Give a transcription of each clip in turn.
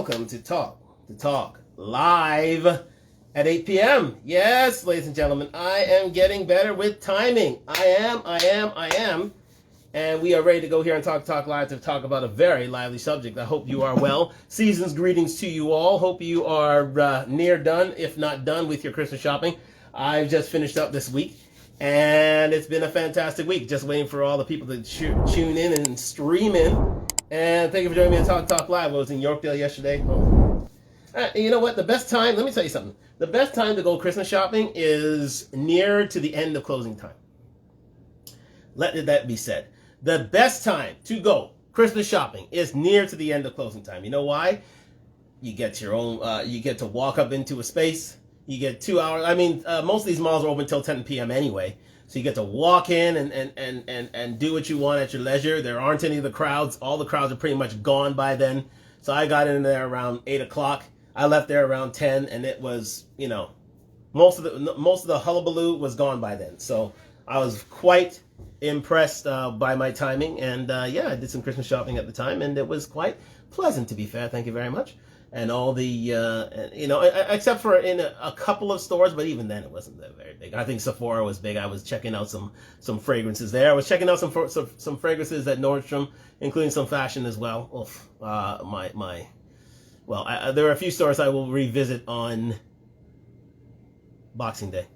welcome to Talk Live at 8 p.m. Yes, ladies and gentlemen, I am getting better with timing. I am. And we are ready to go here on Talk Live to talk about a very lively subject. I hope you are well. Season's greetings to you all. Hope you are near done, if not done, with your Christmas shopping. I've just finished up this week, and it's been a fantastic week. Just waiting for all the people to tune in and stream in. And thank you for joining me on Talk Live. I was in Yorkdale yesterday. You know what? The best time, let me tell you something. The best time to go Christmas shopping is near to the end of closing time. Let that be said. The best time to go Christmas shopping is near to the end of closing time. You know why? You get your own, you get to walk up into a space. You get 2 hours. I mean, most of these malls are open until 10 p.m. anyway. So you get to walk in and do what you want at your leisure. There aren't any of the crowds. All the crowds are pretty much gone by then. So I got in there around 8 o'clock. I left there around 10, and it was, you know, most of the hullabaloo was gone by then. So I was quite impressed by my timing, and yeah, I did some Christmas shopping at the time, and it was quite pleasant, to be fair. Thank you very much. And all the, you know, except for in a couple of stores, but even then it wasn't that very big. I think Sephora was big. I was checking out some fragrances there. I was checking out some fragrances at Nordstrom, including some fashion as well. Oof, there are a few stores I will revisit on Boxing Day.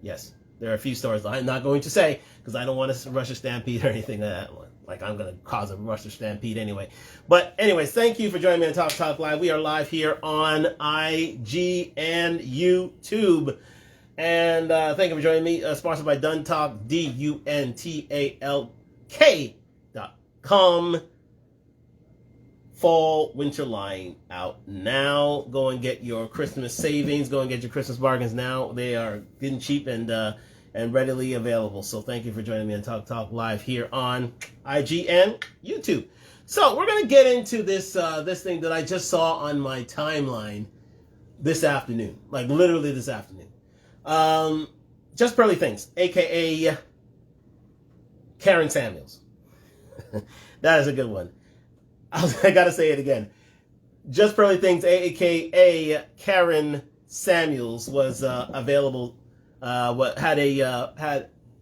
Yes, there are a few stores I'm not going to say because I don't want to rush a stampede or anything like that. Like I'm going to cause a rush or stampede anyway. But anyways, thank you for joining me on Talk Live. We are live here on IG and YouTube. And thank you for joining me. Sponsored by Duntalk, DUNTALK.com. Fall winter line out now. Go and get your Christmas savings. Go and get your Christmas bargains now. They are getting cheap and readily available. So thank you for joining me on Talk Live here on IG and YouTube. So we're gonna get into this this thing that I just saw on my timeline this afternoon, like literally this afternoon. Just Pearly Things, aka Karen Samuels. That is a good one. I gotta say it again. Just Pearly Things, aka Karen Samuels, was available. Had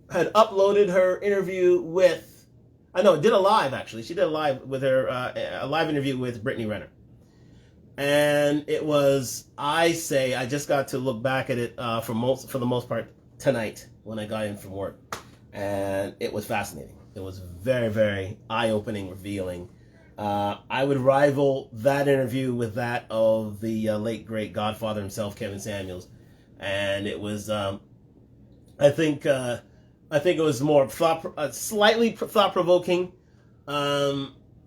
uploaded her interview with, did a live actually. She did a live with her, a live interview with Brittany Renner. And it was, I just got to look back at it for the most part tonight when I got in from work. And it was fascinating. It was very, very eye-opening, revealing. I would rival that interview with that of the late, great Godfather himself, Kevin Samuels. And it was, I think it was more slightly thought-provoking,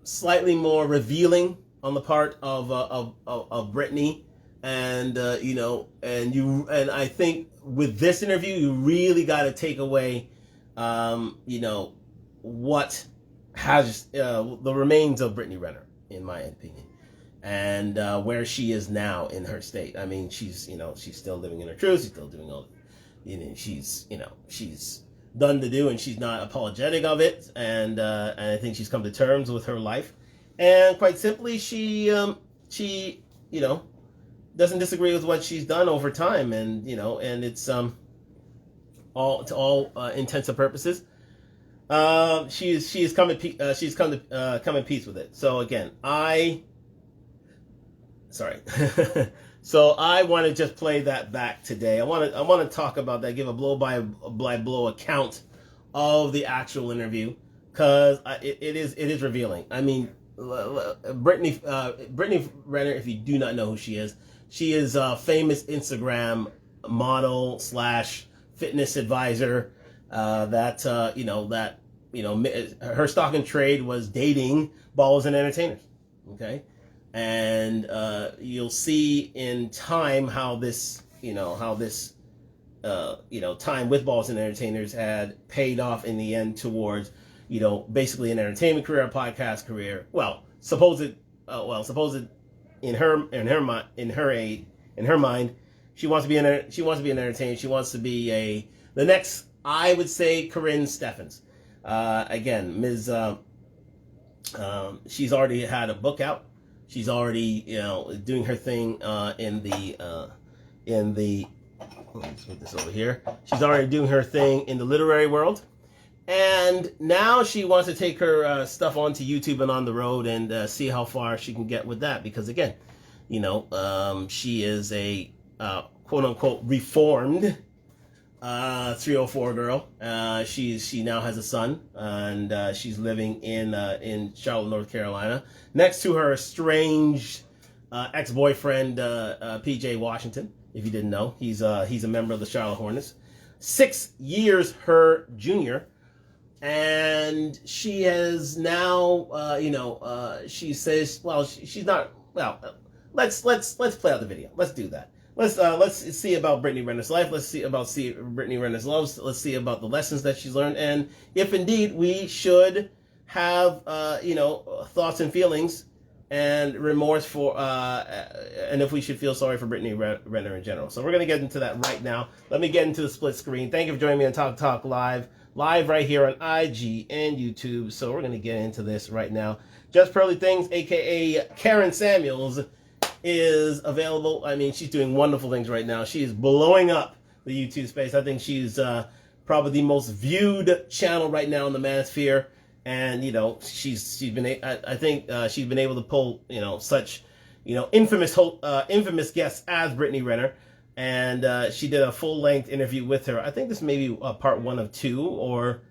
slightly more revealing on the part of Brittany, and I think with this interview you really got to take away, what has the remains of Brittany Renner, in my opinion. And where she is now in her state. I mean, she's still living in her truth. She's still doing all, she's done to do, and she's not apologetic of it. And I think she's come to terms with her life. And quite simply, she doesn't disagree with what she's done over time. And and it's all to all intents and purposes, she's come to come in peace with it. So again, So I want to just play that back today. I want to talk about that, give a blow-by-blow account of the actual interview, because it is revealing. I mean, Brittany Renner, if you do not know who she is a famous Instagram model / fitness advisor. Her stock and trade was dating ballers and entertainers. Okay. And you'll see in time how this time with balls and entertainers had paid off in the end towards, basically an entertainment career, a podcast career. Well, supposed in her mind, she wants to be an entertainer. She wants to be the next, I would say, Corinne Steffens. Again, Ms. She's already had a book out. She's already, doing her thing in the. Let's put this over here. She's already doing her thing in the literary world, and now she wants to take her stuff onto YouTube and on the road and see how far she can get with that. Because again, she is a quote unquote reformed 304 girl. She now has a son, and she's living in Charlotte, North Carolina, next to her estranged ex-boyfriend PJ Washington. If you didn't know, he's a member of the Charlotte Hornets, 6 years her junior, and she has now she says, well, she's not, well, let's play out the video. Let's do that. Let's see about Brittany Renner's life. Let's see about Brittany Renner's loves. Let's see about the lessons that she's learned, and if indeed we should have thoughts and feelings and remorse for and if we should feel sorry for Brittany Renner in general. So we're gonna get into that right now. Let me get into the split screen. Thank you for joining me on Talk Live right here on IG and YouTube. So we're gonna get into this right now. Just Pearly Things, aka Karen Samuels, is available. I mean, she's doing wonderful things right now. She is blowing up the YouTube space. I think she's probably the most viewed channel right now in the manosphere. And she's been able to pull such infamous guests as Brittany Renner, and she did a full length interview with her. I think this may be part 1 of 2, or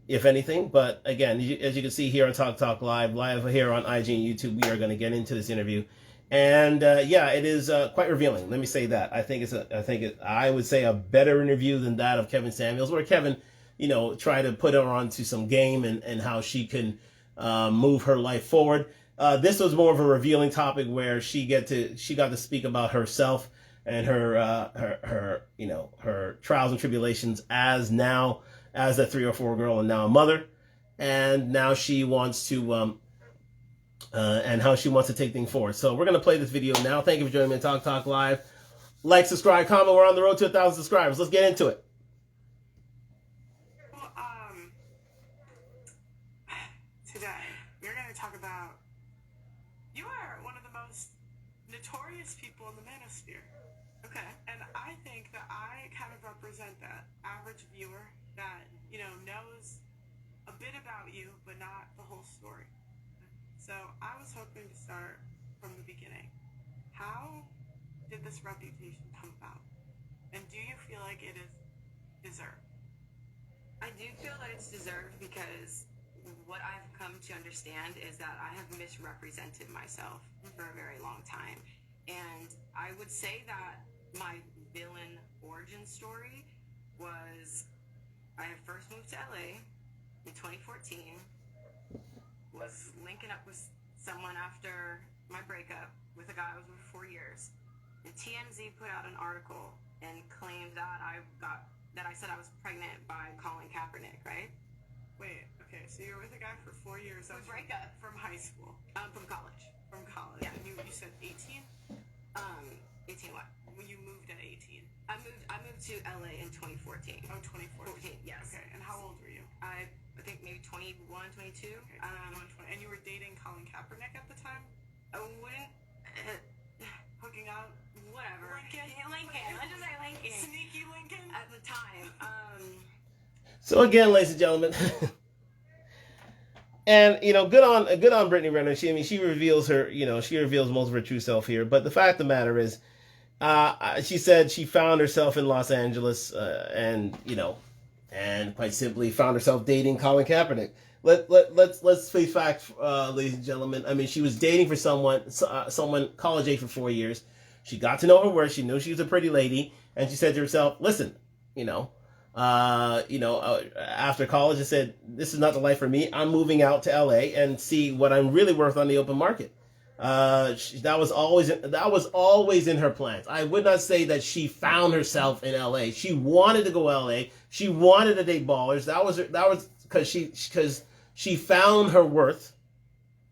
if anything. But again, as you can see here on Talk Live here on IG and YouTube, we are going to get into this interview, and it is quite revealing. Let me say that. I would say a better interview than that of Kevin Samuels, where Kevin try to put her onto some game and how she can move her life forward. This was more of a revealing topic where she got to speak about herself and her trials and tribulations as a 304 girl and now a mother, and now she wants to and how she wants to take things forward. So we're gonna play this video now. Thank you for joining me on Talk Live. Like, subscribe, comment. We're on the road to 1,000 subscribers. Let's get into it. Today, we're going to talk about, you are one of the most notorious people in the manosphere. Okay. And I think that I kind of represent that average viewer that, knows a bit about you, but not the whole story. So I was hoping to start from the beginning. How did this reputation come about? And do you feel like it is deserved? I do feel that it's deserved because what I've come to understand is that I have misrepresented myself for a very long time. And I would say that my villain origin story was, I had first moved to LA in 2014, was linking up with someone after my breakup with a guy I was with for 4 years. And TMZ put out an article and claimed that I said I was pregnant by Colin Kaepernick, right? Wait, okay, so you were with a guy for 4 years. That was breakup. From high school? From college. From college. Yeah. And you said 18? 18 what? When you moved at 18? I moved to LA in 2014. Oh, 2014. Yes. Okay, and how old were you? I think maybe 21, 22. Okay, 21, 20. And you were dating Colin Kaepernick at the time? I wouldn't... Hooking up? Whatever. Lincoln. Let's just say Lincoln. Sneaky Lincoln? At the time. So again, ladies and gentlemen, and good on Brittany Renner. She reveals most of her true self here. But the fact of the matter is, she said she found herself in Los Angeles, and quite simply found herself dating Colin Kaepernick. Let's face facts, ladies and gentlemen. I mean, she was dating for someone college age for 4 years. She got to know her worth. She knew she was a pretty lady, and she said to herself, "Listen, after college, I said, this is not the life for me. I'm moving out to LA and see what I'm really worth on the open market." That was always in her plans. I would not say that she found herself in LA. She wanted to go LA. She wanted to date ballers. That was because she found her worth.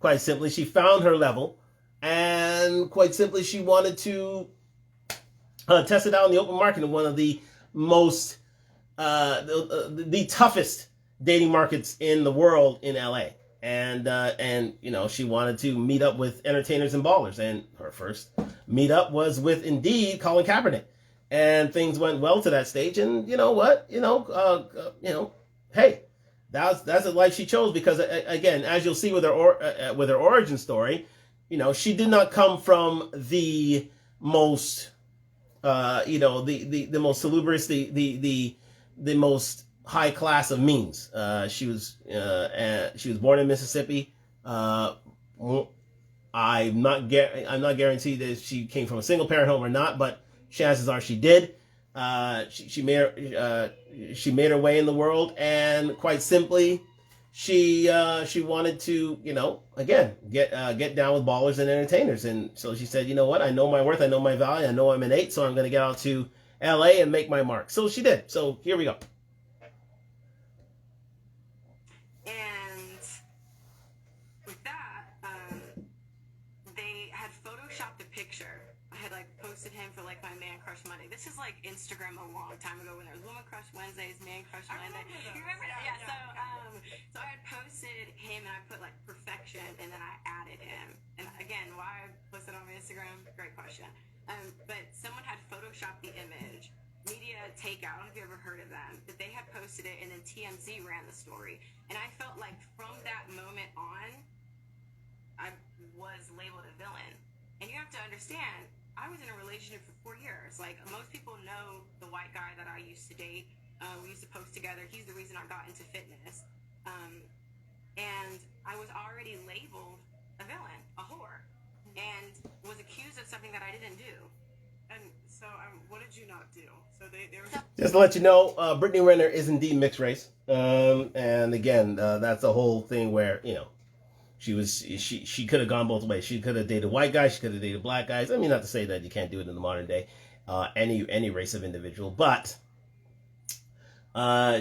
Quite simply, she found her level, and quite simply, she wanted to test it out in the open market in one of the most the toughest dating markets in the world, in LA. and you know, she wanted to meet up with entertainers and ballers, and her first meetup was with indeed Colin Kaepernick, and things went well to that stage. And you know what, hey, that's a life she chose, because again, as you'll see with her origin story, you know, she did not come from the most the most salubrious, the most high class of means. She was born in Mississippi. I'm not guaranteed that she came from a single parent home or not, but chances are she did. She made her way in the world, and quite simply, she wanted to, you know, again, get down with ballers and entertainers. And so she said, you know what, I know my worth, I know my value, I know I'm an 8, so I'm going to get out to LA and make my mark. So she did. So here we go. And with that, they had photoshopped a picture. I had like posted him for like my Man Crush Monday. This is like Instagram a long time ago when there was Woman Crush Wednesdays, Man Crush Monday. You remember that? Yeah. So I had posted him and I put like perfection, and then I added him. And again, why I posted on my Instagram? Great question. But someone had photoshopped the image. Media Takeout, I don't know if you ever heard of them, but they had posted it, and then TMZ ran the story. And I felt like from that moment on, I was labeled a villain. And you have to understand, I was in a relationship for 4 years. Like, most people know the white guy that I used to date. We used to post together. He's the reason I got into fitness. And I was already labeled a villain, a whore, and was accused of something that I didn't do. And so, what did you not do? So they were... Just to let you know, Brittany Renner is indeed mixed race. And again, that's the whole thing where, you know, she could have gone both ways. She could have dated white guys. She could have dated black guys. I mean, not to say that you can't do it in the modern day, any race of individual, but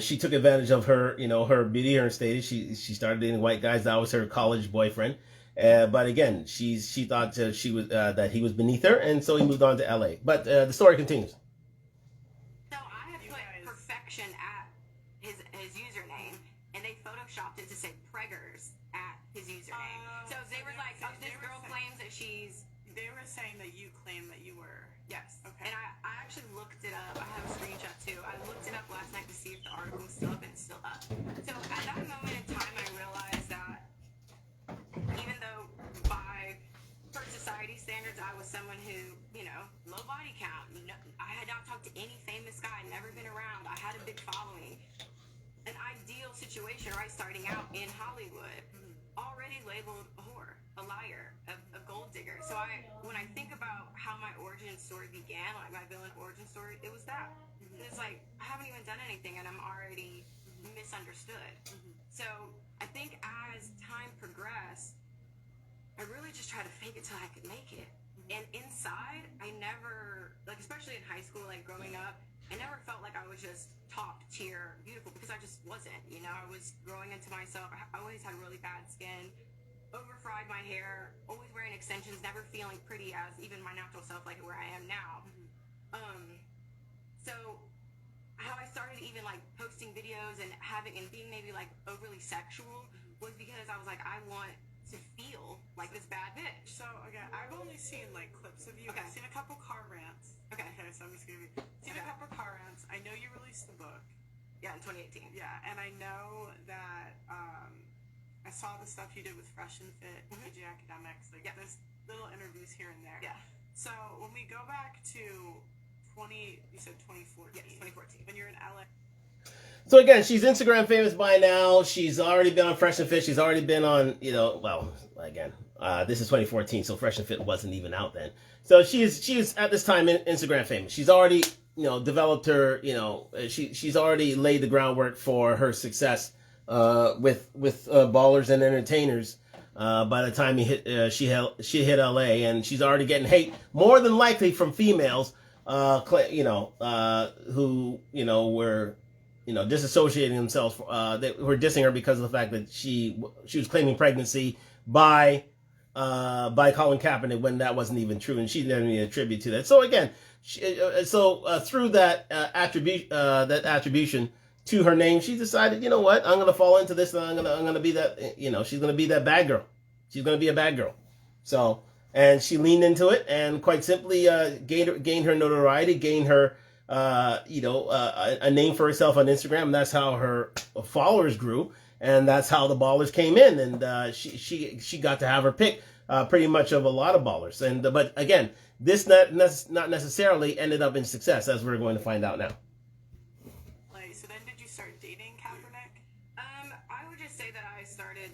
she took advantage of her, you know, her beauty, her status. She started dating white guys. That was her college boyfriend. But again, she thought that he was beneath her, and so he moved on to LA. But the story continues. So I had put perfection at his username, and they photoshopped it to say preggers at his username. So they were like, oh, this girl claims that she's... They were saying that you claimed that you were... Yes. Okay. And I actually looked it up. I have a screenshot too. I looked it up last night to see if the article was still up, and it's still up. So at that moment in time, I realized that even though by per society standards, I was someone who, you know, low body count. No, I had not talked to any famous guy, never been around. I had a big following. An ideal situation, right? Starting out in Hollywood, already labeled a whore, a liar, a gold digger. So when I think about how my origin story began, like my villain origin story, it was that. It's like, I haven't even done anything and I'm already misunderstood. So I think as time progressed, I really just tried to fake it till I could make it. And inside, I never, like, especially in high school, like growing up, I never felt like I was just top tier beautiful, because I just wasn't. You know, I was growing into myself. I always had really bad skin, over-fried my hair, always wearing extensions, never feeling pretty as even my natural self, like where I am now. So how I started even like posting videos and being maybe like overly sexual was because I was like, I want to feel like this bad bitch. So, again, I've only seen, like, clips of you. Okay. I've seen a couple car rants. Okay. So I'm just going to be... Seen a couple car rants. I know you released the book. Yeah, in 2018. Yeah, and I know that I saw the stuff you did with Fresh and Fit, PG Academics. Like, there's little interviews here and there. Yeah. So, when we go back to you said 2014. Yes, 2014. When you're in LA. So again, she's Instagram famous by now. She's already been on Fresh and Fit. She's already been on, you know, well, again, this is 2014, so Fresh and Fit wasn't even out then. So she's at this time Instagram famous. She's already, you know, developed her, you know, she's already laid the groundwork for her success with ballers and entertainers. By the time she hit LA, and she's already getting hate, more than likely from females, you know, who, you know, were, you know, disassociating themselves. They were dissing her because of the fact that she was claiming pregnancy by Colin Kaepernick when that wasn't even true, and she didn't even attribute to that. So again, through that attribution, to her name, she decided, you know what, I'm gonna fall into this, and I'm gonna be that, she's gonna be that bad girl. She's gonna be a bad girl. So, and she leaned into it, and quite simply gained her notoriety, gained her a name for herself on Instagram, and that's how her followers grew, and that's how the ballers came in, and she got to have her pick pretty much of a lot of ballers, and but again, this not necessarily ended up in success, as we're going to find out now. So then did you start dating Kaepernick? I would just say that I started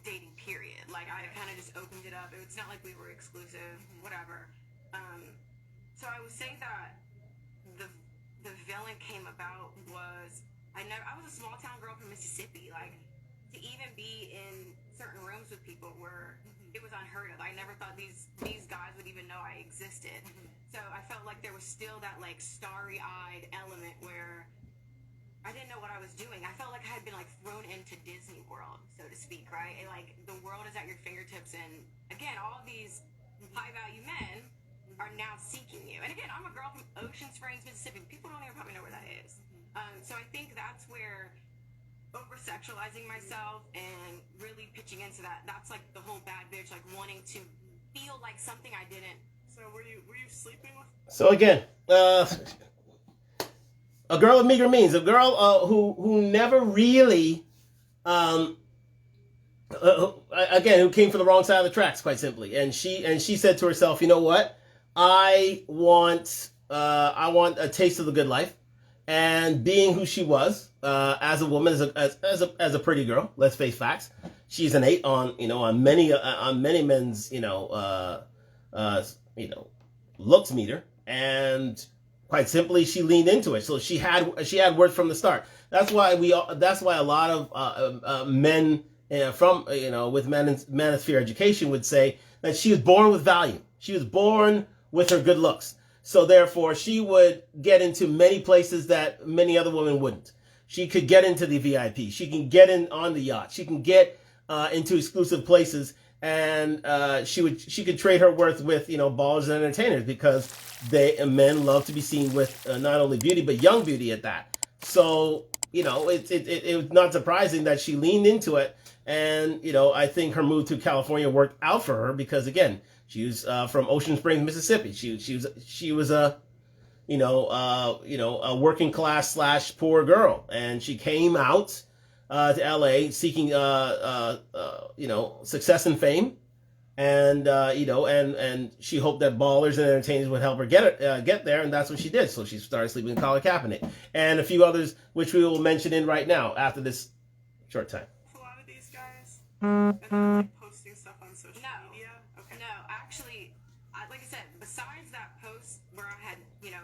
dating, period. I kind of just opened it up. It's not like we were exclusive, whatever. So I would say that the villain came about was I was a small town girl from Mississippi. To even be in certain rooms with people where it was unheard of. I never thought these guys would even know I existed. So I felt like there was still that starry-eyed element where I didn't know what I was doing. I felt like I had been thrown into Disney World, so to speak, right? And, the world is at your fingertips, and again, all these high-value men are now seeking you. And again, I'm a girl from Ocean Springs, Mississippi. People don't even probably know where that is. So I think that's where over-sexualizing myself and really pitching into that's the whole bad bitch, wanting to feel like something I didn't. So were you sleeping with? So again, a girl of meager means, a girl who never really, again, who came from the wrong side of the tracks, quite simply, and she said to herself, you know what, I want a taste of the good life, and being who she was as a woman, as a pretty girl, let's face facts, she's an 8 on many men's looks meter, and quite simply, she leaned into it. So she had worth from the start. That's why a lot of men from with manosphere education would say that she was born with value. She was born with her good looks. So therefore, she would get into many places that many other women wouldn't. She could get into the VIP. She can get in on the yacht. She can get into exclusive places, and she could trade her worth with ballers and entertainers, because men love to be seen with not only beauty but young beauty at that. So it was not surprising that she leaned into it, and I think her move to California worked out for her, because again, she was from Ocean Springs, Mississippi. She was a a working class / poor girl, and she came out to LA seeking success and fame, and and she hoped that ballers and entertainers would help her get there, and that's what she did. So she started sleeping with Colin Kaepernick and a few others, which we will mention in right now after this short time. A lot of these guys, and they're posting stuff on social media. Okay. No, actually, like I said, besides that post where I had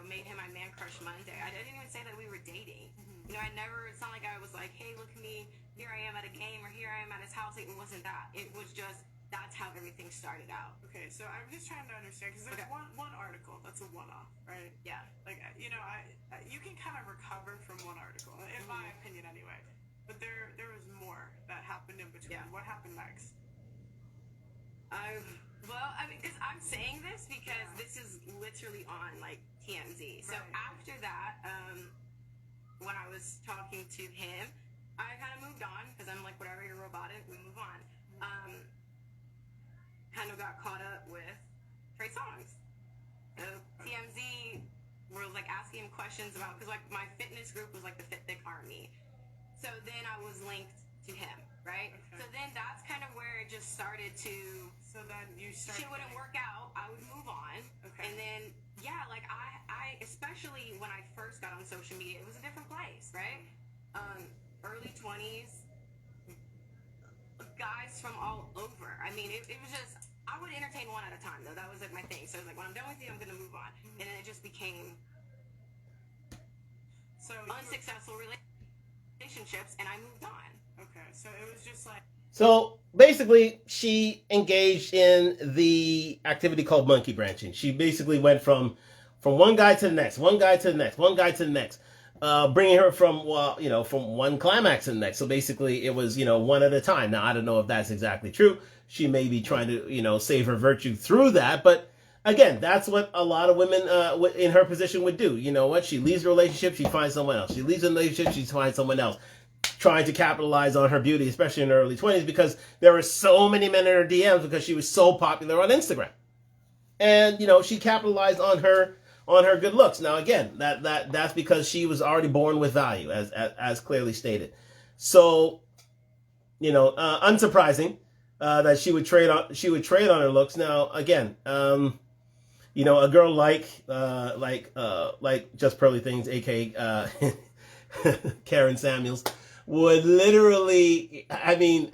made him my man crush Monday, I didn't even say that we were dating. I never. It's not like I was like, hey, look at me. Here I am at a game, or here I am at his house. It wasn't that. It was just that's how everything started out. Okay, so I'm just trying to understand, because there's one article that's a one-off, right? Yeah. You can kind of recover from one article, in my opinion, anyway. But there was more that happened in between. Yeah. What happened next? Because I'm saying this because this is literally on TMZ. So after that, when I was talking to him, I kind of moved on, because I'm like, whatever, you're robotic, we move on. Kind of got caught up with Trey Songz. So TMZ were asking him questions about, because my fitness group was the Fit Thick Army. So then I was linked to him, right? Okay. So then that's kind of where it just started to. So then you started. Shit wouldn't work out. I would move on. Okay. And then I especially when I first got on social media, it was a different place, right? Early 20s, guys from all over. I mean, it was just, I would entertain one at a time, though. That was my thing. So it was when I'm done with you, I'm going to move on. And then it just became unsuccessful relationships, and I moved on. Okay, so it was just So basically, she engaged in the activity called monkey branching. She basically went from one guy to the next, one guy to the next, one guy to the next, bringing her from one climax to the next. So basically, it was one at a time. Now I don't know if that's exactly true. She may be trying to save her virtue through that, but again, that's what a lot of women in her position would do. You know what? She leaves the relationship, she finds someone else. She leaves the relationship, she finds someone else. Trying to capitalize on her beauty, especially in her early 20s, because there were so many men in her DMs because she was so popular on Instagram. And, you know, she capitalized on her good looks. Now, again, that's because she was already born with value, as clearly stated. So, you know, unsurprising that she would trade on her looks. Now, again, you know, a girl like Just Pearly Things, aka Karen Samuels, would literally, I mean,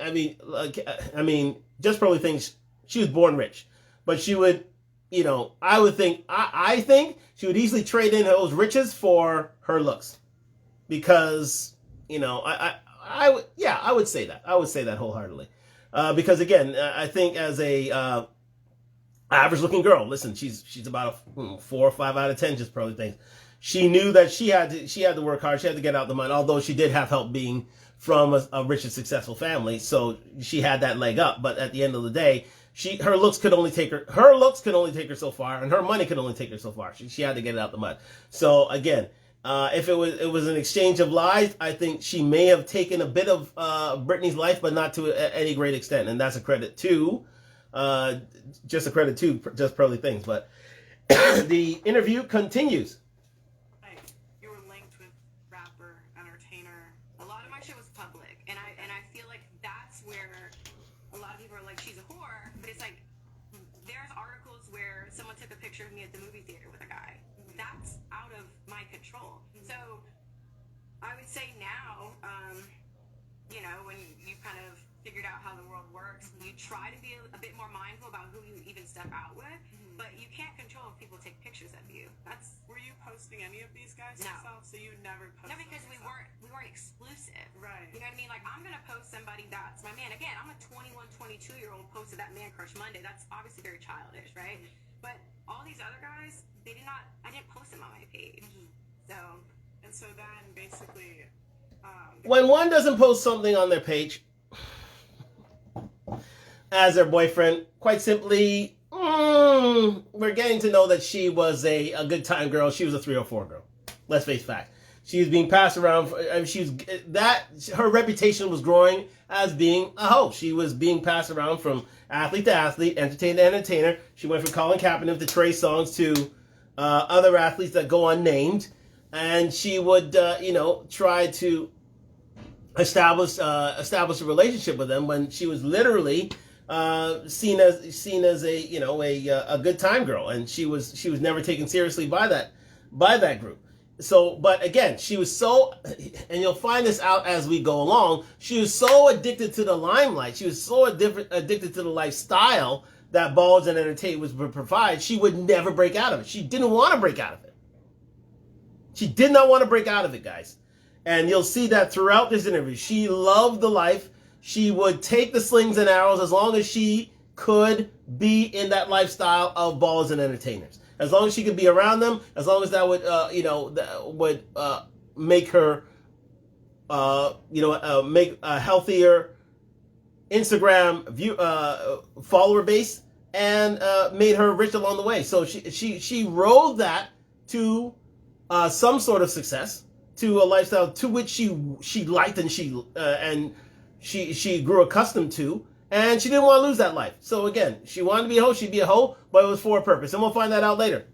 Just Pearly Things, she was born rich, but she would, you know, I think she would easily trade in those riches for her looks, because, you know, I would say that. I would say that wholeheartedly, because again, I think as a average looking girl, listen, she's about a 4 or 5 out of 10 Just Pearly Things. She knew that she had to work hard. She had to get out the money, although she did have help being from a rich and successful family. So she had that leg up. But at the end of the day, her looks could only take her so far, and her money could only take her so far. She had to get it out the mud. So again, if it was an exchange of lies, I think she may have taken a bit of Brittany's life, but not to any great extent. And that's a credit to Just Pearly Things. But the interview continues. Of me at the movie theater with a guy. That's out of my control. So I would say now, you know, when you kind of figured out how the world works, you try to be a bit more mindful about who you even step out with, but you can't control if people take pictures of you. Were you posting any of these guys No. yourself? So you never posted? No, because we weren't exclusive. Right. You know what I mean? Like, I'm gonna post somebody that's my man. Again, I'm a 21, 22-year-old posted that Man Crush Monday. That's obviously very childish, right? But all these other guys, I didn't post them on my page. So then basically, when one doesn't post something on their page as their boyfriend, quite simply, we're getting to know that she was a good time girl. She was a 304 girl. Let's face fact. She was being passed around. Her reputation was growing as being a hoe. She was being passed around from athlete to athlete, entertainer to entertainer. She went from Colin Kaepernick to Trey Songz to other athletes that go unnamed, and she would, you know, try to establish a relationship with them when she was literally seen as a, you know, a good time girl, and she was never taken seriously by that group. So, but again, she was so, and you'll find this out as we go along, she was so addicted to the limelight, she was so addicted to the lifestyle that Balls and Entertainment would provide, she would never break out of it. She didn't want to break out of it. She did not want to break out of it, guys. And you'll see that throughout this interview. She loved the life. She would take the slings and arrows as long as she could be in that lifestyle of Balls and Entertainers. As long as she could be around them, as long as that would, make her, make a healthier Instagram follower base, and made her rich along the way. So she rode that to some sort of success, to a lifestyle to which she liked and she grew accustomed to. And she didn't want to lose that life. So again, she wanted to be a hoe, she'd be a hoe, but it was for a purpose. And we'll find that out later.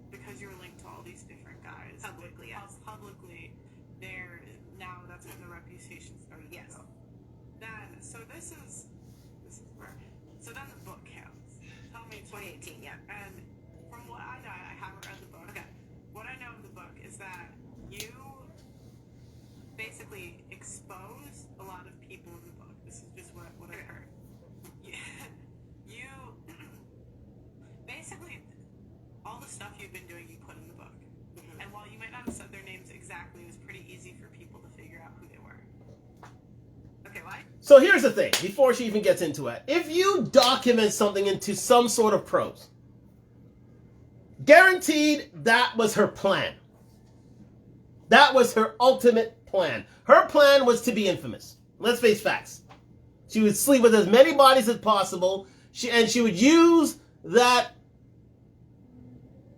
Because you're linked to all these different guys. Publicly, yes. Publicly, now that's when the reputation started. Yes. Then, so this is where, so then the book counts. Tell me. 2018, yeah. And from what I know, I haven't read the book. Okay. What I know of the book is that you basically expose a lot of people in the book. This is just what I heard. You basically, all the stuff you've been doing, you put in the book. Mm-hmm. And while you might not have said their names exactly, it was pretty easy for people to figure out who they were. Okay, why? So here's the thing, before she even gets into it. If you document something into some sort of prose, guaranteed that was her plan. That was her ultimate plan. Her plan was to be infamous. Let's face facts. She would sleep with as many bodies as possible, and she would use that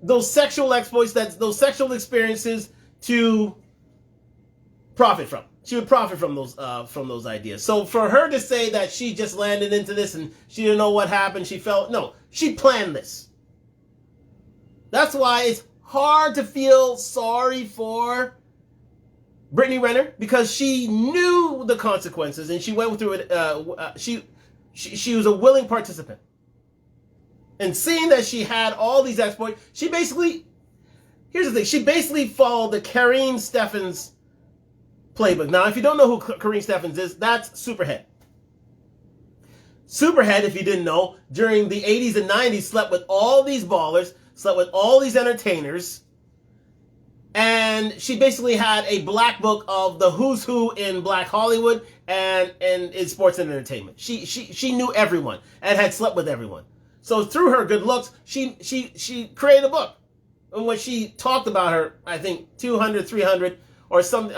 those sexual exploits, those sexual experiences to profit from. She would profit from those ideas. So for her to say that she just landed into this and she didn't know what happened, she planned this. That's why it's hard to feel sorry for Brittany Renner, because she knew the consequences and she went through it. She was a willing participant. And seeing that she had all these exploits, here's the thing, she basically followed the Karine Steffens playbook. Now, if you don't know who Karine Steffens is, that's Superhead. Superhead, if you didn't know, during the 80s and 90s, slept with all these ballers, slept with all these entertainers, and she basically had a black book of the who's who in Black Hollywood and in sports and entertainment. She knew everyone and had slept with everyone. So through her good looks, she created a book in which she talked about her, I think, 200, 300, or some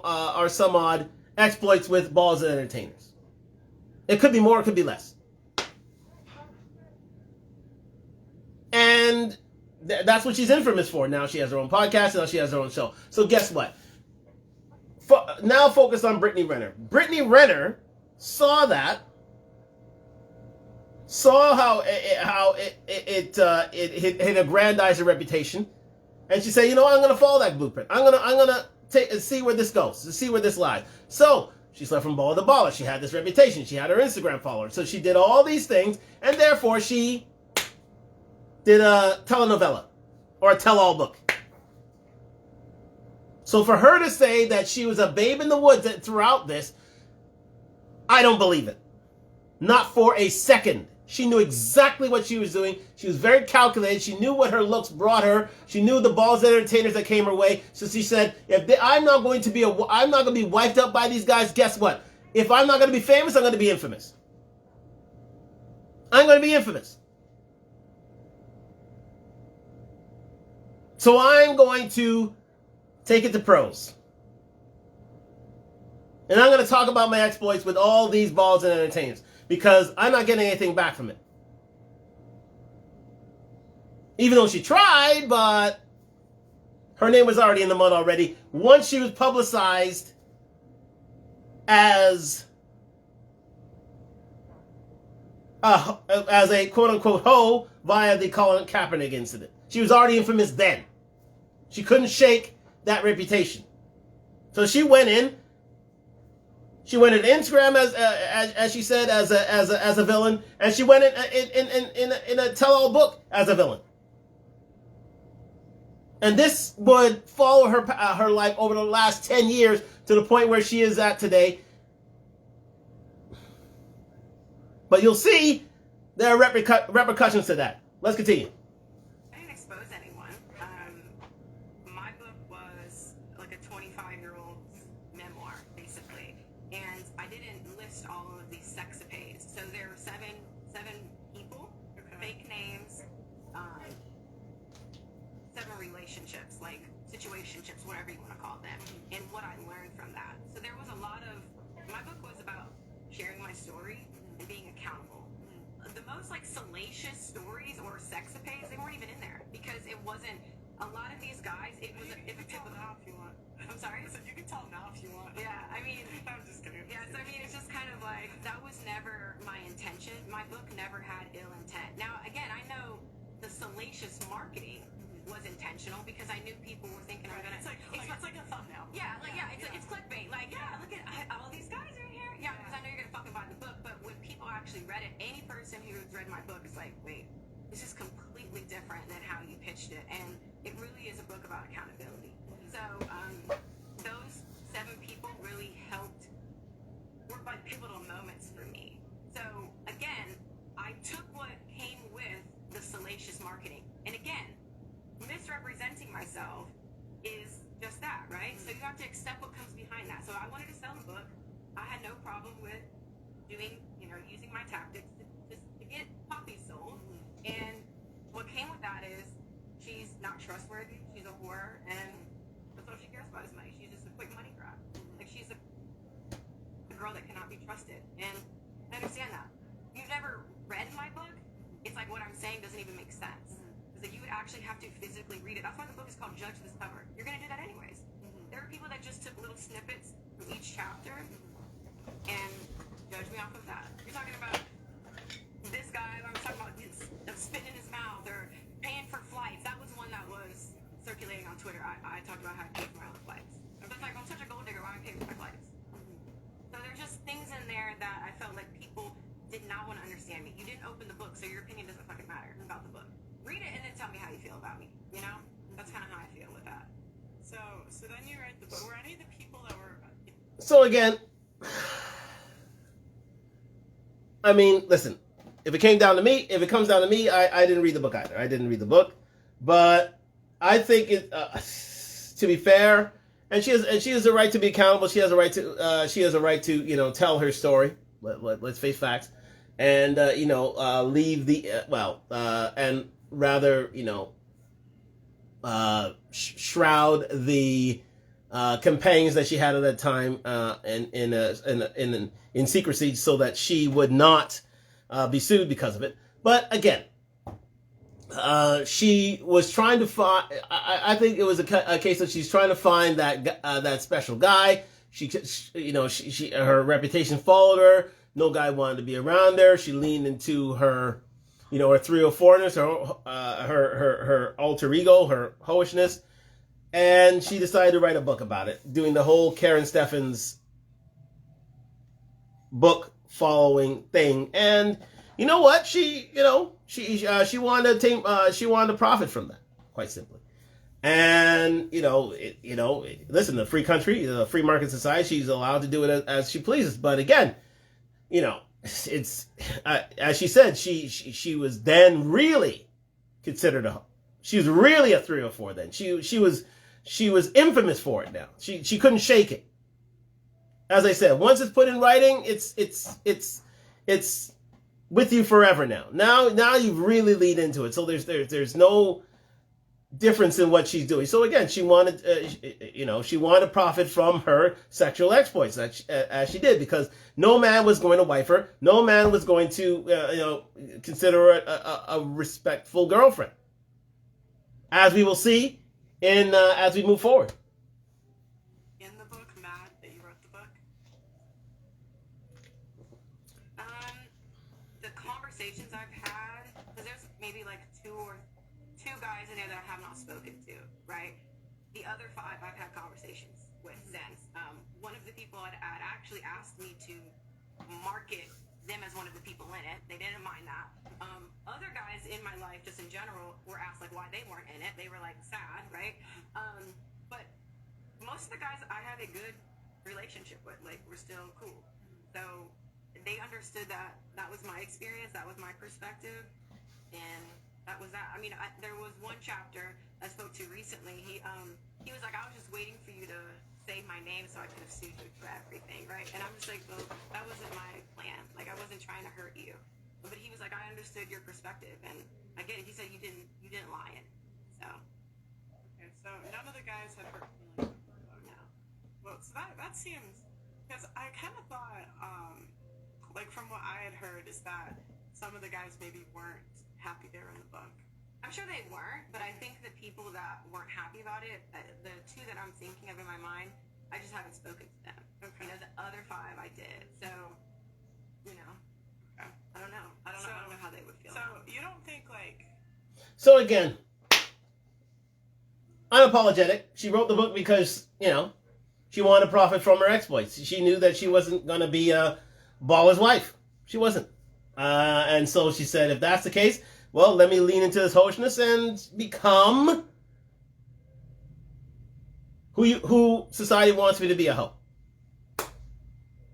odd exploits with balls and entertainers. It could be more, it could be less. And that's what she's infamous for. Now she has her own podcast, now she has her own show. So guess what? Now focus on Brittany Renner. Brittany Renner saw that, saw how it aggrandized her reputation, and she said, you know what, I'm going to follow that blueprint. I'm gonna see where this goes, to see where this lies. So she slept from baller to baller. She had this reputation. She had her Instagram followers. So she did all these things, and therefore she did a telenovela or a tell-all book. So for her to say that she was a babe in the woods throughout this, I don't believe it. Not for a second. She knew exactly what she was doing. She was very calculated. She knew what her looks brought her. She knew the balls and entertainers that came her way. So she said, I'm not going to be wiped up by these guys. Guess what? If I'm not going to be famous, I'm going to be infamous. I'm going to be infamous. So I'm going to take it to pros. And I'm going to talk about my exploits with all these balls and entertainers, because I'm not getting anything back from it. Even though she tried, but her name was already in the mud already. Once she was publicized as a quote-unquote hoe via the Colin Kaepernick incident. She was already infamous then. She couldn't shake that reputation. So she went in. She went in Instagram as she said, as a villain, and she went in a tell-all book as a villain. And this would follow her life over the last 10 years to the point where she is at today. But you'll see there are repercussions to that. Let's continue. I didn't expose anyone. My book was like a 25-year-old's memoir, basically. And I didn't list all of these sexapades. So there were seven people, fake names, 7 relationships, like situationships, whatever you want to call them, and what I learned from that. So there was a lot of, my book was about sharing my story and being accountable. The most like salacious stories or sexapades, they weren't even in there, because it wasn't, a lot of these guys, it was now if you want. I'm sorry? I said you can tell now if you want. Yeah, I mean, I'm just kidding. yeah, so I mean, it's just kind of like, that was never my intention. My book never had ill intent. Now, again, I know the salacious marketing was intentional, because I knew people were thinking, I'm gonna. It's like a thumbnail. Yeah, like it's clickbait. Like, yeah, look at all these guys are in here. Yeah, because I know you're gonna fucking buy the book. But when people actually read it, any person who's read my book is like, wait, this is completely different than how you pitched it, and it really is a book about accountability. So those 7 people really were like pivotal moments for me. So again, I took what came with the salacious marketing, and again, misrepresenting myself is just that, right? So you have to accept what comes behind that. So I wanted to sell the book. I had no problem with using my tactics to get copies sold. And what came with that is she's not trustworthy. She's a whore, and that's all she cares about is money. She's just a quick money grab. Like, she's a girl that cannot be trusted. And I understand that. You've never read my book. It's like what I'm saying doesn't even make sense. Because like, you would actually have to physically read it. That's why the book is called Judge This Cover. You're going to do that anyways. There are people that just took little snippets from each chapter and judge me off of that. You're talking about this guy, I was talking about spitting in his mouth or paying for flights. That was one that was circulating on Twitter. I talked about how I paid for my own flights. But it's like, I'm such a gold digger, why am I paying for my flights? So there's just things in there that I felt like people did not want to understand me. You didn't open the book, so your opinion doesn't fucking matter about the book. Read it and then tell me how you feel about me, you know? That's kind of how I feel with that. So then you read the book. Were any of the people that were... So again, I mean, listen, if it comes down to me, I didn't read the book either. I didn't read the book, but I think it, to be fair, and she has the right to be accountable. She has a right to, you know, tell her story. Let's face facts, and leave the and rather, you know, shroud the campaigns that she had at that time in secrecy, so that she would not be sued because of it. But again, she was trying to find. I think it was a case that she's trying to find that special guy. Her reputation followed her. No guy wanted to be around her. She leaned into her, her 304ness, her alter ego, her hoishness, and she decided to write a book about it, doing the whole Karen Steffens book following thing. And you know what? She wanted to profit from that, quite simply. And listen, the free country, the free market society, she's allowed to do it as she pleases. But again, it's as she said, she was then really considered she was really a 304 then. She was infamous for it now. She couldn't shake it. As I said, once it's put in writing, it's with you forever now. Now you've really leaned into it. So there's no difference in what she's doing. So again, she wanted to profit from her sexual exploits as she did, because no man was going to wife her. No man was going to consider her a respectful girlfriend, as we will see as we move forward. In the book, mad that you wrote the book? The conversations I've had, because there's maybe like two guys in there that I have not spoken to, right? The other 5 I've had conversations with since. One of the people had actually asked me to market them as one of the people in it. They didn't mind that. Other guys in my life, just in general, were asked like why they weren't in it. They were like sad, right? But most of the guys I had a good relationship with, like we're still cool. So they understood that was my experience, that was my perspective, and that was that. I mean, there was one chapter I spoke to recently. He was like, I was just waiting for you to say my name so I could have sued you for everything, right? And I'm just like, well, that wasn't my plan. Like, I wasn't trying to hurt you. But he was like, I understood your perspective, and I get it. He said you didn't lie it. So. Okay, so none of the guys had hurt feelings. No. Well, so that seems, because I kind of thought, like from what I had heard, is that some of the guys maybe weren't happy they were in the book. I'm sure they weren't, but I think the people that weren't happy about it, the 2 that I'm thinking of in my mind, I just haven't spoken to them. Okay. The other 5 I did. So, Okay. I don't know. I don't know how they would feel. So you don't think like... So again, unapologetic. She wrote the book because, she wanted to profit from her exploits. She knew that she wasn't going to be Baller's wife. She wasn't. And so she said, if that's the case, well, let me lean into this hoishness and become who society wants me to be, a hoe.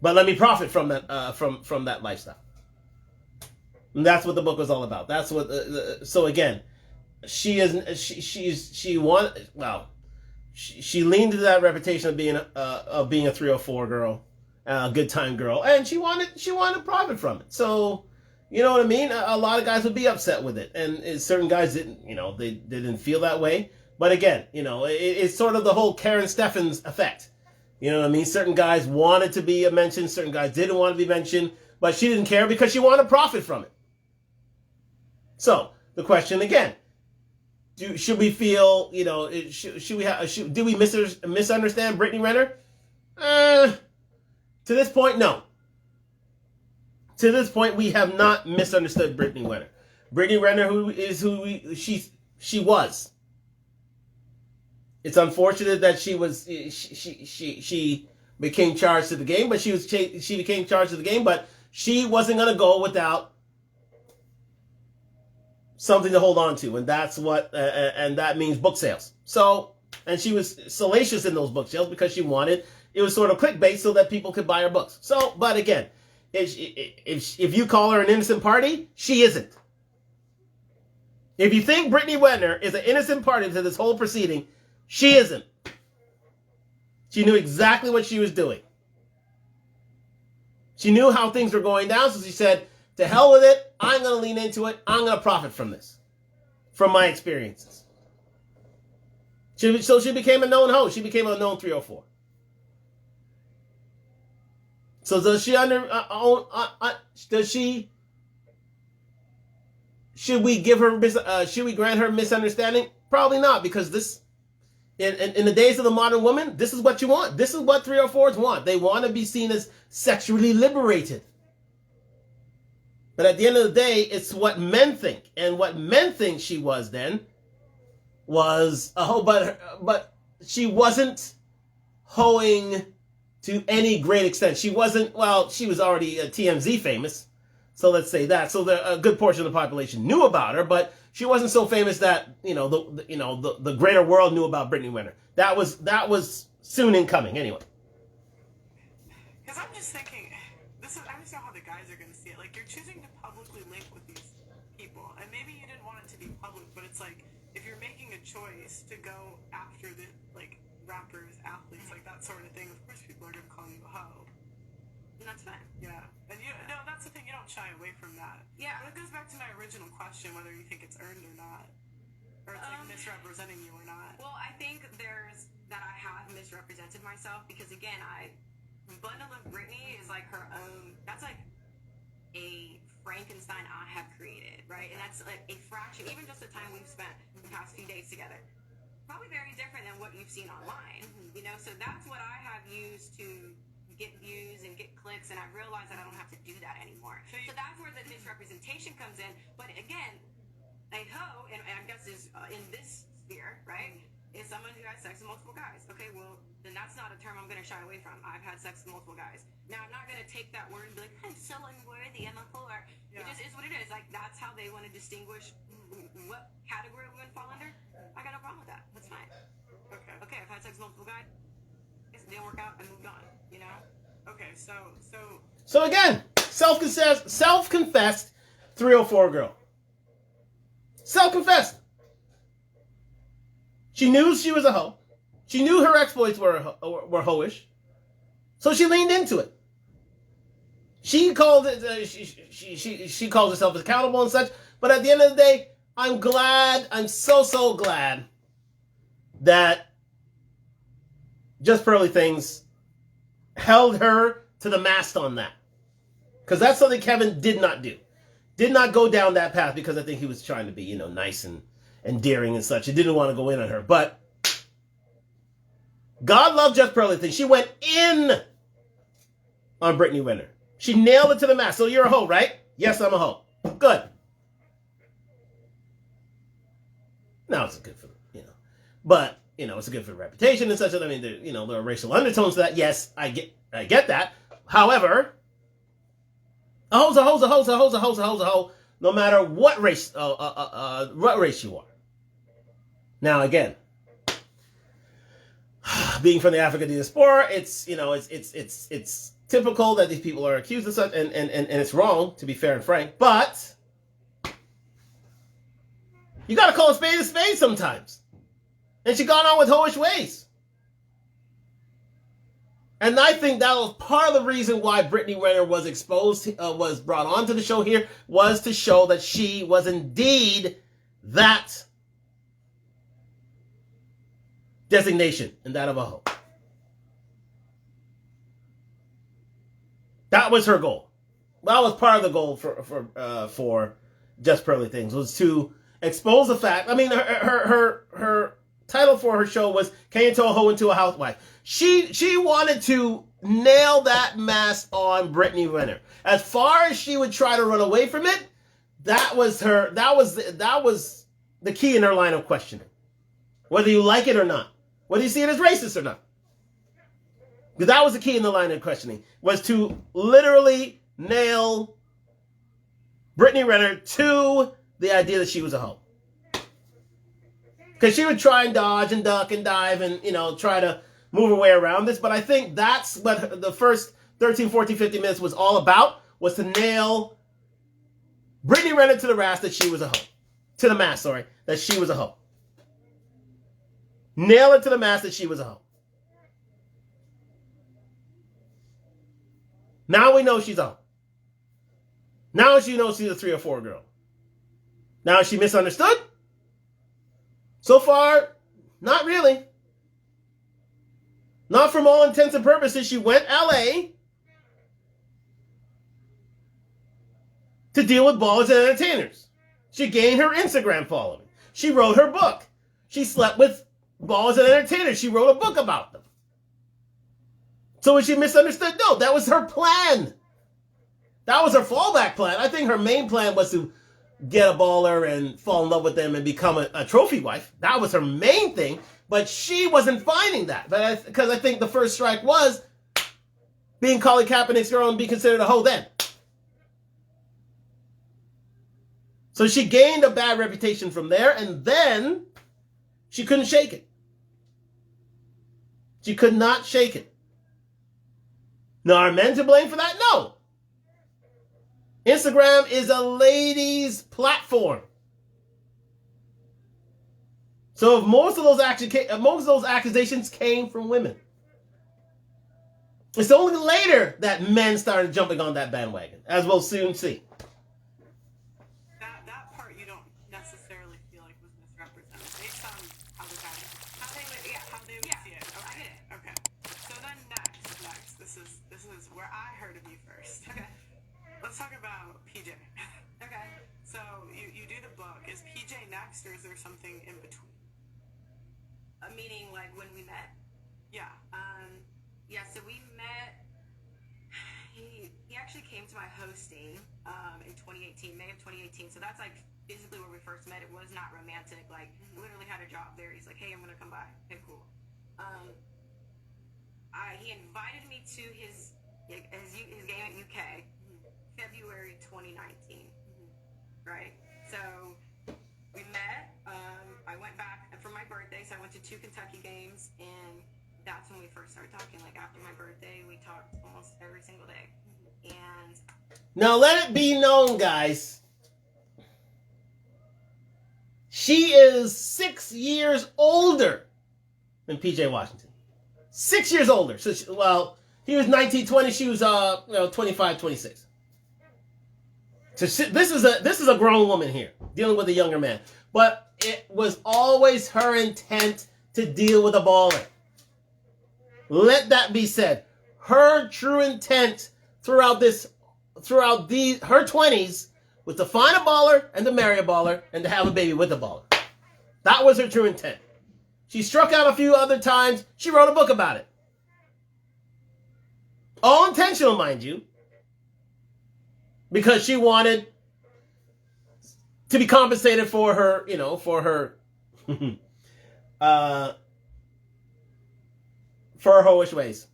But let me profit from that from that lifestyle. And that's what the book was all about. That's what. So again, she leaned into that reputation of being a 304 girl, a good time girl, and she wanted to profit from it. So, you know what I mean? A lot of guys would be upset with it, and certain guys didn't. They didn't feel that way. But again, it's sort of the whole Karen Steffens effect. You know what I mean? Certain guys wanted to be mentioned, certain guys didn't want to be mentioned, but she didn't care because she wanted to profit from it. So, the question again. Should we feel, do we misunderstand Brittany Renner? To this point, no. To this point, we have not misunderstood Brittany Renner. Brittany Renner, she was. It's unfortunate that she became charged to the game, but she became charged to the game, but she wasn't going to go without something to hold on to, and that's what, and that means book sales. So, and she was salacious in those book sales because she wanted, it was sort of clickbait so that people could buy her books. So, but again, if you call her an innocent party, she isn't. If you think Brittany Renner is an innocent party to this whole proceeding, she isn't. She knew exactly what she was doing. She knew how things were going down, so she said, to hell with it, I'm going to lean into it, I'm going to profit from this, from my experiences. So she became a known host. She became a known 304. So does she should we grant her misunderstanding? Probably not, because this, in the days of the modern woman, this is what you want. This is what 304s want. They want to be seen as sexually liberated. But at the end of the day, it's what men think. And what men think she was then was a hoe, but she wasn't hoeing to any great extent. She wasn't, well, she was already TMZ famous. So let's say that. So a good portion of the population knew about her, but she wasn't so famous that, the greater world knew about Brittany Renner. That was soon in coming anyway. Because I'm just thinking, I just know how the guys are going to see it. Like, you're choosing to publicly link with these people, and maybe you didn't want it to be public, but it's like, if you're making a choice to go after the, like, rappers, athletes, like that sort of thing, of course people are going to call you a hoe. And that's fine. Yeah. And no, that's the thing, you don't shy away from that. Yeah. But it goes back to my original question, whether you think it's earned or not. Or it's like misrepresenting you or not. Well, I think there's that I have misrepresented myself because, again, Bundle of Brittany is like her own, that's like a Frankenstein I have created, right? And that's like a fraction, even just the time we've spent the past few days together. Probably very different than what you've seen online, so that's what I have used to get views and get clicks, and I realize that I don't have to do that anymore. So that's where the misrepresentation comes in. But again, a hoe, and I guess is in this sphere, right, is someone who has sex with multiple guys. Okay, well, then that's not a term I'm going to shy away from. I've had sex with multiple guys. Now, I'm not going to take that word and be like, I'm so unworthy, I'm a whore. Yeah. It just is what it is. Like, that's how they want to distinguish what category women fall under. I got no problem with that. That's fine. Okay, I've had sex with multiple guys. It didn't work out. I moved on, Okay, So again, self-confessed 304 girl. Self-confessed. She knew she was a hoe. She knew her exploits were hoish. So she leaned into it. She called it. She calls herself accountable and such. But at the end of the day, I'm glad. I'm so glad that Just Pearly Things held her to the mast on that. Because that's something Kevin did not do. Did not go down that path because I think he was trying to be, nice and endearing and such. He didn't want to go in on her. But God loved Just Pearly Things. She went in on Brittany Renner. She nailed it to the mast. So you're a hoe, right? Yes, I'm a hoe. Good. Now it's good for, but, it's good for the reputation and such. I mean, there are racial undertones to that. Yes, I get that. However, a hoe's a hoe's a hoe's a hoe's a hoe's a hoe's a hoe, no matter what race you are. Now, again, being from the African diaspora, it's typical that these people are accused of such, and it's wrong, to be fair and frank, but you gotta call a spade sometimes. And she got on with hoish ways. And I think that was part of the reason why Brittany Renner was exposed, was brought onto the show here, was to show that she was indeed that designation, and that of a hoe. That was her goal. That was part of the goal for Just Pearly Things, was to expose the fact. I mean, her title for her show was "Can You Turn a Hoe into a Housewife?" She wanted to nail that mess on Brittany Renner. As far as she would try to run away from it, that was the key in her line of questioning. Whether you like it or not, whether you see it as racist or not, because that was the key in the line of questioning, was to literally nail Brittany Renner to the idea that she was a hoe. Because she would try and dodge and duck and dive and, try to move her way around this. But I think that's what the first 13, 14, 15 minutes was all about, was to nail Brittany Renner to the mast that she was a hoe. To the mast, sorry, that she was a hoe. Nail it to the mast that she was a hoe. Now we know she's a hoe. Now she knows she's a 3 or 4 girl. Now is she misunderstood? So far, not really. Not from all intents and purposes. She went LA to deal with ballers and entertainers. She gained her Instagram following. She wrote her book. She slept with ballers and entertainers. She wrote a book about them. So was she misunderstood? No, that was her plan. That was her fallback plan. I think her main plan was to get a baller and fall in love with them and become a trophy wife. That was her main thing. But she wasn't finding that. Because I think the first strike was being Colin Kaepernick's girl and be considered a hoe then. So she gained a bad reputation from there, and then she couldn't shake it. She could not shake it. Now, are men to blame for that? No. Instagram is a ladies' platform. So if most of those accusations came from women. It's only later that men started jumping on that bandwagon, as we'll soon see. That part you don't necessarily feel like was misrepresented based on how they would see it. Okay. I get it. Okay. So then next, this is where I heard of you first. Okay. Let's talk about PJ. Okay. So you do the book. Is PJ next, or is there something in between? Meaning like when we met? Yeah. Yeah, so we met, he actually came to my hosting in 2018, May of 2018. So that's like basically where we first met. It was not romantic. Like, literally had a job there. He's like, hey, I'm going to come by. Okay, cool. He invited me to his game at UK, February 2019. Right? So we met. I went back for my birthday, so I went to 2 Kentucky games, and that's when we first started talking. Like, after my birthday, we talked almost every single day. And now let it be known, guys, she is 6 years older than PJ Washington. 6 years older. So he was 19, 20. She was 25, 26. So this is a grown woman here dealing with a younger man. But it was always her intent to deal with a baller. Let that be said. Her true intent throughout her 20s was to find a baller and to marry a baller and to have a baby with a baller. That was her true intent. She struck out a few other times. She wrote a book about it. All intentional, mind you. Because she wanted to be compensated for her, for her hoish ways,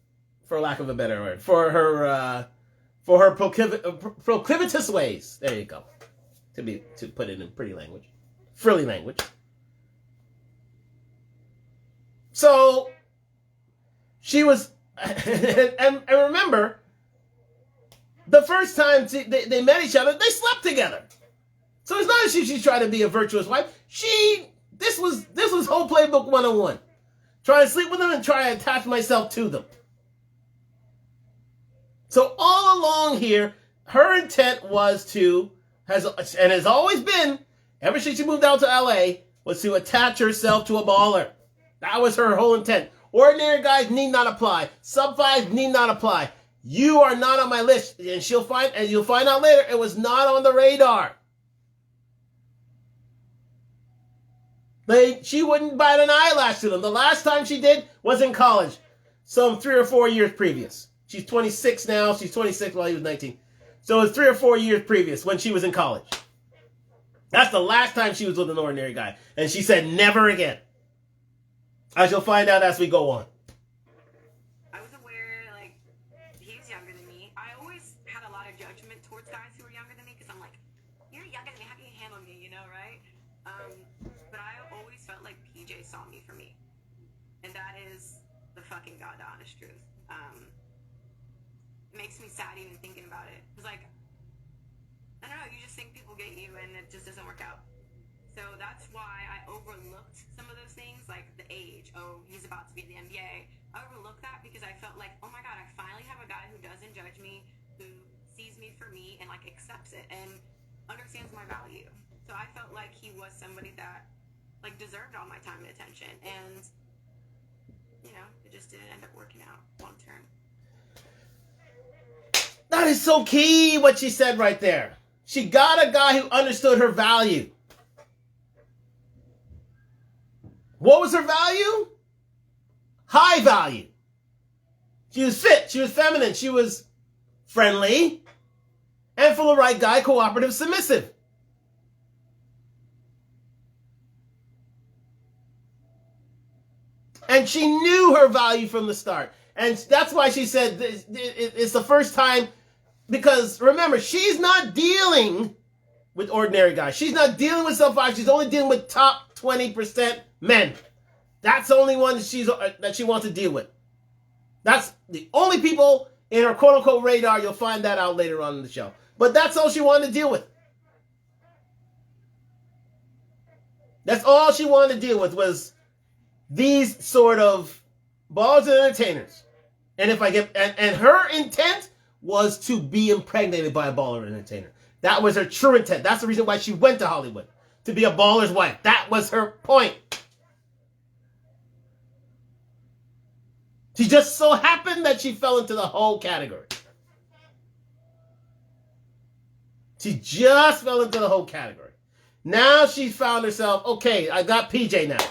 for lack of a better word, for her proclivitous ways. There you go. To put it in pretty language, frilly language. So she was, and remember, the first time they met each other, they slept together. So it's not as if she's trying to be a virtuous wife. This was whole playbook 101. Try to sleep with them and try to attach myself to them. So all along here, her intent was has always been, ever since she moved out to LA, was to attach herself to a baller. That was her whole intent. Ordinary guys need not apply. Sub 5 need not apply. You are not on my list. And you'll find out later, it was not on the radar. She wouldn't bat an eyelash to them. The last time she did was in college, some 3 or 4 years previous. She's 26 now. She's 26 while he was 19. So it was 3 or 4 years previous when she was in college. That's the last time she was with an ordinary guy. And she said never again. I shall find out as we go on. I was aware, like, he was younger than me. I always had a lot of judgment towards guys who were younger than me because I'm like, you're younger than me, how can you handle me, you know, right? But I always felt like PJ saw me for me. And that is the fucking God honest truth. It makes me sad even thinking about it. Because, like, I don't know, you just think people get you and it just doesn't work out. So that's why I overlooked some of those things, like the age. Oh, he's about to be in the NBA. I overlooked that because I felt like, oh my God, I finally have a guy who doesn't judge me, who sees me for me and like accepts it and understands my value. So I felt like he was somebody that like deserved all my time and attention. And, you know, it just didn't end up working out long term. That is so key what she said right there. She got a guy who understood her value. What was her value? High value. She was fit. She was feminine. She was friendly. And for the right guy, cooperative, submissive. And she knew her value from the start. And that's why she said it's the first time. Because remember, she's not dealing with ordinary guys. She's not dealing with self-value. She's only dealing with top 20% men. That's the only one that she wants to deal with. That's the only people in her quote-unquote radar. You'll find that out later on in the show. But that's all she wanted to deal with. That's all she wanted to deal with was these sort of ballers and entertainers. And if I get and her intent was to be impregnated by a baller entertainer. That was her true intent. That's the reason why she went to Hollywood. To be a baller's wife. That was her point. She just so happened that she fell into the whole category. She just fell into the whole category. Now she found herself, okay, I got PJ now.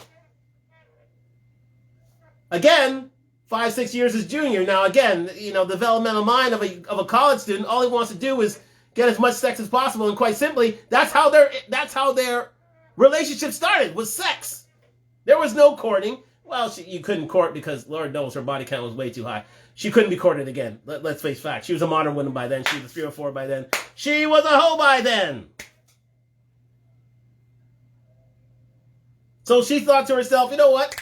Again, 5-6 years as junior. Now again, you know, the developmental mind of a college student, all he wants to do is get as much sex as possible, and quite simply, that's how their relationship started, was sex. There was no courting. Well, you couldn't court because Lord knows her body count was way too high. She couldn't be courted again. Let's face facts. She was a modern woman by then. She was 3 or 4 by then. She was a hoe by then. So she thought to herself, you know what?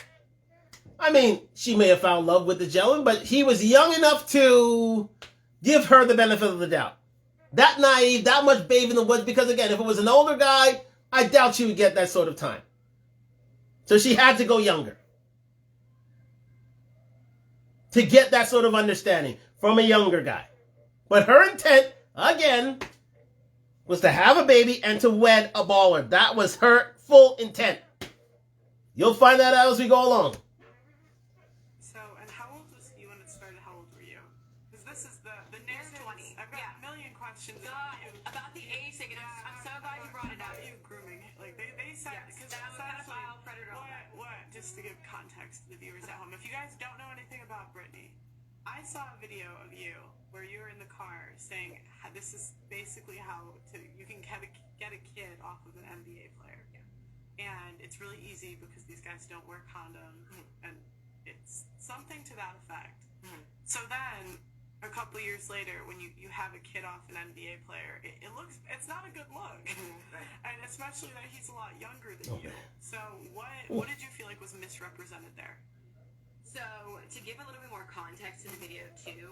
I mean, she may have found love with the gentleman, but he was young enough to give her the benefit of the doubt. That naive, that much babe in the woods, because again, if it was an older guy, I doubt she would get that sort of time. So she had to go younger to get that sort of understanding from a younger guy. But her intent, again, was to have a baby and to wed a baller. That was her full intent. You'll find that out as we go along. So, and how old was you when it started? How old were you? Because this is the narrative. 20. I've got a million questions about the age thing. I'm so glad you brought it up. You grooming, like they said, because that was pedophile, predator. What? Just to give context to the viewers at home, if you guys don't know anything about Brittany, I saw a video of you where you were in the car saying this is basically how you can get a kid off of an NBA player. And it's really easy because these guys don't wear condoms, and it's something to that effect. So then, a couple years later, when you have a kid off an NBA player, it's not a good look. And especially that he's a lot younger than you. So what did you feel like was misrepresented there? So, to give a little bit more context to the video too,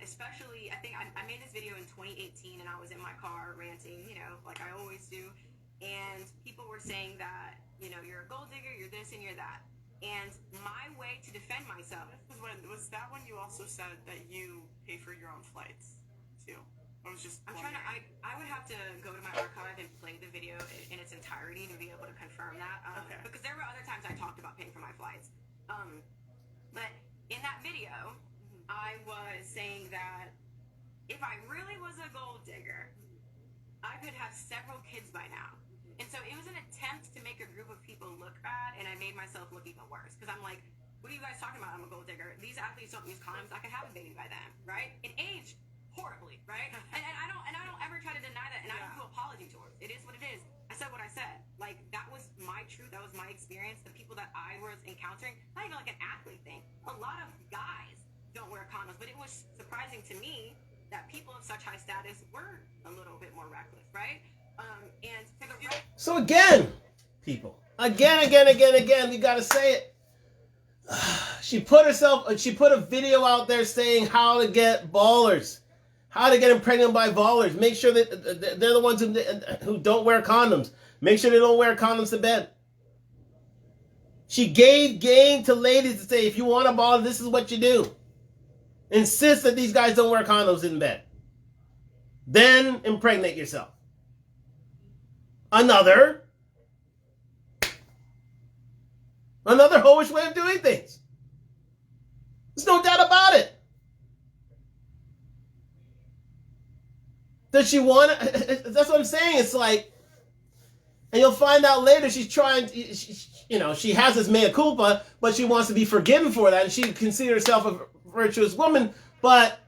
especially, I think I made this video in 2018 and I was in my car ranting, you know, like I always do. And people were saying that, you know, you're a gold digger, you're this and you're that. And my way to defend myself... Was that when you also said that you pay for your own flights, too? I was just... I would have to go to my archive and play the video in its entirety to be able to confirm that. Because there were other times I talked about paying for my flights. But in that video, I was saying that if I really was a gold digger, I could have several kids by now. And so it was an attempt to make a group of people look bad, and I made myself look even worse. Because I'm like, what are you guys talking about? I'm a gold digger. These athletes don't use condoms. I could have a baby by then, right? It aged horribly, right? and I don't ever try to deny that, and I don't do apology towards. It is what it is. I said what I said. Like, that was my truth. That was my experience. The people that I was encountering, not even like an athlete thing. A lot of guys don't wear condoms, but it was surprising to me that people of such high status were a little bit more reckless, right? And for the So again, people, again, we gotta say it. She put a video out there saying how to get ballers, how to get them pregnant by ballers. Make sure that they're the ones who don't wear condoms. Make sure they don't wear condoms to bed. She gave game to ladies to say, if you want a baller, this is what you do. Insist that these guys don't wear condoms in bed. Then impregnate yourself. Another hoish way of doing things. There's no doubt about it. Does she want it? That's what I'm saying. It's like, and you'll find out later she's trying, she has this mea culpa, but she wants to be forgiven for that, and she considers herself a virtuous woman. But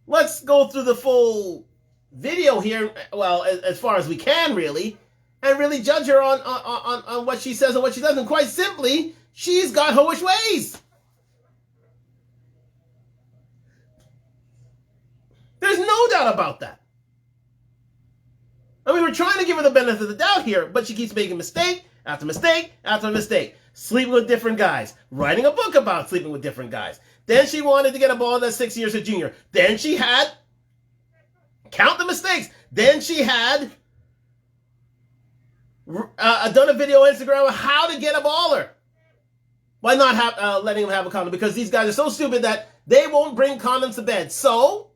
let's go through the full video here, well, as far as we can, really, and really judge her on what she says and what she doesn't. Quite simply, she's got hoish ways. There's no doubt about that. I mean, we're trying to give her the benefit of the doubt here, but she keeps making mistake after mistake after mistake. Sleeping with different guys. Writing a book about sleeping with different guys. Then she wanted to get a ball that's 6 years her junior. Then she had, count the mistakes. Then she had done a video on Instagram on how to get a baller. Why not letting them have a condom? Because these guys are so stupid that they won't bring condoms to bed. So,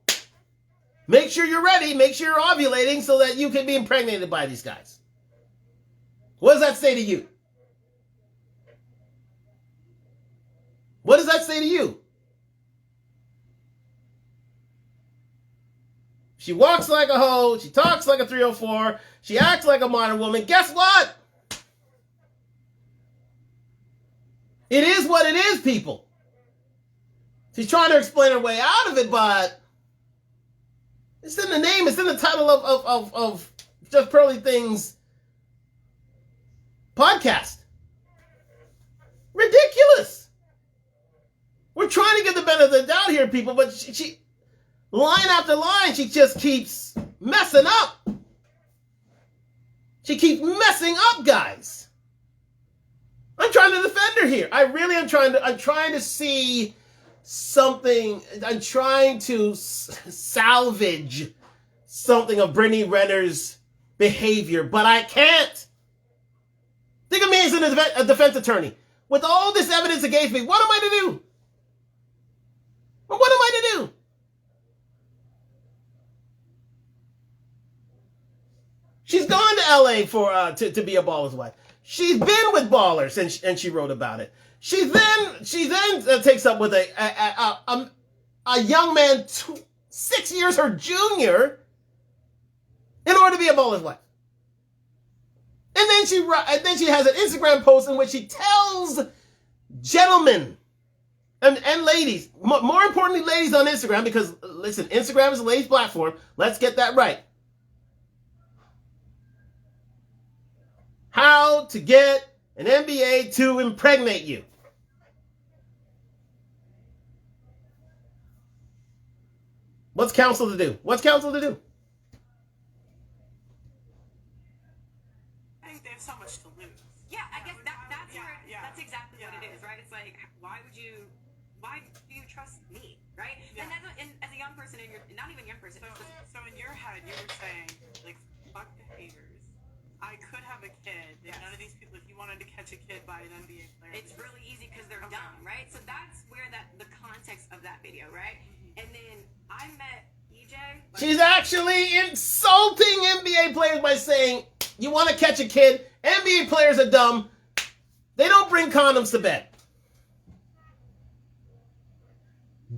make sure you're ready. Make sure you're ovulating so that you can be impregnated by these guys. What does that say to you? What does that say to you? She walks like a hoe. She talks like a 304. She acts like a modern woman. Guess what? It is what it is, people. She's trying to explain her way out of it, but it's in the name. It's in the title of Just Pearly Things podcast. Ridiculous. We're trying to get the benefit of the doubt here, people, but she line after line, she just keeps messing up. She keeps messing up, guys. I'm trying to defend her here. I really am I'm trying to see something. I'm trying to salvage something of Brittany Renner's behavior, but I can't. Think of me as a defense attorney. With all this evidence against me, what am I to do? Well, what am I to do? She's gone to LA for to be a baller's wife. She's been with ballers, and she wrote about it. She then takes up with a young man 6 years her junior in order to be a baller's wife. And then she has an Instagram post in which she tells gentlemen and ladies, more importantly ladies on Instagram, because listen, Instagram is a ladies' platform. Let's get that right. How to get an NBA to impregnate you. What's counsel to do? What's counsel to do? I think they have so much to lose. Yeah, I guess that's exactly what it is, right? It's like, why do you trust me, right? Yeah. And as a young person, and you're not even a young person. So in your head, you were saying, like, fuck the haters. I could have a kid. Yes. None of these people, if you wanted to catch a kid by an NBA player. It's really easy because they're dumb, right? So that's where the context of that video, right? And then I met EJ. She's actually insulting NBA players by saying, you want to catch a kid, NBA players are dumb. They don't bring condoms to bed.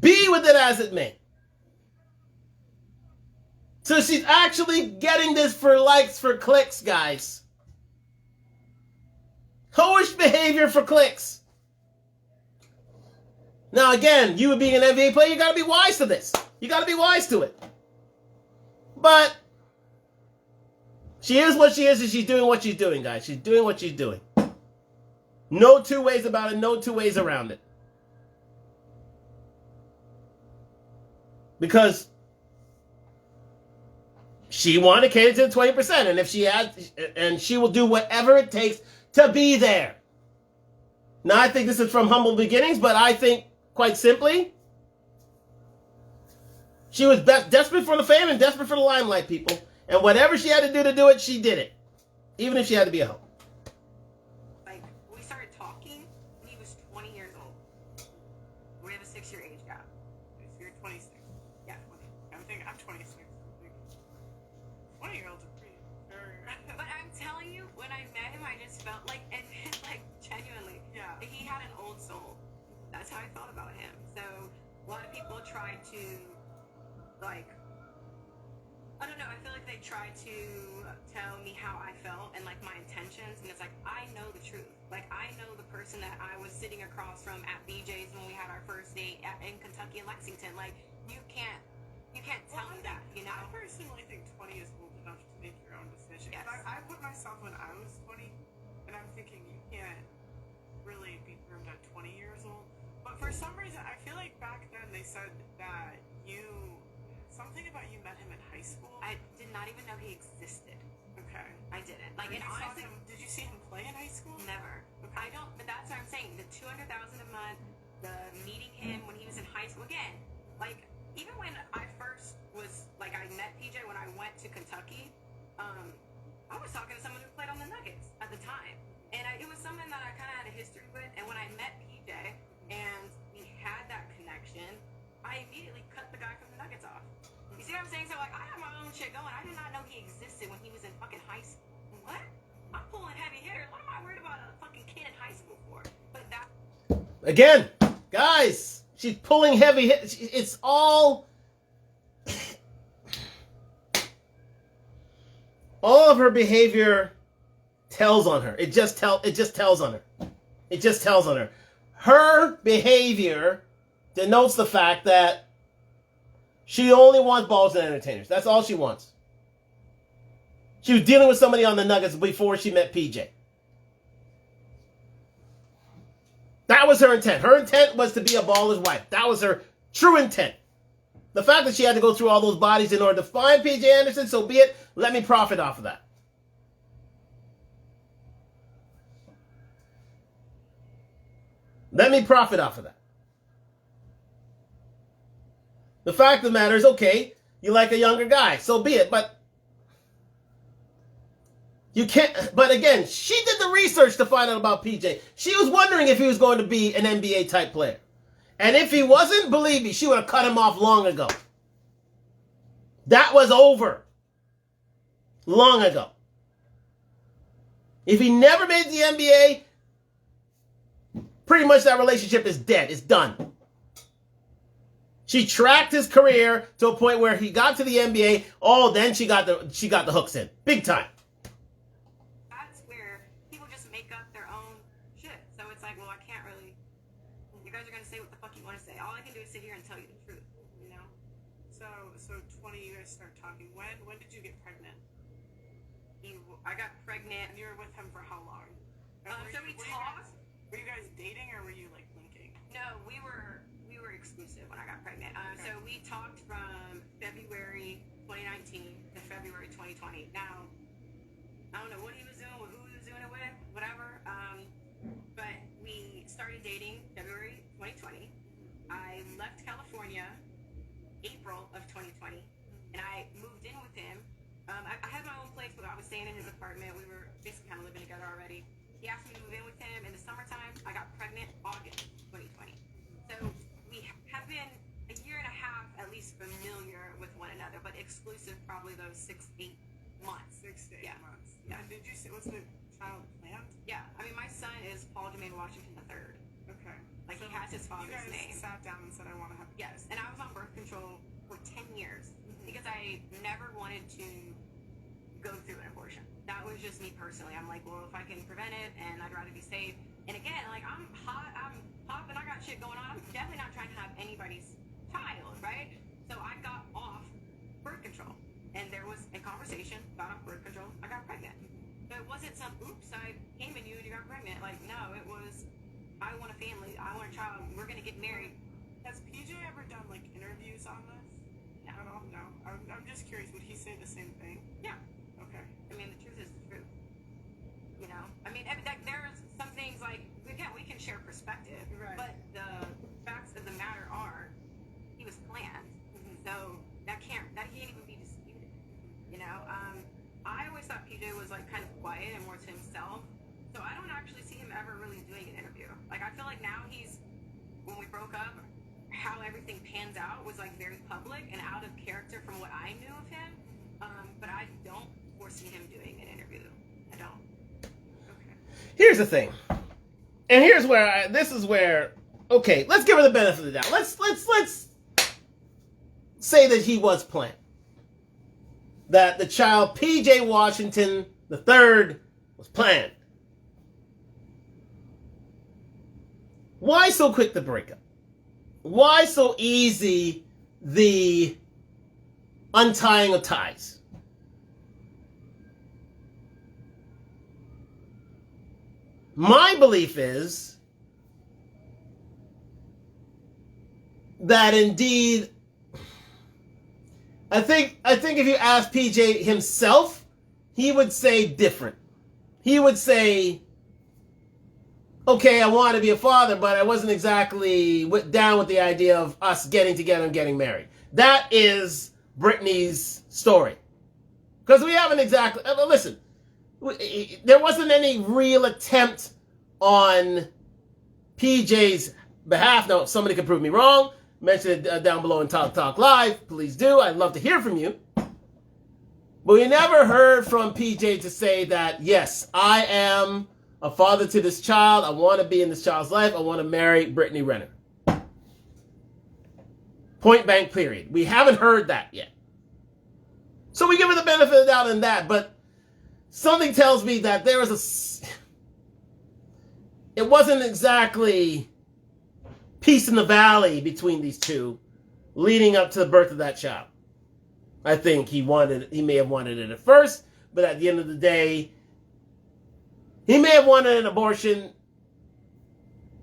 Be with it as it may. So she's actually getting this for likes, for clicks, guys. Hoish behavior for clicks. Now, again, you being an NBA player, you got to be wise to this. You got to be wise to it. But she is what she is, and she's doing what she's doing, guys. She's doing what she's doing. No two ways about it. No two ways around it. Because she wanted to cater to the 20%, and if she has, and she will do whatever it takes to be there. Now, I think this is from humble beginnings, but I think, quite simply, she was desperate for the fame and desperate for the limelight, people. And whatever she had to do it, she did it. Even if she had to be a hoe. Like, we started talking when he was 20 years old. We have a 6-year age gap. So you're 26. Yeah. 20. I'm 26. 20-year-olds are pretty. But I'm telling you, when I met him, I just felt like, and like, genuinely, Yeah. he had an old soul. That's how I felt about him. So, a lot of people try to, like, I don't know, I feel like they try to tell me how I felt and, like, my intentions, and it's like, I know the truth. Like, I know the person that I was sitting across from at BJ's when we had our first date in Kentucky and Lexington. Like, you can't tell me that, you know? I personally think 20 is old enough to make your own decision. Yes. I put myself when I was 20, and I'm thinking you can't really be groomed at 20 years old. But for some reason, I feel like back then they said that something about you met him in high school. I did not even know he existed. Okay. I didn't. Like, and honestly, Did you see him play in high school? never. Okay. I don't, but that's what I'm saying. The $200,000 a month, the meeting him when he was in high school. Again, like, even when I first was, like, I met PJ when I went to Kentucky, I was talking to someone who played on the Nuggets at the time. And it was someone that I kind of had a history with. And when I met PJ and we had that connection, I immediately cut the guy from the Nuggets off. You see what I'm saying? So, like, I have my own shit going. I did not know he existed when he was in fucking high school. What? I'm pulling heavy hitters. What am I worried about a fucking kid in high school for? But that... Again, guys, she's pulling heavy hits. It's all of her behavior tells on her. It just tells on her. It just tells on her. Her behavior denotes the fact that she only wants balls and entertainers. That's all she wants. She was dealing with somebody on the Nuggets before she met PJ. That was her intent. Her intent was to be a baller's wife. That was her true intent. The fact that she had to go through all those bodies in order to find PJ Anderson, so be it. Let me profit off of that. Let me profit off of that. The fact of the matter is, okay, you like a younger guy, so be it, but you can't, but again, she did the research to find out about PJ. She was wondering if he was going to be an NBA type player. And if he wasn't, believe me, she would have cut him off long ago. That was over. Long ago. If he never made the NBA, pretty much that relationship is dead. It's done. She tracked his career to a point where he got to the NBA. Oh, then she got the hooks in. Big time. That's where people just make up their own shit. So it's like, well, I can't really... You guys are going to say what the fuck you want to say. All I can do is sit here and tell you the truth, you know? So 20, you guys start talking. When did you get pregnant? I got pregnant. And you were with him for how long? So we talked. Were you guys dating or were you like linking? No, we were exclusive when I got pregnant. Okay. So we talked from February 2019 to February 2020. Now, I don't know what he was doing, who he was doing it with, whatever. But we started dating February 2020. I left California April of 2020, and I moved in with him. I had my own place, but I was staying in his apartment. We were basically kind of living together already. He asked me to move in with him in the summertime. I got pregnant August 2020. So we have been a year and a half at least familiar with one another, but exclusive probably those 6-8 months. 6 to 8 Yeah. months. Yeah. And did you say, was the child planned? Yeah, I mean, my son is Paul Jermaine Washington III. Okay. Like, he has his father's you guys name. sat down and said, I want to have a Yes, and I was on birth control for 10 years because I never wanted to go through an abortion. That was just me personally. I'm like, well, if I can prevent it, and I'd rather be safe. And again, like, I'm hot, I'm popping, I got shit going on. I'm definitely not trying to have anybody's child, right? So I got off birth control, and there was a conversation about birth control. I got pregnant. So it wasn't some, oops, I came in you and you got pregnant. Like, no, it was, I want a family, I want a child, we're gonna get married. Has PJ ever done like interviews on this? No. At all? No. I'm just curious. Would he say the same thing? Yeah. Okay. I mean, the truth is the truth. You know? I mean, there's some things like, again, we can share perspective, Right. but the facts of the matter are, he was planned. So that can't even be disputed. You know? I always thought PJ was like kind of quiet and more to himself. So I don't actually see him ever really doing an interview. Like, I feel like now when we broke up, how everything pans out was like very public and out of character from what I knew of him. But I don't foresee him doing an interview. I don't. Okay. Here's the thing, and here's where this is where. Okay, let's give her the benefit of the doubt. Let's say that he was planned. That the child P.J. Washington III was planned. Why so quick to break up? Why so easy the untying of ties? My belief is that indeed, I think if you ask PJ himself, he would say different. He would say, okay, I want to be a father, but I wasn't exactly down with the idea of us getting together and getting married. That is Brittany's story. Because we haven't exactly, listen, there wasn't any real attempt on PJ's behalf. Now, if somebody can prove me wrong, mention it down below in Talk Talk Live. Please do. I'd love to hear from you. But we never heard from PJ to say that, yes, I am a father to this child. I want to be in this child's life. I want to marry Brittany Renner. Point blank, period. We haven't heard that yet. So we give her the benefit of the doubt in that, but something tells me that there was it wasn't exactly peace in the valley between these two leading up to the birth of that child. I think he may have wanted it at first, but at the end of the day, he may have wanted an abortion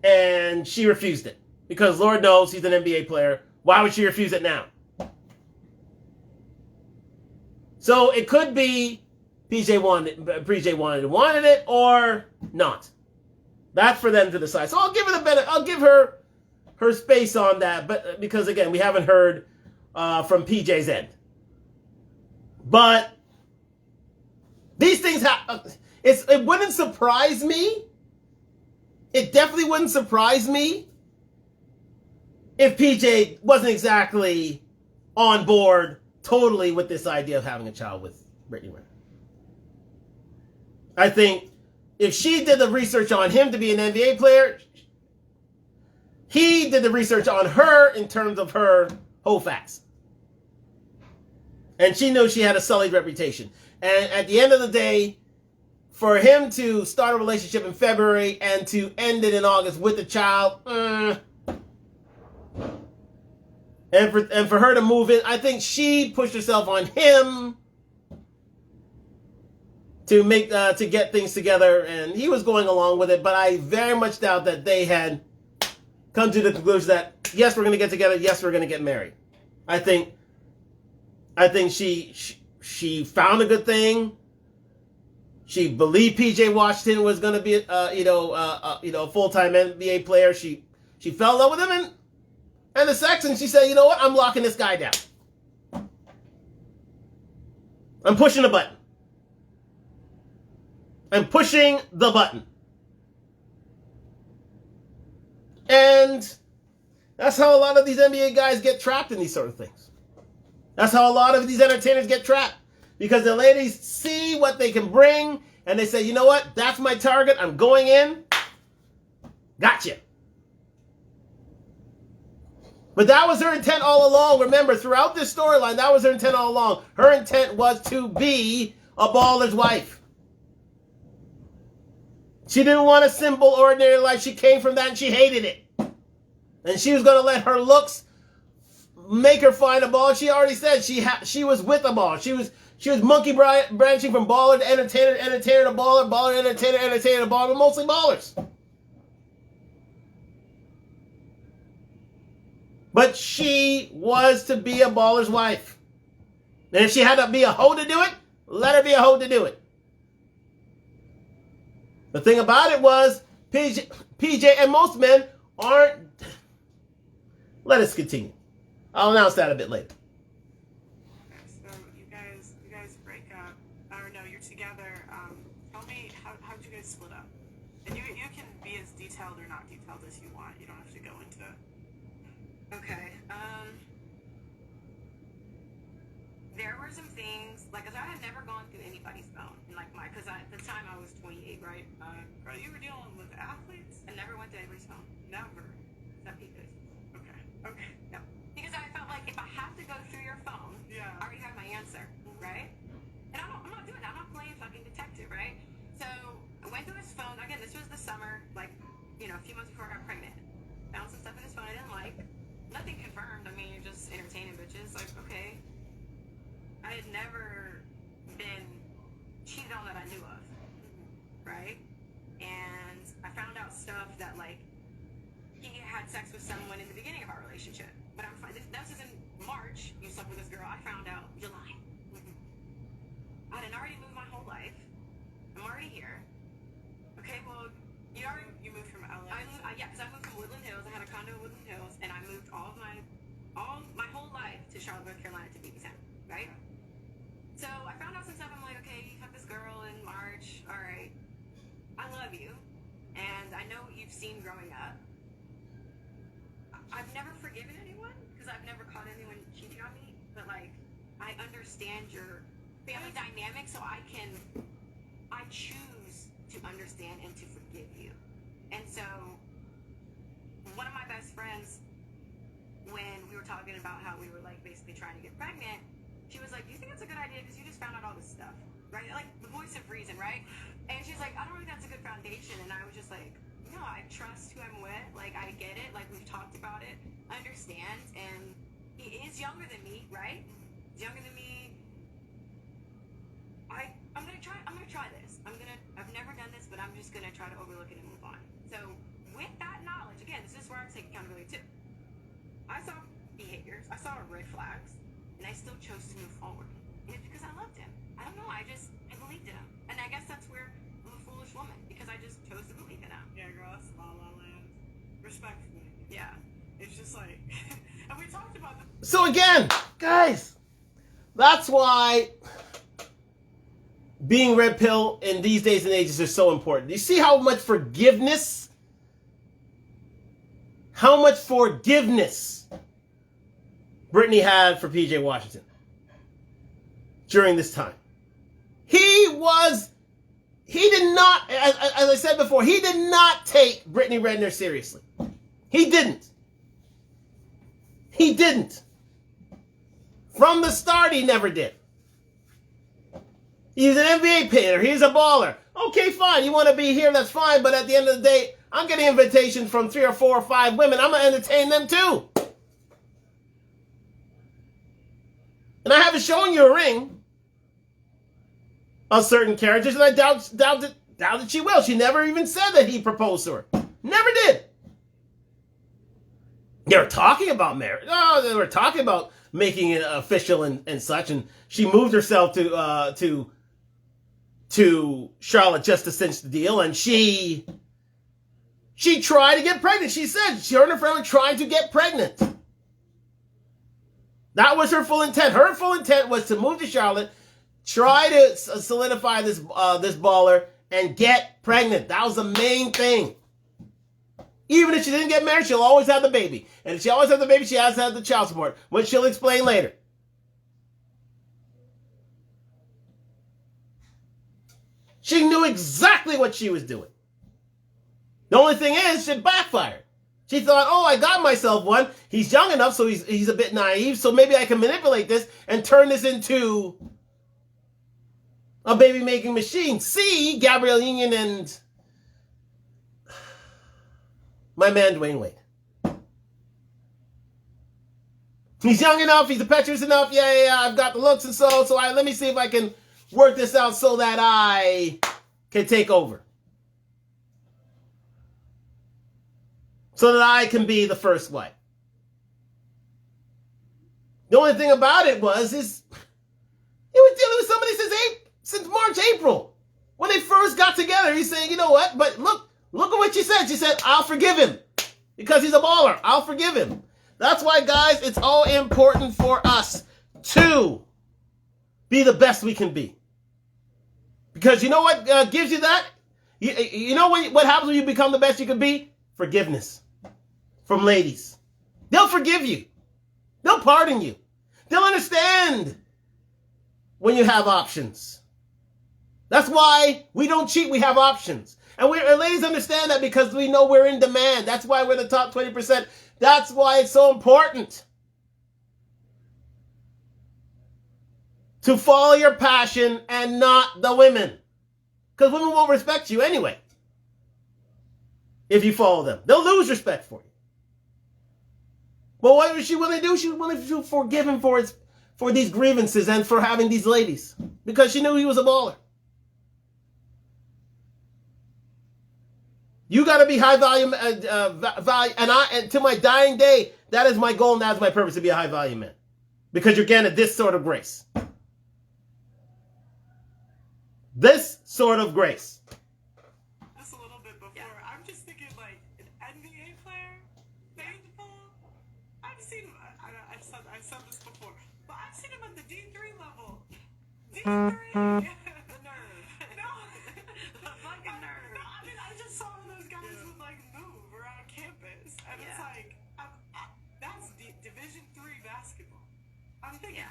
and she refused it. Because Lord knows he's an NBA player. Why would she refuse it now? So it could be PJ wanted it or not. That's for them to decide. So I'll give her the benefit. I'll give her space on that, but because again, we haven't heard from PJ's end. But these things happen. It wouldn't surprise me. It definitely wouldn't surprise me if PJ wasn't exactly on board totally with this idea of having a child with Brittany Renner. I think if she did the research on him to be an NBA player, he did the research on her in terms of her whole facts. And she knew she had a sullied reputation. And at the end of the day, for him to start a relationship in February and to end it in August with a child, and for her to move in, I think she pushed herself on him to get things together, and he was going along with it. But I very much doubt that they had come to the conclusion that yes, we're going to get together, yes, we're going to get married. I think she found a good thing. She believed PJ Washington was going to be a full-time NBA player. She fell in love with him and the sex, and she said, you know what, I'm locking this guy down. I'm pushing the button. I'm pushing the button. And that's how a lot of these NBA guys get trapped in these sort of things. That's how a lot of these entertainers get trapped. Because the ladies see what they can bring, and they say, you know what, that's my target, I'm going in. Gotcha. But that was her intent all along. Remember, throughout this storyline, that was her intent all along. Her intent was to be a baller's wife. She didn't want a simple, ordinary life. She came from that and she hated it. And she was going to let her looks make her find a baller. She already said she was with a baller. She was monkey branching from baller to entertainer to baller, baller to entertainer to baller, but mostly ballers. But she was to be a baller's wife. And if she had to be a hoe to do it, let her be a hoe to do it. The thing about it was, PJ and most men aren't... Let us continue. I'll announce that a bit later. Okay, so you guys break up, or no, you're together. Tell me, how'd you guys split up? And you can be as detailed or not detailed as you want. You don't have to go into it. Okay. There were some things, like, 'cause I had never gone through anybody's phone. And like because at the time I was 28, right? Girl, you were dealing with athletes? I never went to anybody's phone. Never. Except Peter's. Okay. No. Because I felt like if I have to go through your phone, Yeah. I already have my answer, right? And I'm not doing that. I'm not playing fucking detective, right? So I went through his phone. Again, this was the summer, like, a few months before I got pregnant. Found some stuff in his phone I didn't like. Nothing confirmed. I mean, you're just entertaining bitches. Like, okay. I had never been cheated on that I knew of, right? And I found out stuff that, like, he had sex with someone in the beginning of our relationship. But I'm fine. This was in March. You slept with this girl. I found out July. I had already moved my whole life. I'm already here. Okay, well, You moved from LA? because I moved from Woodland Hills. I had a condo in Woodland Hills, and I moved all my whole life to Charlotte, North Carolina, to be exact, right? So I found out some stuff. I'm like, okay, you fucked this girl in March. All right, I love you, and I know what you've seen growing up. I've never forgiven anyone because I've never caught anyone cheating on me. But like, I understand your family dynamic, so I choose to understand and to forgive you. And so, one of my best friends, when we were talking about how we were like basically trying to get pregnant, she was like, "Do you think that's a good idea? Because you just found out all this stuff, right? Like the voice of reason, right?" And she's like, "I don't think that's a good foundation." And I was just like, "No, I trust who I'm with. Like I get it. Like we've talked about it. Understand." And he is younger than me, right? He's younger than me. I'm gonna try this. I've never done this, but I'm just gonna try to overlook it and move on. So with that knowledge, again, this is where I take accountability too. I saw behaviors, I saw red flags, and I still chose to move forward. And it's because I loved him. I don't know, I believed in him. And I guess that's where I'm a foolish woman, because I just chose to believe in him. Yeah, girl, that's La La Land. Respectfully. Yeah. It's just like, and we talked about the... So again, guys, that's why being red pill in these days and ages is so important. You see how much forgiveness Brittany had for PJ Washington during this time. He did not, as I said before, he did not take Brittany Renner seriously. He didn't. From the start, he never did. He's an NBA player. He's a baller. Okay, fine. You want to be here, that's fine. But at the end of the day, I'm getting invitations from 3 or 4 or 5 women. I'm going to entertain them too. And I haven't shown you a ring of certain characters, and I doubt that she will. She never even said that he proposed to her. Never did. They were talking about marriage. Oh, they were talking about making it official and such. And she moved herself to Charlotte just to cinch the deal. And she tried to get pregnant. She said her and her friend were trying to get pregnant. That was her full intent. Her full intent was to move to Charlotte, try to solidify this baller, and get pregnant. That was the main thing. Even if she didn't get married, she'll always have the baby. And if she always has the baby, she has to have the child support, which she'll explain later. She knew exactly what she was doing. The only thing is, it backfired. She thought, oh, I got myself one. He's young enough, so he's a bit naive, so maybe I can manipulate this and turn this into a baby-making machine. C, Gabrielle Union and my man Dwayne Wade. He's young enough. He's impetuous enough. Yeah. I've got the looks and so let me see if I can work this out so that I can take over. So that I can be the first wife. The only thing about it was he was dealing with somebody since March, April. When they first got together, he's saying, you know what? But look at what she said. She said, I'll forgive him because he's a baller. I'll forgive him. That's why, guys, it's all important for us to be the best we can be. Because you know what gives you that? You know what happens when you become the best you can be? Forgiveness from ladies. They'll forgive you. They'll pardon you. They'll understand when you have options. That's why we don't cheat. We have options. And ladies understand that because we know we're in demand. That's why we're the top 20%. That's why it's so important to follow your passion and not the women. Because women won't respect you anyway. If you follow them, they'll lose respect for you. But what was she willing to do? She was willing to forgive him for these grievances and for having these ladies. Because she knew he was a baller. You got to be high value, value, and to my dying day, that is my goal and that is my purpose, to be a high value man. Because you're getting this sort of grace. This sort of grace. Just a little bit before, I'm just thinking like an NBA player, baseball. I've seen him. I've said this before, but I've seen him at the D3 level. D3. I'm thinking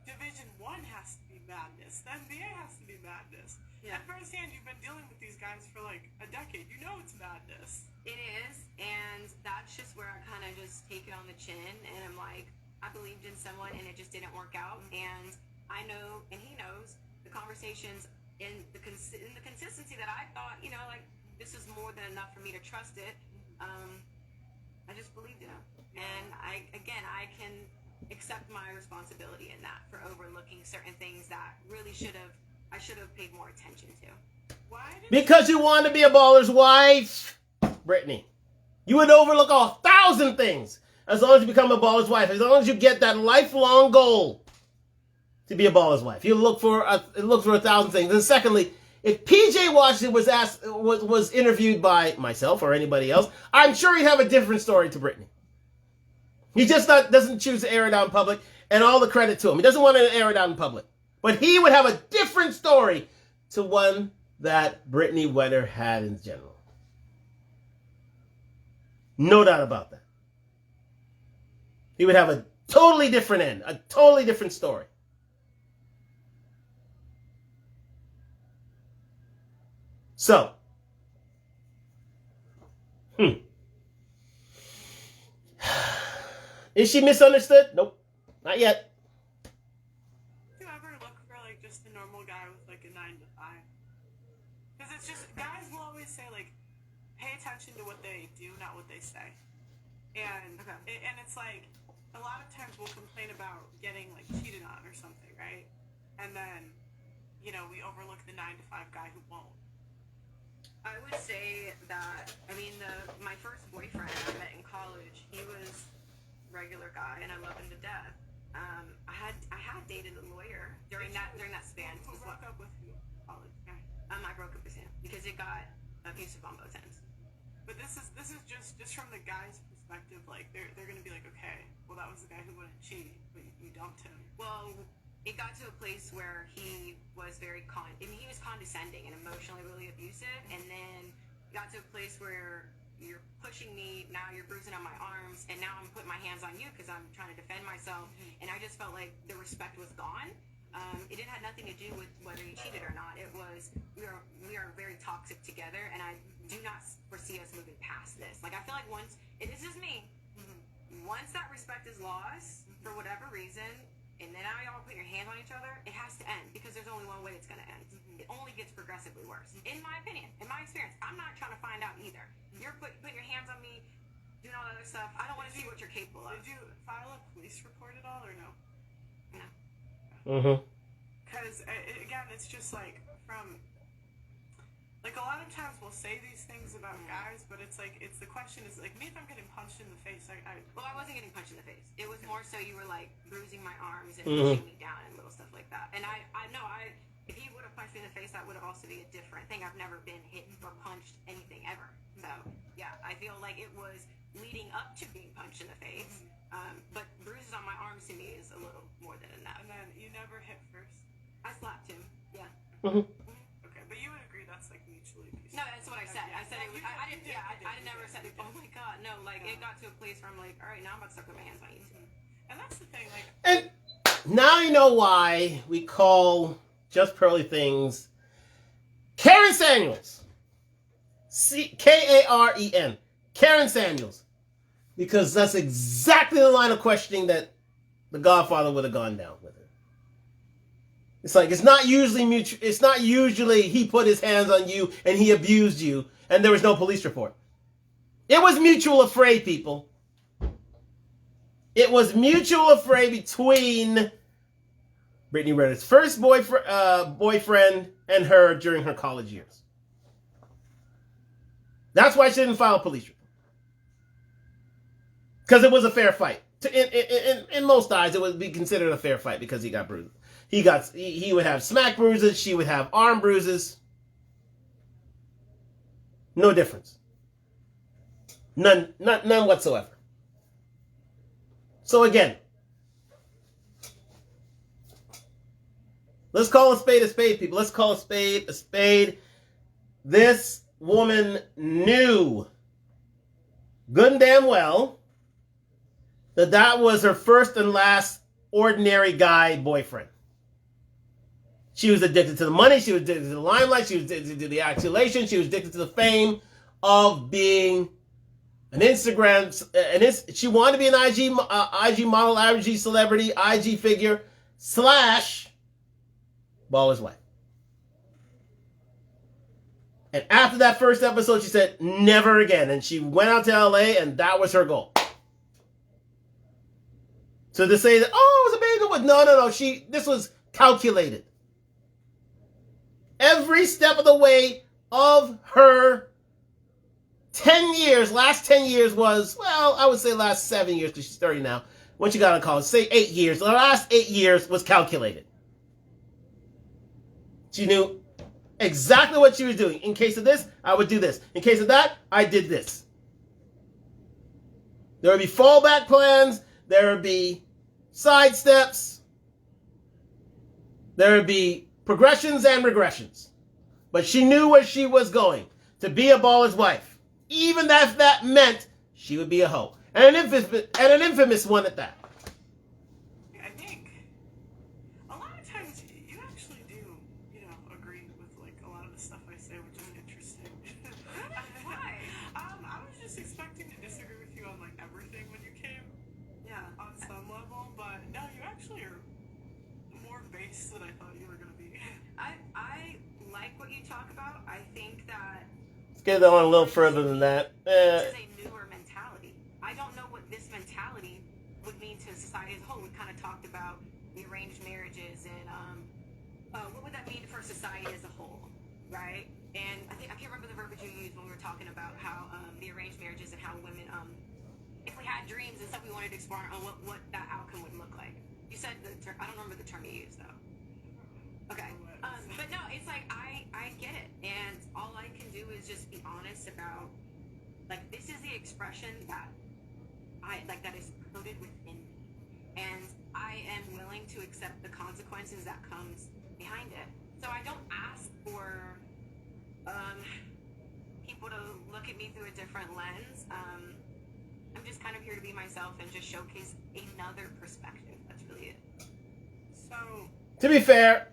Division 1 has to be madness. The NBA has to be madness. Yeah. At first hand, you've been dealing with these guys for like a decade. You know it's madness. It is, and that's just where I kind of just take it on the chin, and I'm like, I believed in someone, and it just didn't work out. And I know, and he knows, the conversations in the consistency that I thought, you know, like, this is more than enough for me to trust it. I just believed in him. And I can accept my responsibility in that for overlooking certain things that really I should have paid more attention to. Why? Because you want to be a baller's wife, Brittany. You would overlook 1,000 things as long as you become a baller's wife. As long as you get that lifelong goal to be a baller's wife, you look for 1,000 things. And secondly, if PJ Washington was interviewed by myself or anybody else, I'm sure he'd have a different story to Brittany. He just doesn't choose to air it out in public, and all the credit to him. He doesn't want to air it out in public. But he would have a different story to one that Brittany Renner had in general. No doubt about that. He would have a totally different end, a totally different story. So, is she misunderstood? Nope. Not yet. Do you ever look for like just a normal guy with like a 9 to 5? Because it's just, guys will always say like, pay attention to what they do, not what they say. And and it's like, a lot of times we'll complain about getting like cheated on or something, right? And then, you know, we overlook the 9 to 5 guy who won't. I would say that, I mean, my first boyfriend I met in college, he was regular guy, and I love him to death. I had dated a lawyer during that span. Who broke up with you? College guy. I broke up with him because it got abusive on both ends. But this is just from the guy's perspective. Like they're gonna be like, okay, well that was the guy who wouldn't cheat, but you dumped him. Well, it got to a place where he was he was condescending and emotionally really abusive, and then it got to a place where you're pushing me, now you're bruising on my arms, and now I'm putting my hands on you because I'm trying to defend myself, and I just felt like the respect was gone. It didn't have nothing to do with whether you cheated or not. It was, we are very toxic together, and I do not foresee us moving past this. Like, I feel like once, and this is me, once that respect is lost, for whatever reason, and then I y'all put your hands on each other, it has to end because there's only one way it's going to end. It only gets progressively worse. In my opinion, in my experience, I'm not trying to find out either. You're putting your hands on me, doing all that other stuff. I don't want to see what you're capable of. Did you file a police report at all or no? No. Mm-hmm. Because, again, it's just like from... Like, a lot of times we'll say these things about guys, but it's like, the question is, like, me, if I'm getting punched in the face, Well, I wasn't getting punched in the face. It was more so you were, like, bruising my arms and Mhm. pushing me down and little stuff like that. And I know, if he would have punched me in the face, that would have also be a different thing. I've never been hit or punched anything ever. So, yeah, I feel like it was leading up to being punched in the face. But bruises on my arms to me is a little more than enough. And then you never hit first? I slapped him, yeah. Mm-hmm. Okay, but you would agree that's, like, mutually peaceful. No, that's what I said. I said it was, I didn't, yeah, I never said, oh my god, no, like, it got to a place where I'm like, alright, now I'm about to start putting my hands on you too. And that's the thing, like... And now you know why we call Just Pearly Things Karen Samuels. Karen. Karen Samuels. Because that's exactly the line of questioning that the Godfather would have gone down with it. It's like, it's not usually mutual. It's not usually he put his hands on you and he abused you and there was no police report. It was mutual affray, people. It was mutual affray between Brittany Renner's first boyfriend and her during her college years. That's why she didn't file a police report. Because it was a fair fight. In most eyes, it would be considered a fair fight because he got bruised. He would have smack bruises. She would have arm bruises. No difference. None whatsoever. So again, let's call a spade, people. Let's call a spade a spade. This woman knew good and damn well that was her first and last ordinary guy boyfriend. She was addicted to the money. She was addicted to the limelight. She was addicted to the adulation. She was addicted to the fame of being an Instagram. She wanted to be an IG model, IG celebrity, IG figure / baller's wife. And after that first episode, she said, never again. And she went out to LA and that was her goal. So to say that, oh, it was a baby, no. This was calculated. Every step of the way of her 10 years, last 10 years was, well, I would say last 7 years because she's 30 now. When she got out of college, say 8 years. The last 8 years was calculated. She knew exactly what she was doing. In case of this, I would do this. In case of that, I did this. There would be fallback plans. There would be side steps. There would be progressions and regressions. But she knew where she was going. To be a baller's wife. Even if that meant she would be a hoe. And an infamous one at that. I think a lot of times you actually do, agree with like a lot of the stuff I say, which is interesting. Why? I was just expecting to disagree with you on like everything when you came. Yeah. On some level, but no, you actually are more based than I thought you were gonna be. I like what you talk about. I think that Let's get on a little further than that. this is a newer mentality. I don't know what this mentality would mean to society as a whole. We kind of talked about the arranged marriages and what would that mean for society as a whole, right? And I can't remember the verbiage you used when we were talking about how the arranged marriages and how women, if we had dreams and stuff we wanted to explore on what that outcome would look like. You said I don't remember the term you used though. Okay. But no, it's like I get it, and all I can do is just be honest about like this is the expression that that is coded within me, and I am willing to accept the consequences that comes behind it. So I don't ask for people to look at me through a different lens. I'm just kind of here to be myself and just showcase another perspective. That's really it. So To be fair,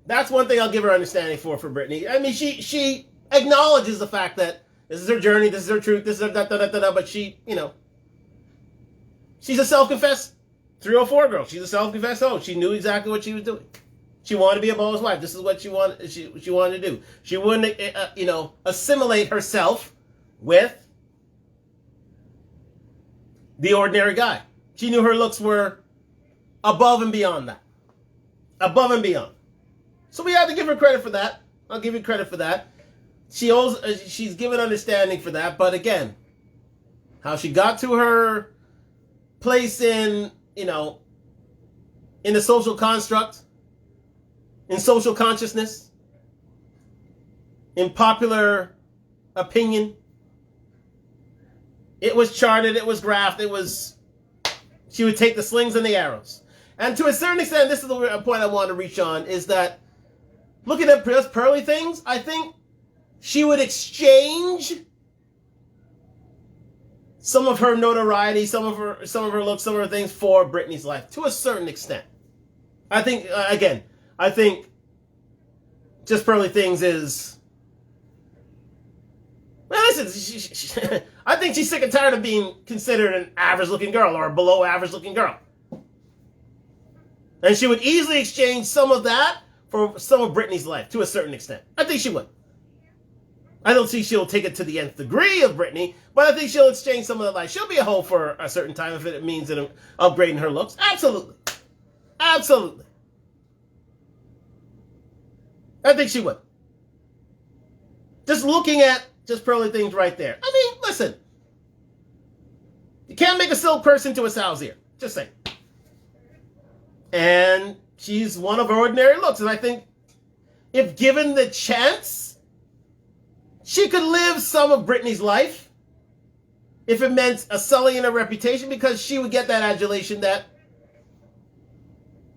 that's one thing I'll give her understanding for Brittany. I mean, she acknowledges the fact that this is her journey, this is her truth, this is her da-da-da-da-da, but she, she's a self-confessed 304 girl. She's a self-confessed hoe. She knew exactly what she was doing. She wanted to be a baller's wife. This is what she wanted. She wanted to do. She wouldn't, assimilate herself with the ordinary guy. She knew her looks were above and beyond that. Above and beyond. So we have to give her credit for that. I'll give you credit for that. She's given understanding for that. But again, how she got to her place in the social construct, in social consciousness, in popular opinion. It was charted, it was graphed, she would take the slings and the arrows. And to a certain extent, this is the point I want to reach on, is that looking at just pearly things, I think she would exchange some of her notoriety, some of her looks, some of her things for Brittany's life, to a certain extent. I think, I think just pearly things is... Well, listen, I think she's sick and tired of being considered an average-looking girl or a below-average-looking girl. And she would easily exchange some of that for some of Brittany's life, to a certain extent. I think she would. I don't see she'll take it to the nth degree of Brittany, but I think she'll exchange some of that life. She'll be a hoe for a certain time if it means upgrading her looks. Absolutely. Absolutely. I think she would. Just looking at just pearly things right there. I mean, listen. You can't make a silk purse into a sow's ear. Just saying. And she's one of her ordinary looks. And I think if given the chance, she could live some of Brittany's life. If it meant a sullying in her reputation, because she would get that adulation that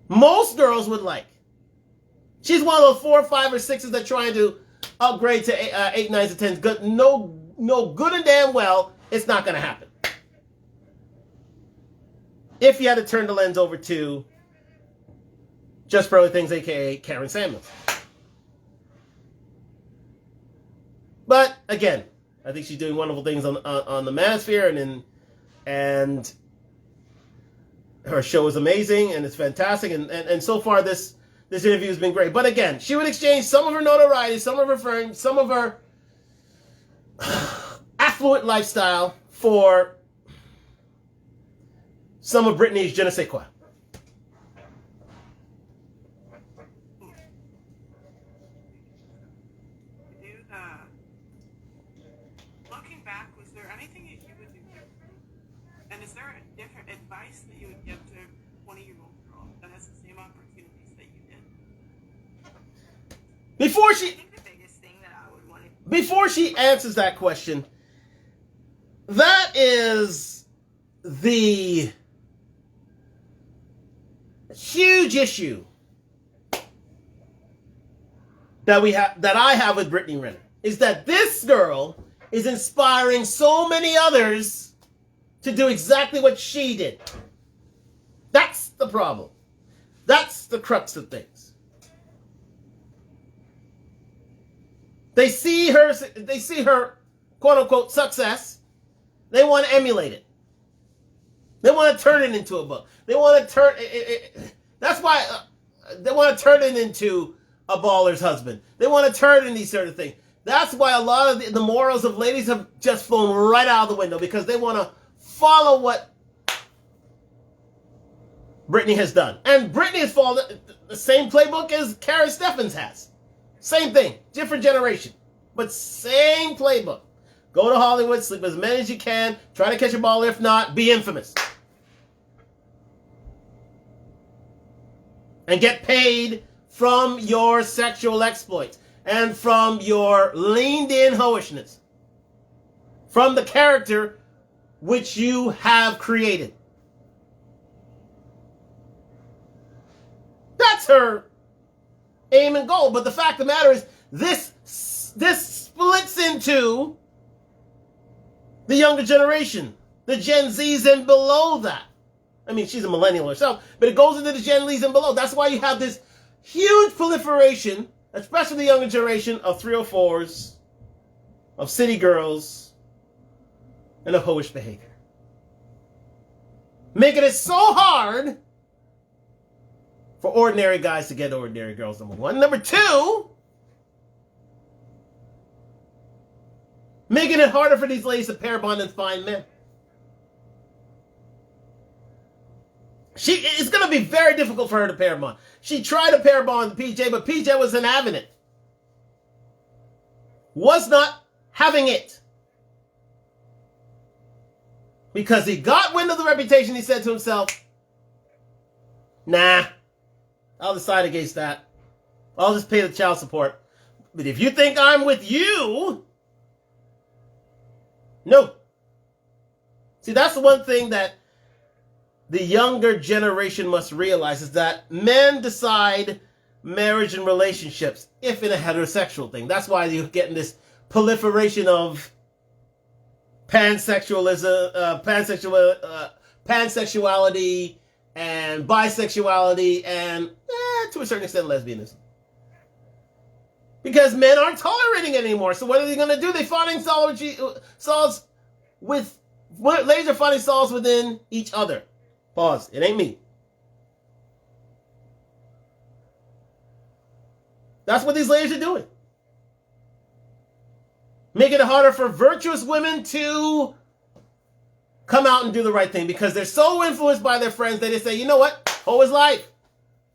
most girls would like. She's one of those 4, 5, or 6s that trying to upgrade to 8, 9s, and 10s. Good, no good and damn well, it's not going to happen. If you had to turn the lens over to Just Pearly Things, a.k.a. Karen Samuels. But, again, I think she's doing wonderful things on the manosphere, and her show is amazing, and it's fantastic, and so far this interview has been great. But again, she would exchange some of her notoriety, some of her fame, some of her affluent lifestyle for some of Brittany's je ne sais quoi. Looking back, was there anything that you would do different? And is there a different advice that you would give to a 20-year-old girl that has the same opportunities that you did? I think the biggest thing that I would want to... Before she answers that question, that is the huge issue that I have with Brittany Renner, is that this girl is inspiring so many others to do exactly what she did. That's the problem. That's the crux of things. They see her quote unquote success. They want to emulate it. They want to turn it into a book. They want to turn it. That's why they want to turn it into a baller's husband. They want to turn it into these sort of things. That's why a lot of the morals of ladies have just flown right out of the window, because they want to follow what Brittany has done. And Brittany has followed the same playbook as Karen Steffens has. Same thing, different generation, but same playbook. Go to Hollywood, sleep as many as you can, try to catch a baller, if not, be infamous. And get paid from your sexual exploits and from your leaned-in hoishness, from the character which you have created. That's her aim and goal. But the fact of the matter is, this splits into the younger generation, the Gen Zs and below that. I mean, she's a millennial herself, but it goes into the Gen Zs and below. That's why you have this huge proliferation, especially the younger generation, of 304s, of city girls, and of hoish behavior. Making it so hard for ordinary guys to get ordinary girls, number one. Number two, making it harder for these ladies to pair bond and find men. It's going to be very difficult for her to pair bond. She tried to pair bond with PJ, but PJ wasn't having it. Was not having it. Because he got wind of the reputation, he said to himself, nah, I'll decide against that. I'll just pay the child support. But if you think I'm with you, no. See, that's the one thing that the younger generation must realize is that men decide marriage and relationships if in a heterosexual thing. That's why you're getting this proliferation of pansexuality and bisexuality and to a certain extent lesbianism. Because men aren't tolerating it anymore. So what are they going to do? They're finding solace with ladies are finding solace within each other. Pause. It ain't me. That's what these ladies are doing. Making it harder for virtuous women to come out and do the right thing because they're so influenced by their friends that they say, you know what? Hoe is life.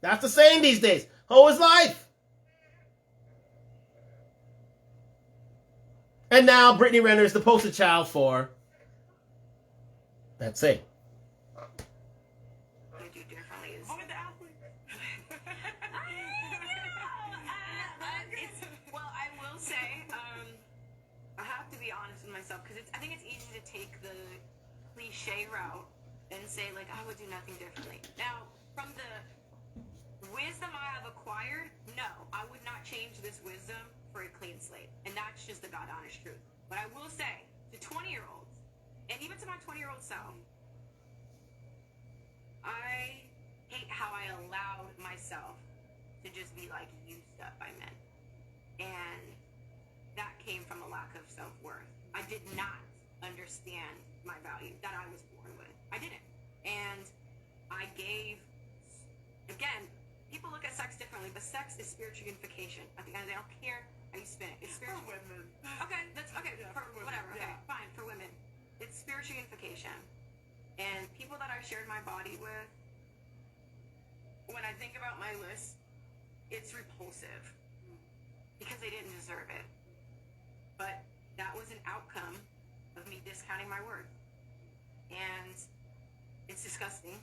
That's the saying these days. Hoe is life. And now Brittany Renner is the poster child for that saying. Route and say like I would do nothing differently. Now, from the wisdom I have acquired, no, I would not change this wisdom for a clean slate, and that's just the God honest truth. But I will say to 20-year-olds, and even to my 20-year-old self, I hate how I allowed myself to just be like used up by men, and that came from a lack of self-worth. I did not understand my value that I was born with. I didn't. And I gave, again, people look at sex differently, but sex is spiritual unification. I think they don't care how you spin it. It's spiritual. For women. Okay, that's okay. Yeah, for women. whatever. Okay, Yeah. fine. For women, it's spiritual unification. And people that I shared my body with, when I think about my list, it's repulsive because they didn't deserve it. But that was an outcome of me discounting my worth. And it's disgusting.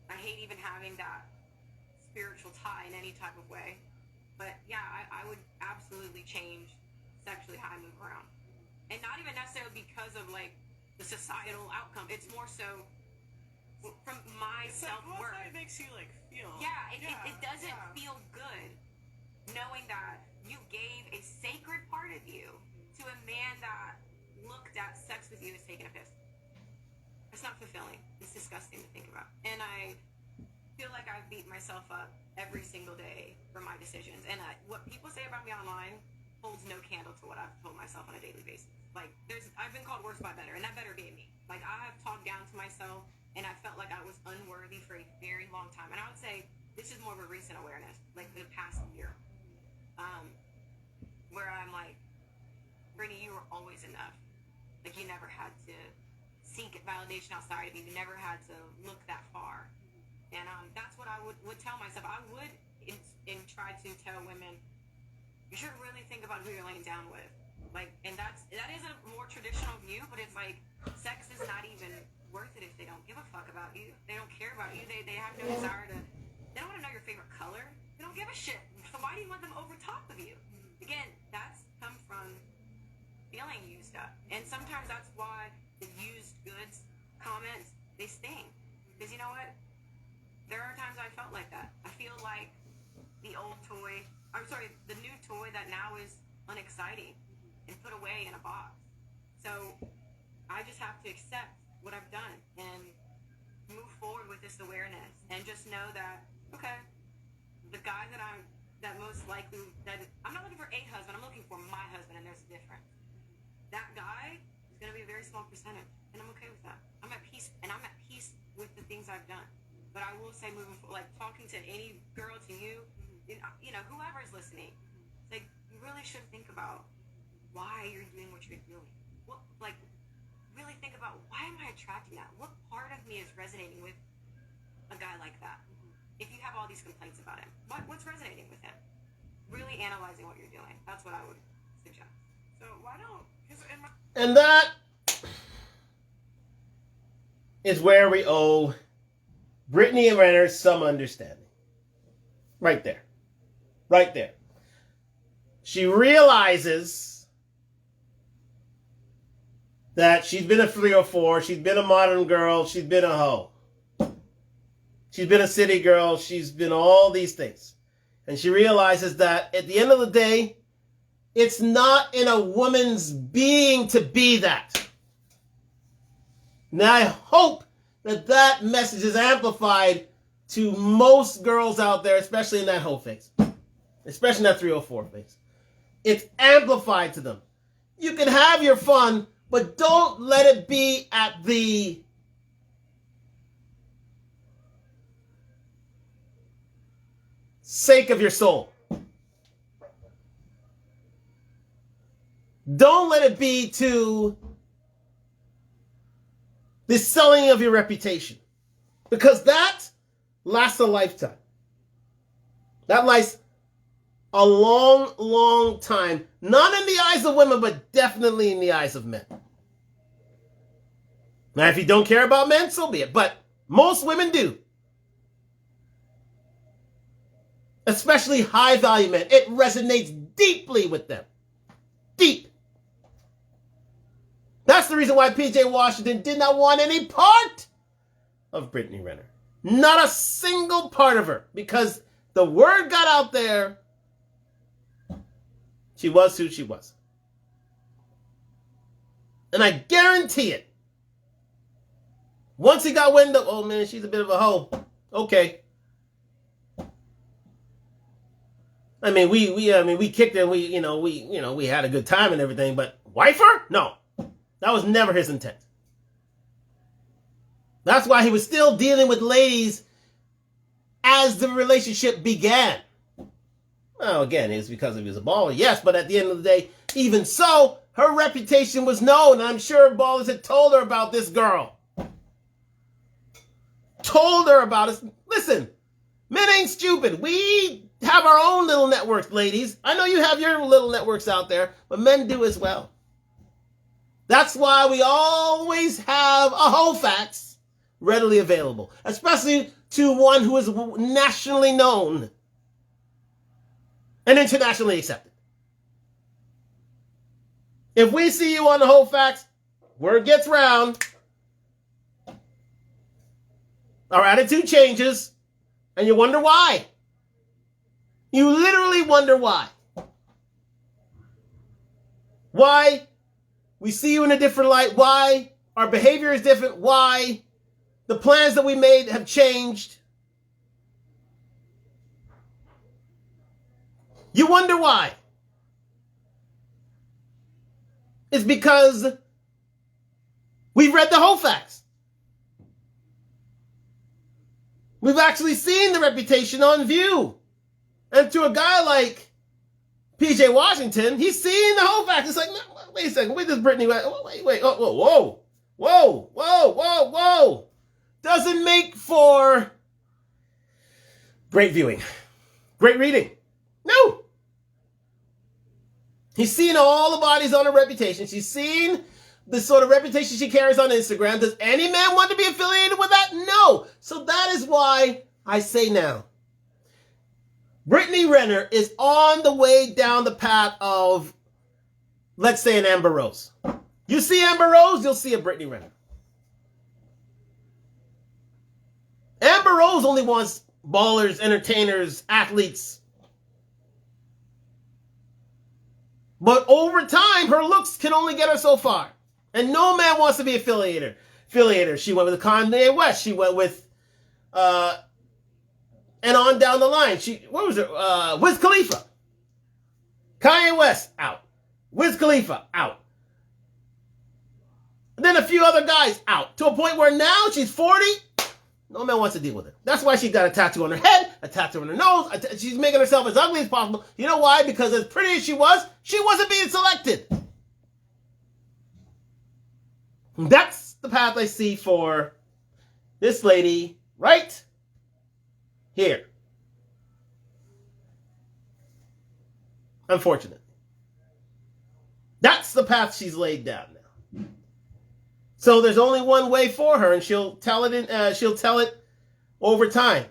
I hate even having that spiritual tie in any type of way. But yeah, I would absolutely change sexually how I move around. And not even necessarily because of like the societal outcome. It's more so from my self-worth. What's how it makes you like feel? Yeah, it doesn't feel good knowing that you gave a sacred part of you to a man that looked at sex with you as taking a piss. It's not fulfilling. It's disgusting to think about. And I feel like I've beat myself up every single day for my decisions. And what people say about me online holds no candle to what I've told myself on a daily basis. Like, I've been called worse by better, and that better be me. Like, I have talked down to myself, and I felt like I was unworthy for a very long time. And I would say this is more of a recent awareness, like the past year, where I'm like, Brittany, you were always enough. Like, you never had to seek validation outside of you. You never had to look that far. And that's what I would tell myself. I would and try to tell women, you should really think about who you're laying down with. Like, and that is a more traditional view, but it's like sex is not even worth it if they don't give a fuck about you. They don't care about you. They have no desire to. They don't want to know your favorite color. They don't give a shit. So why do you want them over top of you? Again, that's come from feeling used up, and sometimes that's why the used goods comments, they sting. Because you know what? There are times I felt like that. I feel like the new toy that now is unexciting and put away in a box. So I just have to accept what I've done and move forward with this awareness and just know that, okay, the guy that most likely, that I'm not looking for a husband, I'm looking for my husband, and there's a difference. That guy is going to be a very small percentage. and I'm okay with that. I'm at peace, and I'm at peace with the things I've done. But I will say, moving forward, like talking to any girl, to you, you know, whoever's listening, like you really should think about why you're doing what you're doing. What, like, really think about, why am I attracting that? What part of me is resonating with a guy like that? If you have all these complaints about him, what's resonating with him? Really analyzing what you're doing. That's what I would suggest. So why don't? And that is where we owe Brittany and Renner some understanding. Right there. Right there. She realizes that she's been a 304, she's been a modern girl, she's been a hoe. She's been a city girl, she's been all these things. And she realizes that at the end of the day, it's not in a woman's being to be that. Now I hope that that message is amplified to most girls out there, especially in that hoe phase. Especially in that 304 phase. It's amplified to them. You can have your fun, but don't let it be at the sake of your soul. Don't let it be to the selling of your reputation. Because that lasts a lifetime. That lasts a long, long time. Not in the eyes of women, but definitely in the eyes of men. Now, if you don't care about men, so be it. But most women do. Especially high-value men. It resonates deeply with them. Deep. That's the reason why P.J. Washington did not want any part of Brittany Renner. Not a single part of her. Because the word got out there. She was who she was. And I guarantee it. Once he got wind of, oh man, she's a bit of a hoe. Okay. I mean, we kicked her and we had a good time and everything, but wife her? No. That was never his intent. That's why he was still dealing with ladies as the relationship began. Well, again, it was because he was a baller, yes, but at the end of the day, even so, her reputation was known, and I'm sure ballers had told her about this girl. Told her about it. Listen, men ain't stupid. We have our own little networks, ladies. I know you have your little networks out there, but men do as well. That's why we always have a whole facts readily available, especially to one who is nationally known and internationally accepted. If we see you on the whole facts, word gets round, our attitude changes, and you wonder why. You literally wonder why. Why we see you in a different light, why our behavior is different, why the plans that we made have changed. You wonder why. It's because we've read the whole facts. We've actually seen the reputation on view. And to a guy like P.J. Washington, he's seeing the whole facts. It's like, no, wait a second, wait, this Brittany, wait, oh, whoa. Doesn't make for great viewing, great reading. No. He's seen all the bodies on her reputation. She's seen the sort of reputation she carries on Instagram. Does any man want to be affiliated with that? No. So that is why I say now, Brittany Renner is on the way down the path of, let's say, an Amber Rose. You see Amber Rose, you'll see a Brittany Renner. Amber Rose only wants ballers, entertainers, athletes. But over time, her looks can only get her so far. And no man wants to be affiliator. She went with Kanye West. She went with, and on down the line. What was it? Wiz Khalifa. Kanye West, out. Wiz Khalifa, out. And then a few other guys out. To a point where now she's 40. No man wants to deal with her. That's why she got a tattoo on her head, a tattoo on her nose. She's making herself as ugly as possible. You know why? Because as pretty as she wasn't being selected. And that's the path I see for this lady right here. Unfortunately. That's the path she's laid down now. So there's only one way for her, and she'll tell it over time.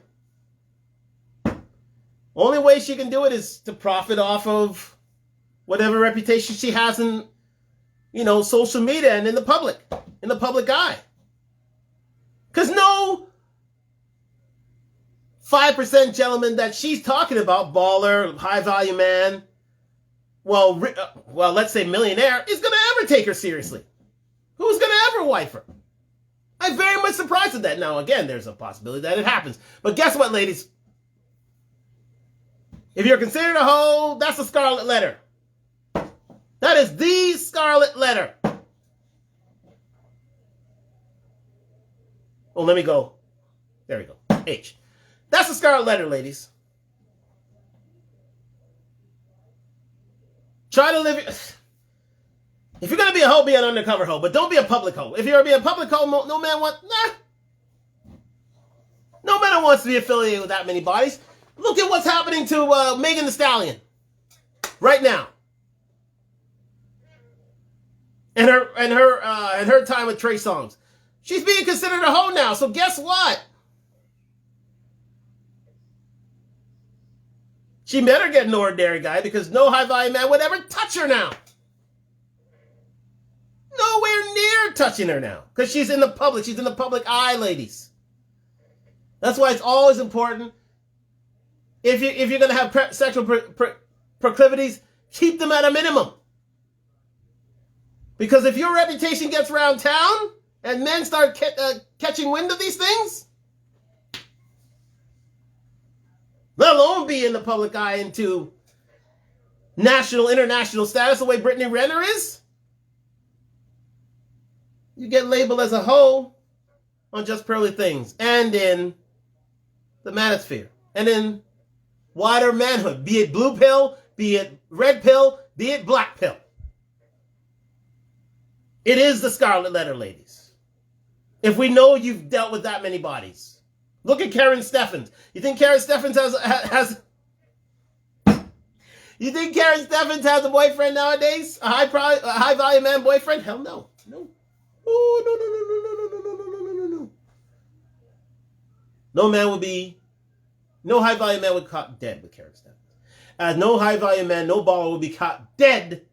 Only way she can do it is to profit off of whatever reputation she has in, social media and in the public eye. Because no 5% gentleman that she's talking about, baller, high value man, well, let's say millionaire, is going to ever take her seriously. Who's going to ever wife her? I'm very much surprised at that. Now, again, there's a possibility that it happens. But guess what, ladies? If you're considered a hoe, that's a scarlet letter. That is the scarlet letter. Oh, let me go. There we go. H. That's a scarlet letter, ladies. Try to live... If you're going to be a hoe, be an undercover hoe. But don't be a public hoe. If you're going to be a public hoe, no man wants to be affiliated with that many bodies. Look at what's happening to Megan Thee Stallion right now. And her time with Trey Songz. She's being considered a hoe now. So guess what? She better get an ordinary guy because no high value man would ever touch her now. Nowhere near touching her now. Because she's in the public. She's in the public eye, ladies. That's why it's always important. If you're going to have sexual proclivities, keep them at a minimum. Because if your reputation gets around town and men start catching wind of these things, let alone be in the public eye into national, international status the way Brittany Renner is, you get labeled as a hoe on Just Pearly Things and in the manosphere and in wider manhood, be it blue pill, be it red pill, be it black pill. It is the scarlet letter, ladies. If we know you've dealt with that many bodies. Look at Karen Steffens. You think Karen Steffens has You think Karen Steffens has a boyfriend nowadays? A high value man boyfriend? Hell no. No. Oh, no. No high value man would be caught dead with Karen Steffens. As no high value man, no baller would be caught dead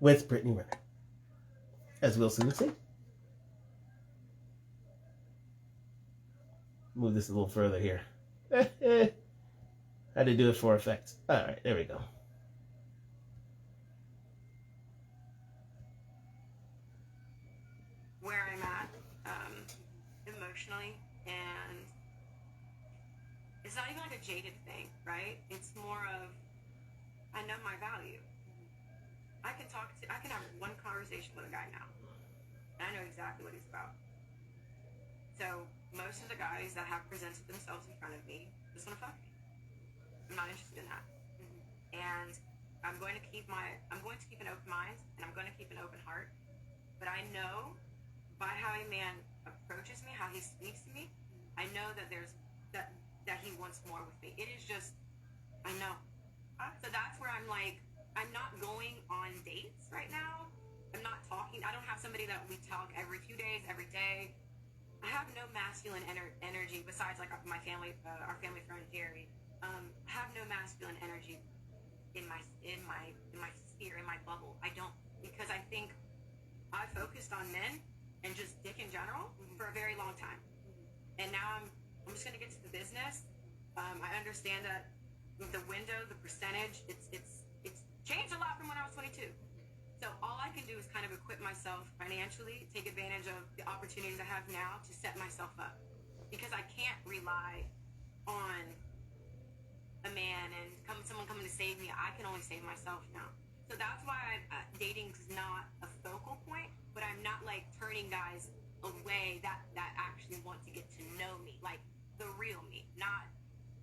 with Brittany Renner. As we'll soon see. Move this a little further here. Had to do it for effect. All right, there we go. Where I'm at emotionally, and it's not even like a jaded thing, right? It's more of, I know my value. I can have one conversation with a guy now, and I know exactly what he's about. So most of the guys that have presented themselves in front of me just want to fuck me. I'm not interested in that. And I'm going to keep an open mind, and I'm going to keep an open heart. But I know by how a man approaches me, how he speaks to me, I know that that he wants more with me. It is just, I know. So that's where I'm like, I'm not going on dates right now. I'm not talking. I don't have somebody that we talk every few days, every day. I have no masculine energy besides like my family, our family friend Jerry. I have no masculine energy in my sphere, in my bubble. I don't, because I think I focused on men and just dick in general for a very long time. And now I'm just gonna get to the business. I understand that the window, the percentage, it's changed a lot from when I was 22. So all I can do is kind of equip myself financially, take advantage of the opportunities I have now to set myself up. Because I can't rely on a man and someone coming to save me. I can only save myself now. So So that's why dating's not a focal point, but I'm not like turning guys away that actually want to get to know me, like the real me, not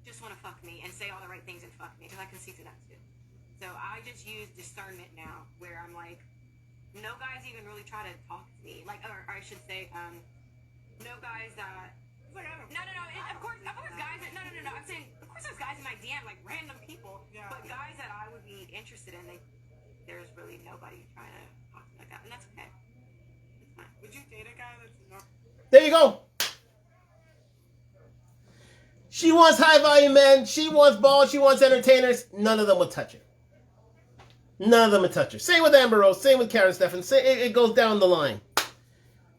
just want to fuck me and say all the right things and fuck me, because I can see through that too. So I just use discernment now, where I'm like, no guys even really try to talk to me, like, or I should say, no guys that. No. Of course, guys. No. I'm saying, of course, there's guys in my DM, like random people, but guys that I would be interested in, there's really nobody trying to talk to me like that, and that's okay. It's fine. Would you date a guy that's not? There you go. She wants high value men. She wants balls. She wants entertainers. None of them would touch her. None of them would touch her. Same with Amber Rose. Same with Karen Stefan. It goes down the line.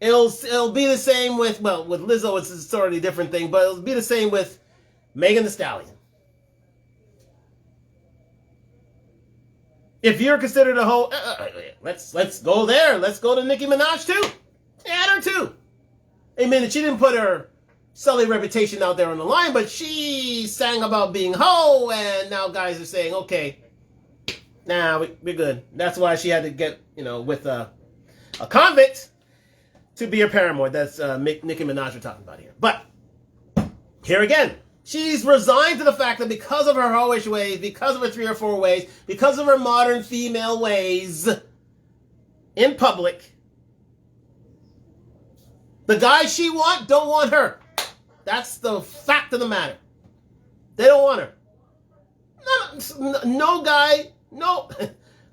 It'll be the same with Lizzo. It's a sort of a different thing, but it'll be the same with Megan Thee Stallion. If you're considered a hoe, let's go there. Let's go to Nicki Minaj too. Add her too. I mean, she didn't put her sully reputation out there on the line, but she sang about being hoe, and now guys are saying, okay, nah, we're good. That's why she had to get, with a convict to be her paramour. That's Nicki Minaj we're talking about here. But here again, she's resigned to the fact that because of her hoish ways, because of her 3 or 4 ways, because of her modern female ways in public, the guys she don't want her. That's the fact of the matter. They don't want her. No guy, no.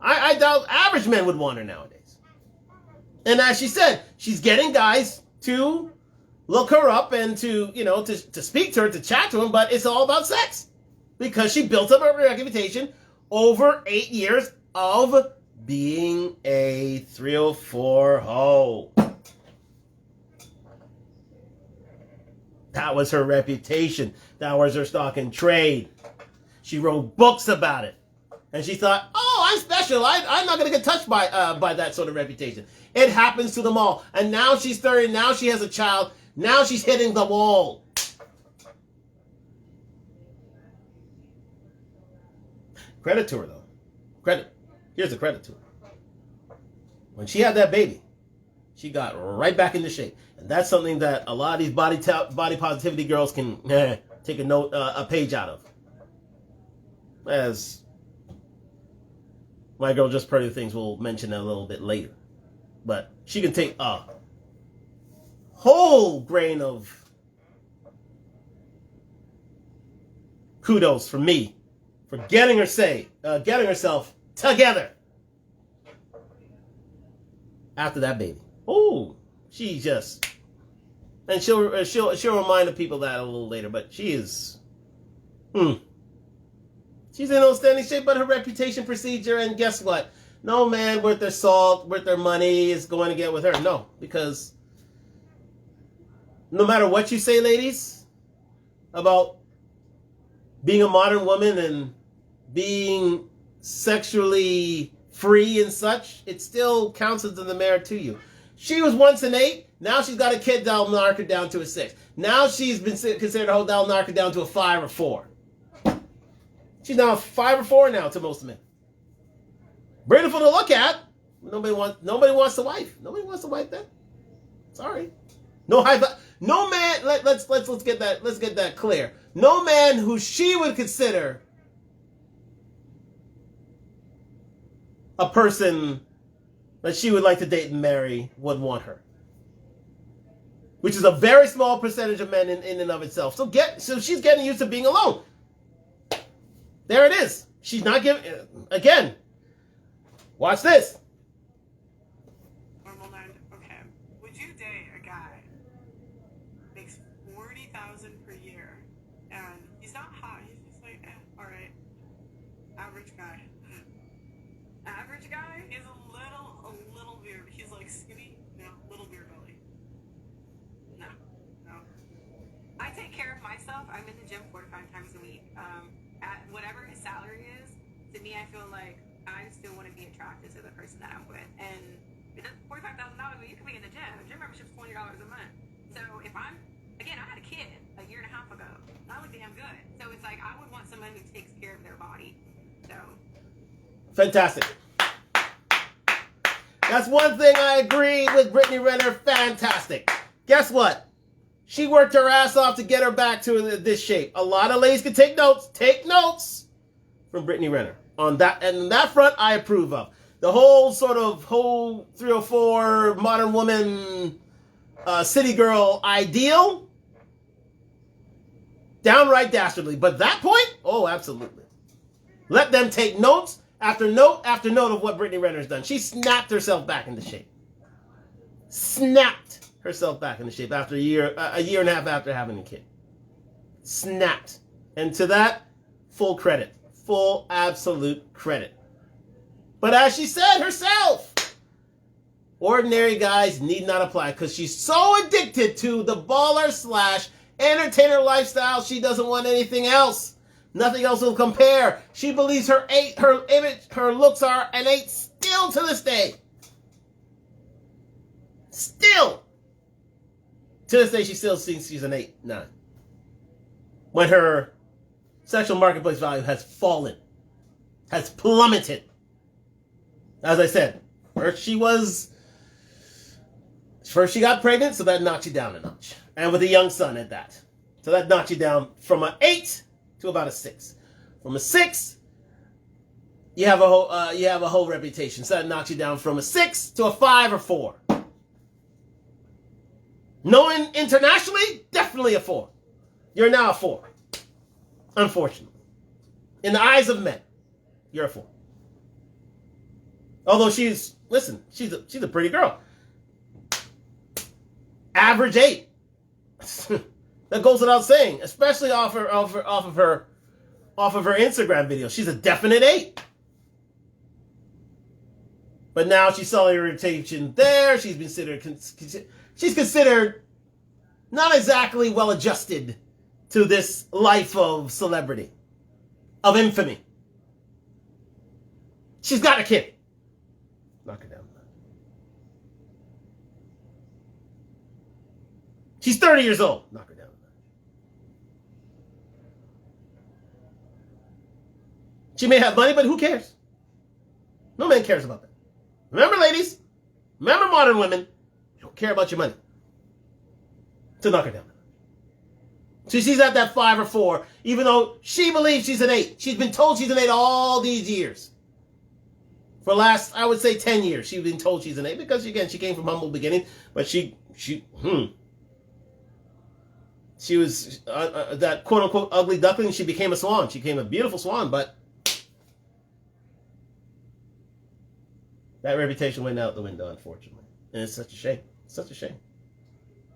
I doubt average men would want her nowadays. And as she said, she's getting guys to look her up and to speak to her, to chat to him, but it's all about sex. Because she built up her reputation over 8 years of being a 304 hoe. That was her reputation. That was her stock in trade. She wrote books about it. And she thought, oh, I'm special. I'm not going to get touched by that sort of reputation. It happens to them all. And now she's 30. Now she has a child. Now she's hitting the wall. Credit to her, though. Credit. Here's the credit to her. When she had that baby, she got right back into shape. And that's something that a lot of these body positivity girls can take a page out of. As my girl Just Pretty Things will mention that a little bit later. But she can take a whole grain of kudos from me for getting herself together after that baby. Oh, she just, and she'll remind the people that a little later, but she is, she's in outstanding shape, but her reputation, procedure, and guess what? No man worth their salt, worth their money is going to get with her. No, because no matter what you say, ladies, about being a modern woman and being sexually free and such, it still counts as the merit to you. She was once an 8. Now she's got a kid that'll knock her down to a 6. Now she's been considered a hoe that'll knock her down to a 5 or 4. She's now a 5 or 4 now to most men. Beautiful to look at. Nobody wants the wife. Nobody wants the wife then. Sorry. No man. Let's get that clear. No man who she would consider a person that she would like to date and marry would want her. Which is a very small percentage of men in and of itself. So she's getting used to being alone. There it is. She's not giving, again, watch this. Normal 9. Okay. Would you date a guy makes $40,000 per year and he's not hot? He's just like, all right, average guy. Average guy? He has a little beard. He's like skinny, little beard belly. No. No. I take care of myself. I'm in the gym 4 to 5 times a week. At whatever his salary is, to me, I feel like I still want to be attracted to the person that I'm with. And $45,000, you can be in the gym. The gym membership's $20 a month. So if I had a kid a year and a half ago. And I look damn good. So it's like I would want someone who takes care of their body. So Fantastic. That's one thing I agree with Brittany Renner. Fantastic. Guess what? She worked her ass off to get her back to this shape. A lot of ladies can take notes. Take notes from Brittany Renner. On that, and that front, I approve of. The whole 304 modern woman, city girl ideal, downright dastardly. But that point, oh, absolutely. Let them take notes after note after note of what Brittany Renner's done. She snapped herself back into shape. Snapped herself back into shape after a year and a half after having a kid. Snapped. And to that, full credit. Full absolute credit. But as she said herself, ordinary guys need not apply because she's so addicted to the baller / entertainer lifestyle, she doesn't want anything else. Nothing else will compare. She believes her image, her looks are an 8 still to this day. Still. To this day, she still thinks she's an 8, 9. When her sexual marketplace value has fallen, has plummeted. As I said, first she got pregnant, so that knocked you down a notch. And with a young son at that. So that knocked you down from an 8 to about a 6. From a 6, you have a whole reputation. So that knocks you down from a 6 to a 5 or 4. Knowing internationally, definitely a 4. You're now a 4. Unfortunately. In the eyes of men, you're a 4. Although she's a pretty girl. Average 8. That goes without saying, especially off of her Instagram video. She's a definite 8. But now she's saw her reputation there. She's considered not exactly well adjusted to this life of celebrity, of infamy. She's got a kid. Knock her down. She's 30 years old. Knock her down. She may have money, but who cares? No man cares about that. Remember, ladies, remember, modern women, you don't care about your money. So knock her down. So she's at that 5 or 4, even though she believes she's an 8. She's been told she's an 8 all these years. For last, I would say 10 years, she's been told she's an 8 because, again, she came from humble beginning, but she was that quote-unquote ugly duckling. She became a swan. She became a beautiful swan, but that reputation went out the window, unfortunately. And it's such a shame. Such a shame.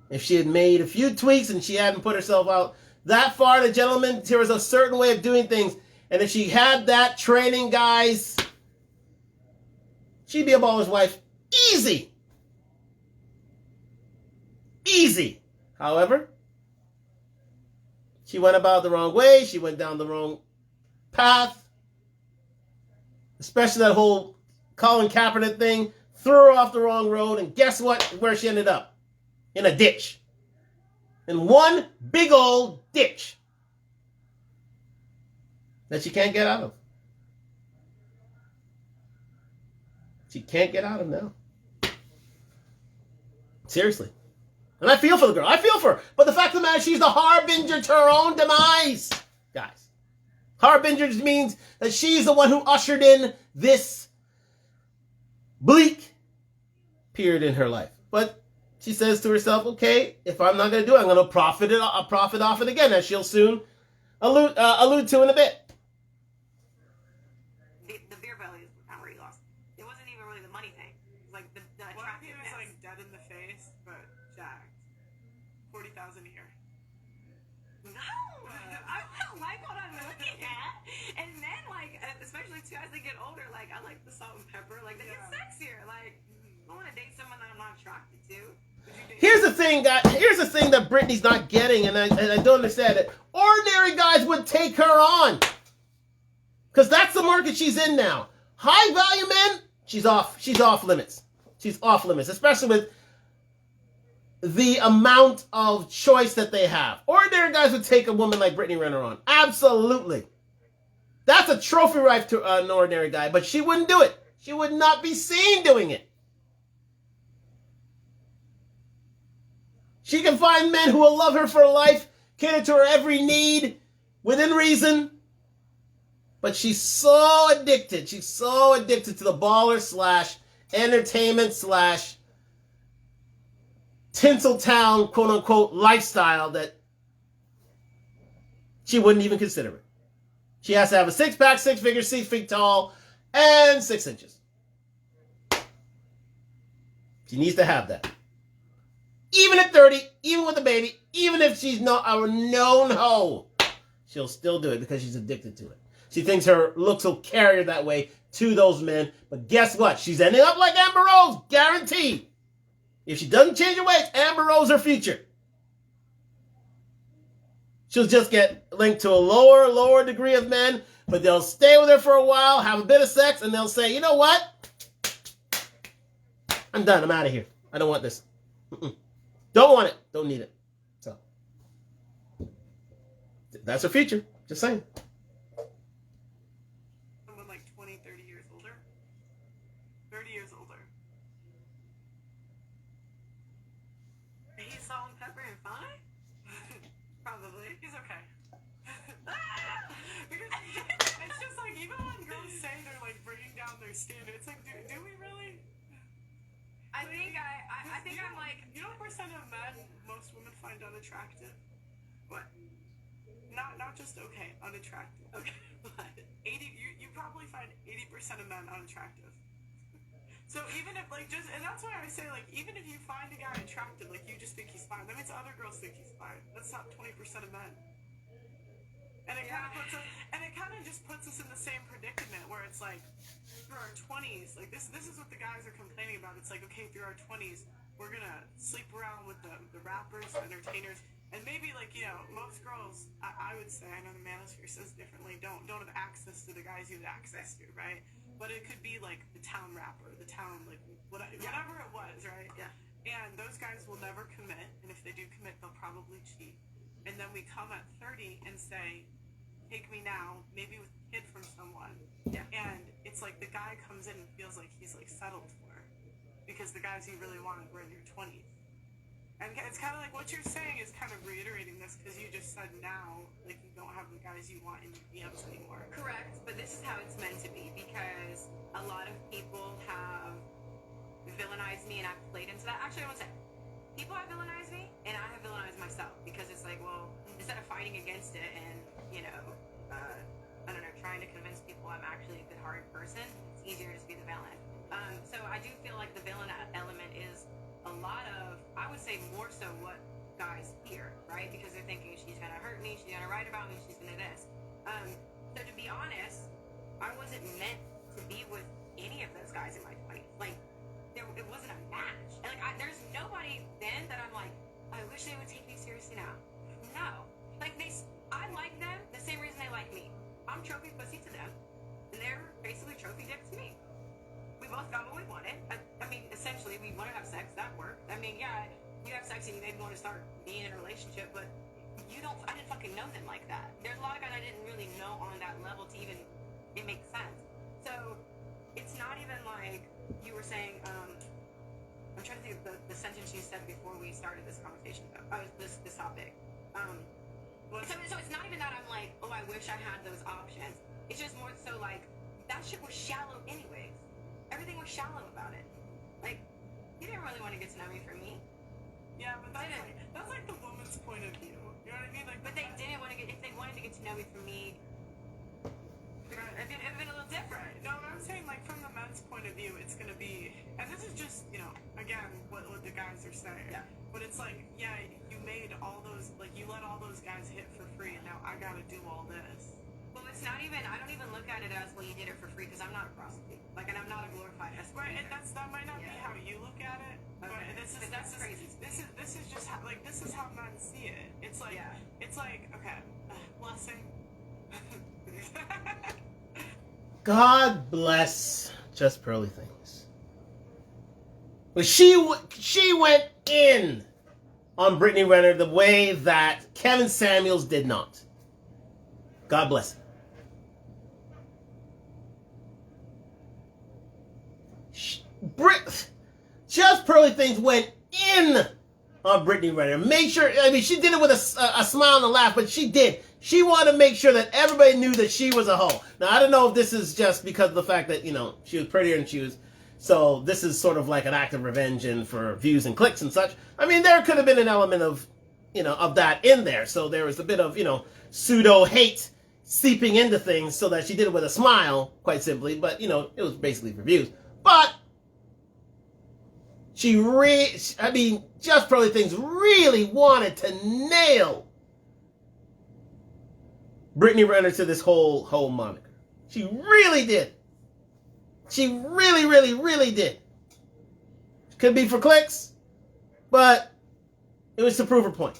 If she had made a few tweaks and she hadn't put herself out that far, the gentleman, there was a certain way of doing things. And if she had that training, guys, she'd be a baller's wife. Easy. Easy. However, she went about the wrong way. She went down the wrong path. Especially that whole Colin Kaepernick thing. Threw her off the wrong road. And guess what? Where she ended up? In a ditch. In one big old ditch. That she can't get out of. She can't get out of now. Seriously. And I feel for the girl. I feel for her. But the fact of the matter is she's the harbinger to her own demise. Guys. Harbinger means that she's the one who ushered in this bleak period in her life. But she says to herself, okay, if I'm not going to do it, I'm going to profit off it again, as she'll soon allude to in a bit. The beer belly is not where he lost. It wasn't even really the money thing. It was like the Well, he was attractiveness. like dead in the face, but jacked. 40,000 a year. No, I don't like what I'm looking at. And then, like, especially too as they get older, like I like the salt and pepper. Like they get sexier. Like I want to date someone that I'm not attracted to. Here's the thing, guys. Here's the thing that Brittany's not getting, and I don't understand it. Ordinary guys would take her on. Because that's the market she's in now. High value men, she's off limits. She's off limits, especially with the amount of choice that they have. Ordinary guys would take a woman like Brittany Renner on. Absolutely. That's a trophy wife to an ordinary guy, but she wouldn't do it. She would not be seen doing it. She can find men who will love her for life, cater to her every need, within reason. But she's so addicted. She's so addicted to the baller / entertainment / Tinseltown, quote unquote, lifestyle that she wouldn't even consider it. She has to have a 6-pack, 6 figures, 6 feet tall, and 6 inches. She needs to have that. Even at 30, even with a baby, even if she's not a known hoe, she'll still do it because she's addicted to it. She thinks her looks will carry her that way to those men. But guess what? She's ending up like Amber Rose, guaranteed. If she doesn't change her ways, Amber Rose her future. She'll just get linked to a lower degree of men, but they'll stay with her for a while, have a bit of sex, and they'll say, you know what? I'm done. I'm out of here. I don't want this. Don't want it. Don't need it. So that's her future. Just saying. Someone like 20, 30 years older. 30 years older. He's salt and pepper and fine? Probably. He's okay. Because it's just like, even when girls say they're like bringing down their standard, it's like, do we really? I think I'm like, you know what percent of men most women find unattractive? what? Not just okay, unattractive. Okay, what? 80. You probably find 80% of men unattractive. So even if like just, and that's why I say like, even if you find a guy attractive, like you just think he's fine, that means other girls think he's fine. That's not 20% of men. And it kind of just puts us in the same predicament where it's like, through our 20s, like this is what the guys are complaining about. It's like, okay, through our 20s, we're gonna sleep around with the rappers, the entertainers, and maybe like, you know, most girls, I would say, I know the manosphere says differently, don't have access to the guys you have access to, right? But it could be like the town rapper, the town, like whatever it was, right? Yeah. And those guys will never commit, and if they do commit, they'll probably cheat. And then we come at 30 and say, take me now, maybe with a kid from someone. Yeah. And it's like the guy comes in and feels like he's like settled for her because the guys you really wanted were in your 20s. And it's kind of like what you're saying is kind of reiterating this because you just said now, like you don't have the guys you want in your DMs anymore. Correct, but this is how it's meant to be because a lot of people have villainized me and I've played into that. Actually, I won't say. People have villainized me and I have villainized myself because it's like, well, instead of fighting against it and, you know, I don't know, trying to convince people I'm actually a good-hearted person, it's easier to just be the villain. So I do feel like the villain element is a lot of, I would say more so what guys fear, right? Because they're thinking she's gonna hurt me, she's gonna write about me, she's gonna this. So to be honest, I wasn't meant to be with any of those guys in my 20s. Like, it wasn't a match. And like, there's nobody then that I'm like, I wish they would take me seriously now. No. Like, I like them the same reason they like me. I'm trophy pussy to them, and they're basically trophy dick to me. We both got what we wanted. I mean, essentially, we want to have sex. That worked. I mean, yeah, you have sex and you maybe want to start being in a relationship, but I didn't fucking know them like that. There's a lot of guys I didn't really know on that level to even, it makes sense. So, it's not even like you were saying, I'm trying to think of the sentence you said before we started this conversation, this topic. So it's not even that I'm like, oh, I wish I had those options. It's just more so like, that shit was shallow anyways. Everything was shallow about it. Like, you didn't really want to get to know me for me. Yeah, but that's like the woman's point of view. You know what I mean? Like, but they didn't want to if they wanted to get to know me for me, it'd been a little different. Right. No, but I'm saying like from the men's point of view, it's gonna be, and this is just, you know, again, what the guys are saying. Yeah. But it's like, yeah, you made all those, like you let all those guys hit for free, and now I gotta do all this. Well, it's not even, I don't even look at it as, well, you did it for free, because I'm not a prostitute. Like, and I'm not a glorified escort. Right, and that might not be how you look at it, but okay. That's crazy. This is just how, like, this is how men see it. It's like, it's like, okay, blessing. God bless Just Pearly Things. But she went in on Brittany Renner the way that Kevin Samuels did not. God bless him. Just Pearly Things went in on Brittany Renner. Make sure, I mean, she did it with a smile and a laugh, but she did. She wanted to make sure that everybody knew that she was a hoe. Now, I don't know if this is just because of the fact that, you know, she was prettier and she was... So this is sort of like an act of revenge and for views and clicks and such. I mean, there could have been an element of, you know, of that in there. So there was a bit of, you know, pseudo-hate seeping into things so that she did it with a smile, quite simply. But, you know, it was basically for views. But I mean, Just Probably Things really wanted to nail Brittany Renner to this whole moniker. She really did. She really, really, really did. Could be for clicks, but it was to prove her point.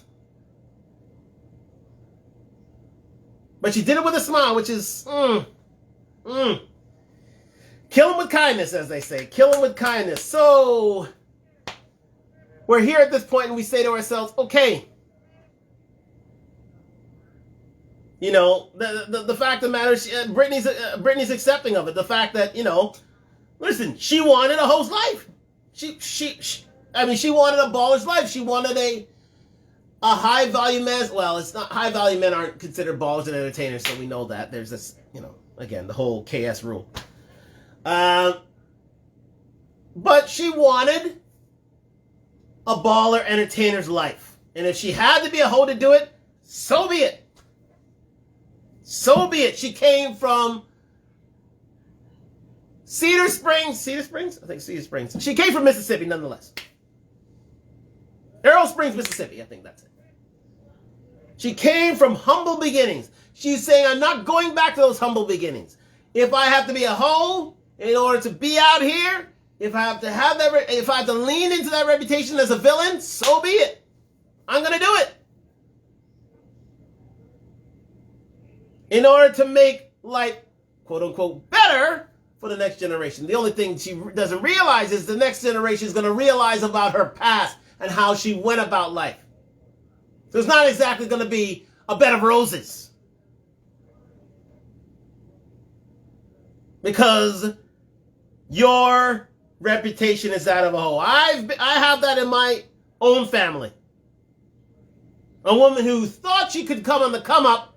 But she did it with a smile, which is, kill him with kindness, as they say. Kill him with kindness. So, we're here at this point and we say to ourselves, okay, you know, the fact of the matter is, Brittany's accepting of it. The fact that, you know, listen, she wanted a host life. I mean, she wanted a baller's life. She wanted a high value man. Well, it's not high value men aren't considered ballers and entertainers, so we know that. There's this, you know, again, the whole KS rule. But she wanted a baller entertainer's life. And if she had to be a hoe to do it, so be it. So be it. She came from Cedar Springs? I think Cedar Springs. She came from Mississippi, nonetheless. Errol Springs, Mississippi. I think that's it. She came from humble beginnings. She's saying, I'm not going back to those humble beginnings. If I have to be a hoe in order to be out here, if I have to have that, if I have to lean into that reputation as a villain, so be it. I'm going to do it. In order to make life, quote unquote, better for the next generation. The only thing she doesn't realize is the next generation is going to realize about her past and how she went about life. So it's not exactly going to be a bed of roses. Because your reputation is that of a hoe. I have that in my own family. A woman who thought she could come on the come up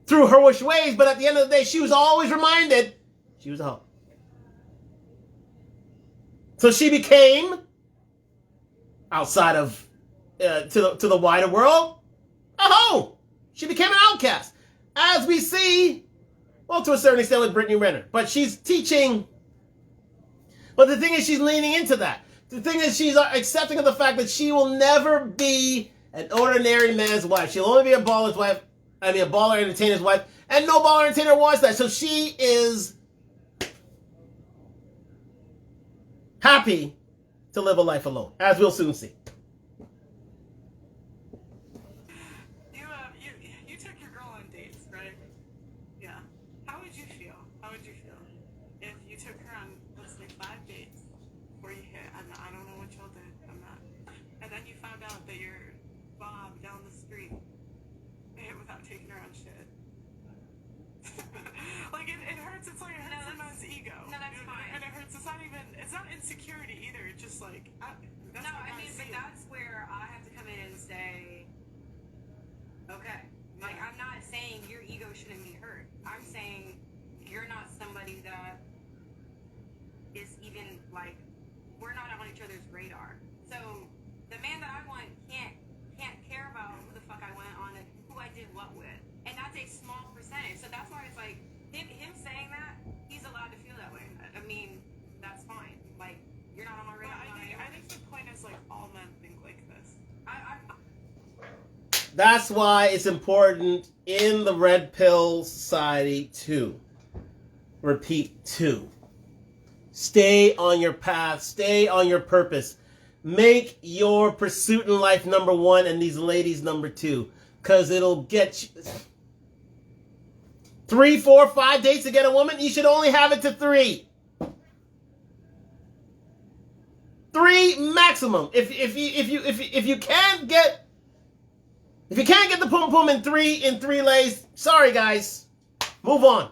through her wish ways, but at the end of the day, she was always reminded she was a hoe. So she became, outside of to the wider world, a hoe. She became an outcast, as we see, well, to a certain extent with Brittany Renner. But she's teaching. But the thing is, she's leaning into that. The thing is, she's accepting of the fact that she will never be an ordinary man's wife. She'll only be a baller's wife. I mean, a baller entertainer's wife. And no baller entertainer wants that. So she is happy to live a life alone, as we'll soon see. You took your girl on dates, right? Yeah. How would you feel? How would you feel if you took her on, let's say, 5 dates where you hit? I don't know what y'all did. I'm not. And then you found out that your Bob down the street hit without taking her on shit. Like it hurts. It's like it hurts someone's ego. No, that's fine. And it hurts. It's not insecurity either. It's just like but that's where I have to come in and say, okay, like I'm not saying your ego shouldn't be hurt. I'm saying you're not somebody that is even like we're not on each other's radar. So the man that I want can't care about who the fuck I went on and who I did what with, and that's a small percentage. So that's why it's like him saying that he's allowed to feel that way. I mean, that's fine. Like you're not on my radar. I think the point is like all men think like this. That's why it's important in the Red Pill Society to repeat to stay on your path, stay on your purpose. Make your pursuit in life number 1 and these ladies number 2. Because it'll get you 3, 4, 5 dates to get a woman. You should only have it to 3. 3 maximum. If you can't get the pum pum in 3 lays, sorry guys, move on.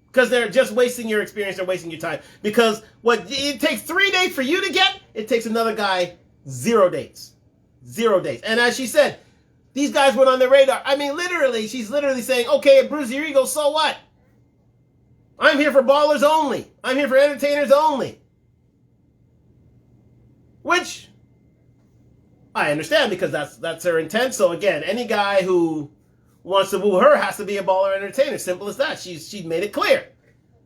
Because they're just wasting your experience, they're wasting your time. Because what it takes 3 days for you to get, it takes another guy 0 dates. 0 dates. And as she said, these guys went on the radar. I mean, literally, she's literally saying, okay, bruise your ego, so what? I'm here for ballers only. I'm here for entertainers only. Which I understand, because that's her intent. So again, any guy who wants to woo her has to be a baller entertainer. Simple as that. She's made it clear.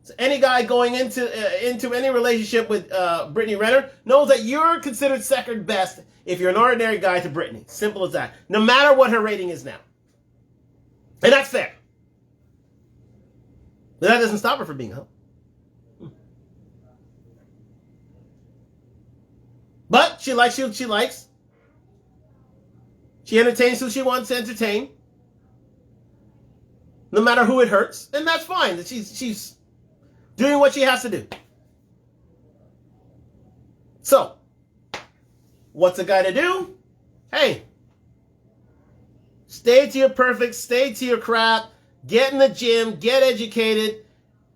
So any guy going into any relationship with Brittany Renner knows that you're considered second best if you're an ordinary guy to Brittany. Simple as that. No matter what her rating is now. And that's fair. But that doesn't stop her from being a hoe. But she likes who she likes. She entertains who she wants to entertain. No matter who it hurts. And that's fine. She's doing what she has to do. So, what's a guy to do? Hey, stay to your perfect, stay to your crap, get in the gym, get educated,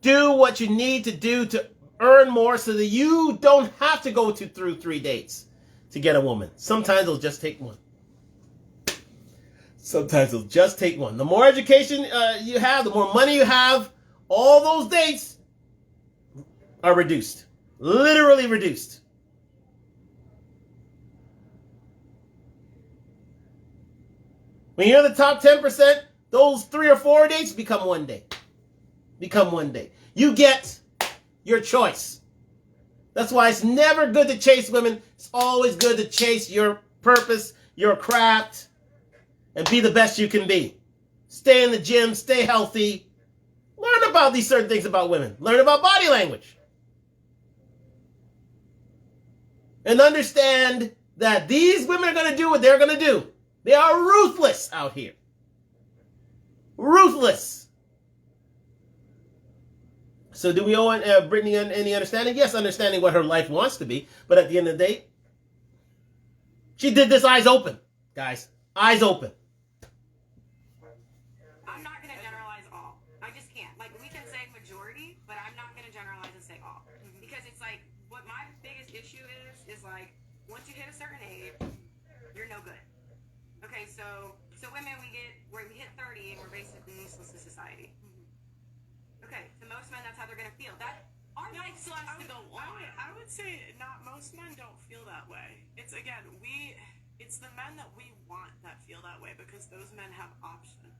do what you need to do to earn more so that you don't have to go through 3 dates to get a woman. Sometimes it'll just take one. Sometimes it'll just take one. The more education you have, the more money you have, all those dates are reduced. Literally reduced. When you're in the top 10%, those 3 or 4 dates become 1 day. Become 1 day. You get your choice. That's why it's never good to chase women. It's always good to chase your purpose, your craft, and be the best you can be. Stay in the gym, stay healthy. Learn about these certain things about women. Learn about body language. And understand that these women are going to do what they're going to do. They are ruthless out here. Ruthless. So do we owe Brittany any understanding? Yes, understanding what her life wants to be. But at the end of the day, she did this eyes open, guys. Eyes open. I'm not going to generalize all. I just can't. Like, we can say majority, but I'm not going to generalize and say all. Because it's like, what my biggest issue is like, once you hit a certain age, you're no good. Okay, so women, we hit 30 and we're basically useless to society. Okay, to most men, that's how they're going to feel. That our life still has to go on. I would say not most men don't feel that way. It's again, it's the men that we want that feel that way because those men have options.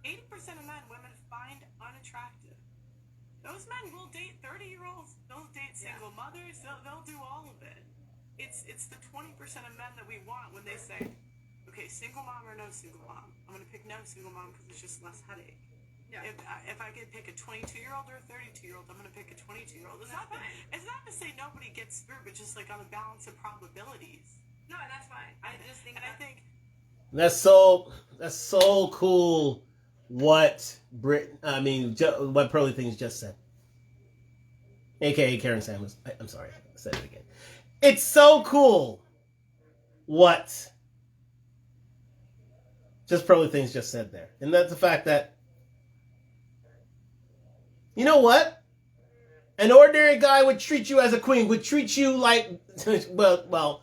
80% of men women find unattractive. Those men will date 30-year-olds. They'll date single mothers. They'll do all of it. It's the 20% of men that we want when they say, okay, single mom or no single mom. I'm going to pick no single mom because it's just less headache. Yeah. If I could pick a 22-year-old or a 32-year-old, I'm going to pick a 22-year-old. It's not to say nobody gets through, but just like on the balance of probabilities. No, that's fine. I just think I think that's so cool. What what Pearly Things just said, aka Karen Samuels. I'm sorry, I said it again. It's so cool. What just Pearly Things just said there, and that's the fact that. You know what? An ordinary guy would treat you as a queen, would treat you like, well,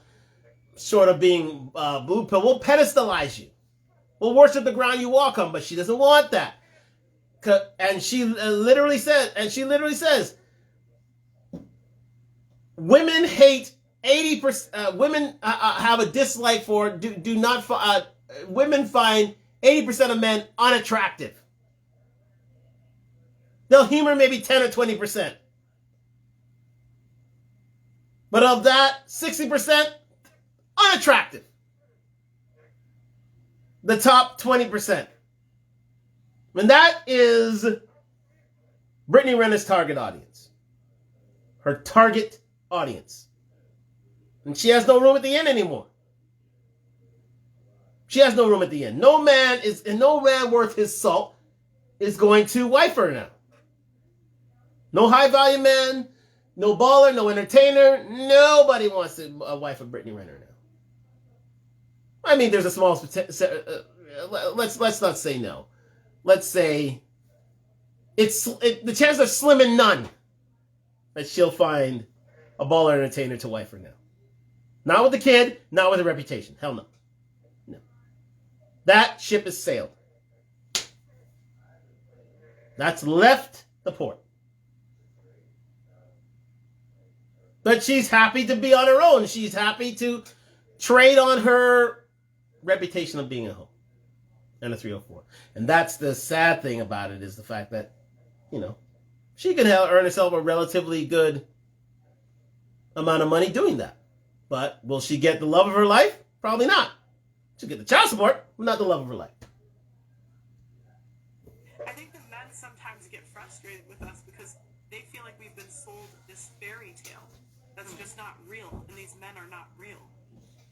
short of being blue pill, will pedestalize you. Will worship the ground you walk on, but she doesn't want that. And she literally says, women hate 80%, women have a dislike for, women find 80% of men unattractive. They'll humor maybe 10 or 20%. But of that, 60% unattractive. The top 20%. And that is Brittany Renner's target audience. Her target audience. And she has no room at the end anymore. She has no room at the end. No man worth his salt is going to wife her now. No high value man, no baller, no entertainer. Nobody wants a wife of Brittany Renner now. I mean, there's a small. Let's not say no. Let's say the chances are slim and none that she'll find a baller entertainer to wife her now. Not with the kid, not with a reputation. Hell no. No. That ship has sailed. That's left the port. But she's happy to be on her own. She's happy to trade on her reputation of being a hoe and a 304. And that's the sad thing about it, is the fact that, you know, she can earn herself a relatively good amount of money doing that. But will she get the love of her life? Probably not. She'll get the child support, but not the love of her life. I think the men sometimes get frustrated with us because they feel like we've been sold this fairy tale that's just not real, and these men are not real.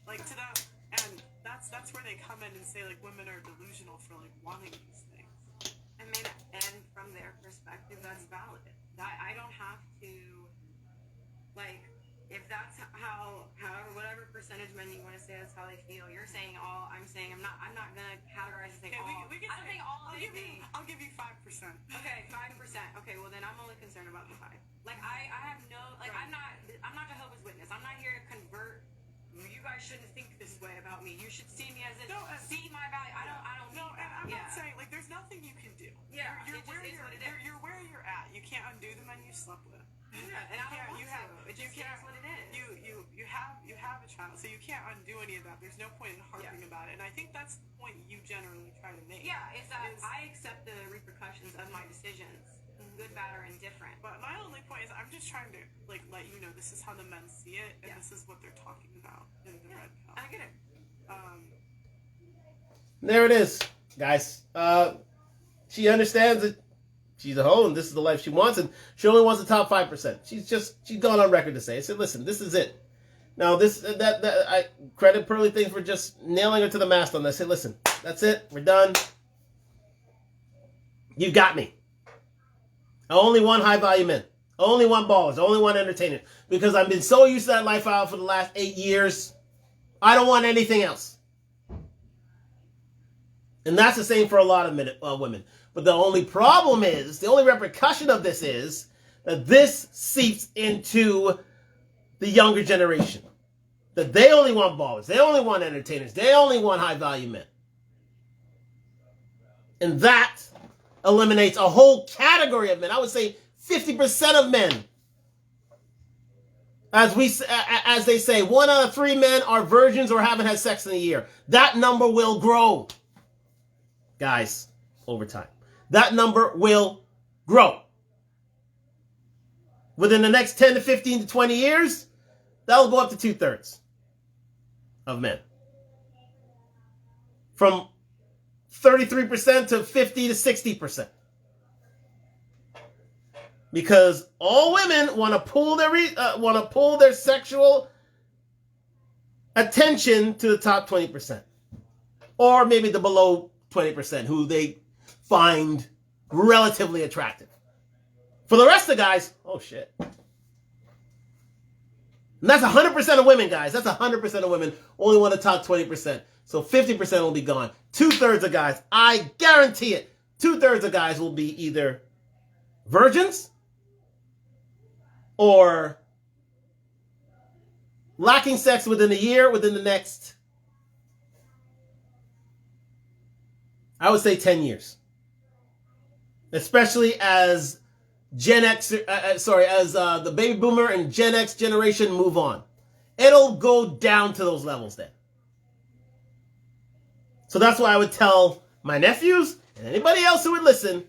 Like, to that, and that's where they come in and say, like, women are delusional for, like, wanting these things. I mean, and from their perspective, that's valid. I don't have to, like, if that's however, whatever percentage men you want to say that's how they feel, you're saying all, I'm saying I'm not gonna categorize and say all. I'm saying all of these things. I'll give you 5%. Okay, 5%. Okay, well then I'm only concerned about the 5. Like I have no, like right. I'm not Jehovah's Witness. I'm not here to convert. You guys shouldn't think this way about me. You should see me as see my value. I don't. No, and I'm not saying, like, there's nothing you can do. Yeah, you're where you're at. You can't undo the men you slept with. Yeah, and I don't want to. It just is what it is. You have a child, so you can't undo any of that. There's no point in harping about it. And I think that's the point you generally try to make. Yeah, it's that I accept the repercussions of my decisions, good, bad, or indifferent. But my only point is I'm just trying to, like, let you know this is how the men see it, and this is what they're talking about in the red pill. I get it. There it is, guys. She understands it. She's a hoe, and this is the life she wants, and she only wants the top 5%. She's gone on record to say, I said, listen, this is it. Now, I credit Pearly Thing for just nailing her to the mast on this. I said, listen, that's it. We're done. You got me. I only want high-value men. I only want ballers. I only want entertainers. Because I've been so used to that lifestyle for the last 8 years. I don't want anything else. And that's the same for a lot of women. But the only problem is, the only repercussion of this is that this seeps into the younger generation. That they only want ballers. They only want entertainers. They only want high-value men. And that eliminates a whole category of men. I would say 50% of men. As they say, 1 out of 3 men are virgins or haven't had sex in a year. That number will grow, guys, over time. That number will grow. Within the next 10 to 15 to 20 years, that'll go up to 2/3 of men. From 33% to 50 to 60%. Because all women want to pull their sexual attention to the top 20%. Or maybe the below 20% who they find relatively attractive. For the rest of the guys, oh shit. And that's 100% of women, guys. That's 100% of women only want the top 20%. So 50% will be gone. 2/3 of guys, I guarantee it, 2/3 of guys will be either virgins or lacking sex within a year, within the next, I would say 10 years. Especially as the baby boomer and Gen X generation move on. It'll go down to those levels then. So that's why I would tell my nephews and anybody else who would listen.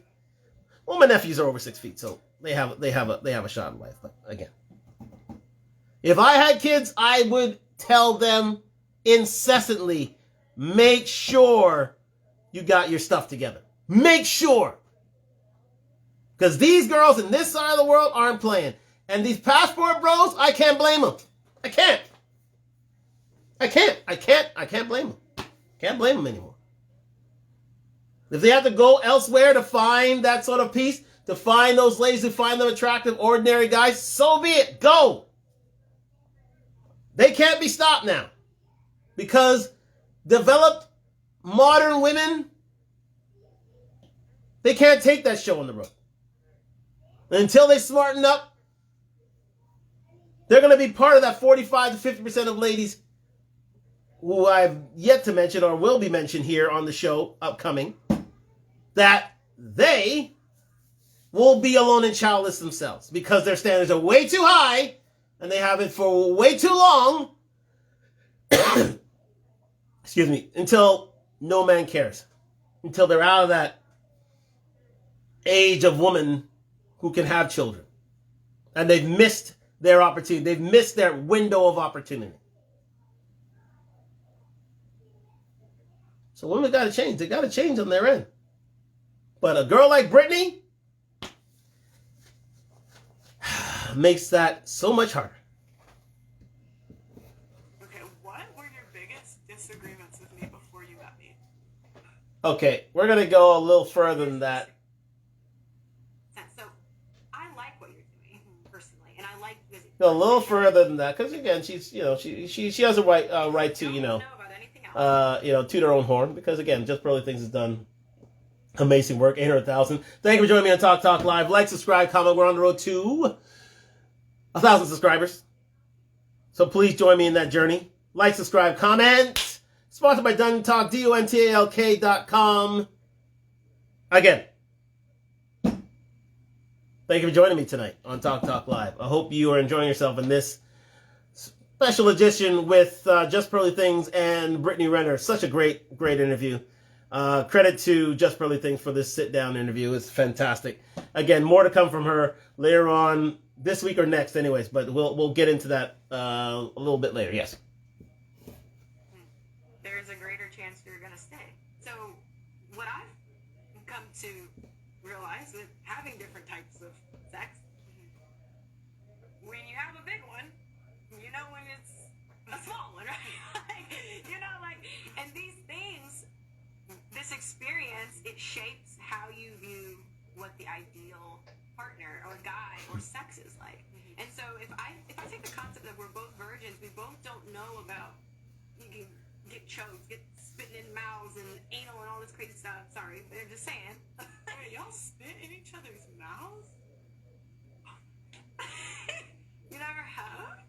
Well, my nephews are over 6 feet, so they have a shot in life. But again, if I had kids, I would tell them incessantly, make sure you got your stuff together. Make sure. Because these girls in this side of the world aren't playing. And these passport bros, I can't blame them. I can't blame them. Can't blame them anymore. If they have to go elsewhere to find that sort of peace, to find those ladies who find them attractive, ordinary guys, so be it. Go. They can't be stopped now. Because developed modern women, they can't take that show on the road. And until they smarten up They're going to be part of that 45 to 50% of ladies who I've yet to mention or will be mentioned here on the show upcoming, that they will be alone and childless themselves because their standards are way too high and they have it for way too long. Excuse me, until no man cares. Until they're out of that age of woman who can have children. And they've missed their opportunity. They've missed their window of opportunity. So women got to change. They got to change on their end. But a girl like Brittany makes that so much harder. Okay, what were your biggest disagreements with me before you met me? Okay, we're going to go a little further than that. So, I like what you're doing, personally, and I like this. Go a little further than that, because again, she's, you know, she has a right to, you know, toot her own horn, because again, Just Pearly Things has done amazing work. 800,000. Thank you for joining me on Talk Talk Live. Like, subscribe, comment. We're on the road to 1,000 subscribers. So please join me in that journey. Like, subscribe, comment. Sponsored by Duntalk, DUNTALK.com. Again, thank you for joining me tonight on Talk Talk Live. I hope you are enjoying yourself in this special edition with Just Pearly Things and Brittany Renner. Such a great interview. Credit to Just Pearly Things for this sit-down interview. It's fantastic. Again, more to come from her later on this week or next anyways, but we'll get into that a little bit later, yes. There's a greater chance you're going to stay. So what I've come to realize with having different types of sex, when you have a big one, you know when it's a small one, right? And these things, this experience, it shapes how you view what the ideal partner or guy or sex is like. And so if I take the concept that we're both virgins, we both don't know about, you can get choked, get spitting in mouths and anal and all this crazy stuff. Sorry, they're just saying. Wait, y'all spit in each other's mouths? You never have?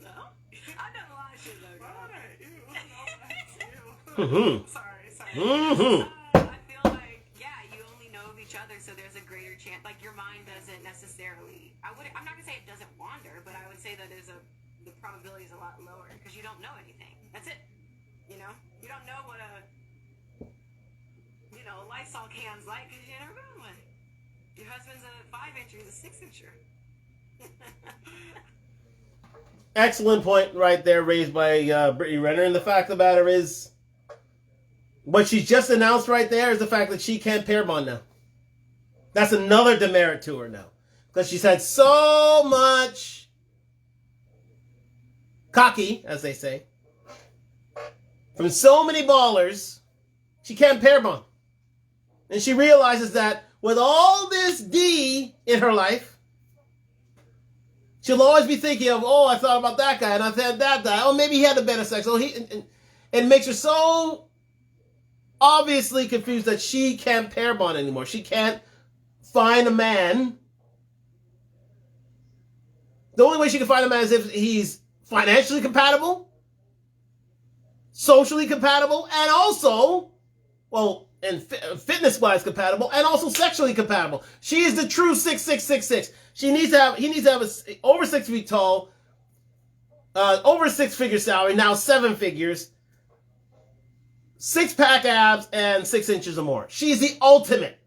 No? I've done a lot of shit though. What? Ew. No, that's ew. Mm-hmm. Sorry. Mm-hmm. I feel like, yeah, you only know of each other, so there's a greater chance. Like, your mind doesn't necessarily, I'm not going to say it doesn't wander, but I would say that the probability is a lot lower, because you don't know anything. That's it. You know? You don't know what a Lysol can's like, because you never been one. Your husband's a 5-incher, he's a 6-incher. Excellent point right there raised by Brittany Renner. And the fact of the matter is, what she just announced right there is the fact that she can't pair bond now. That's another demerit to her now. Because she's had so much cocky, as they say, from so many ballers, she can't pair bond. And she realizes that with all this D in her life, she'll always be thinking of, oh, I thought about that guy, and I thought that guy. Oh, maybe he had a better sex. Oh, it makes her so obviously confused that she can't pair bond anymore. She can't find a man. The only way she can find a man is if he's financially compatible, socially compatible, and also, and fitness-wise compatible, and also sexually compatible. She is the true 6'6". He needs to have over 6 feet tall, over 6-figure salary, now 7 figures, 6-pack abs, and 6 inches or more. She's the ultimate.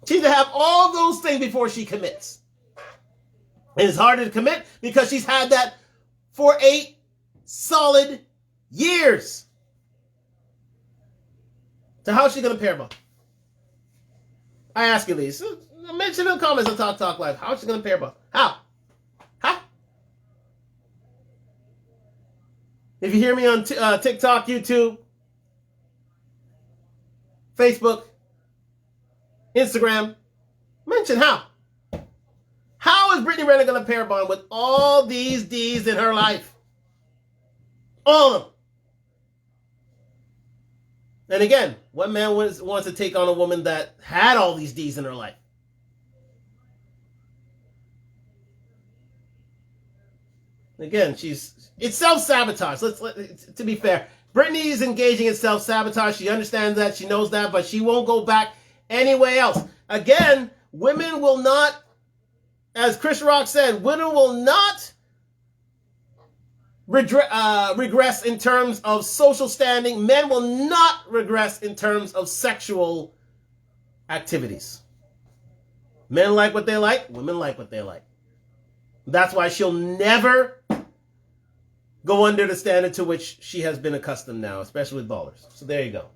She needs to have all those things before she commits. And it's harder to commit because she's had that for 8 solid years. So how's she going to pair bond? I ask you, Lisa. Mention in the comments on Talk Talk Live. How's she going to pair bond? How? If you hear me on TikTok, YouTube, Facebook, Instagram, mention how. How is Brittany Renner going to pair bond with all these D's in her life? All of them. And again, what man wants to take on a woman that had all these D's in her life? Again, it's self-sabotage. To be fair, Brittany is engaging in self-sabotage. She understands that. She knows that, but she won't go back anywhere else. Again, women will not, as Chris Rock said, women will not regress in terms of social standing. Men will not regress in terms of sexual activities. Men like what they like. Women like what they like. That's why she'll never go under the standard to which she has been accustomed now, especially with ballers. So there you go.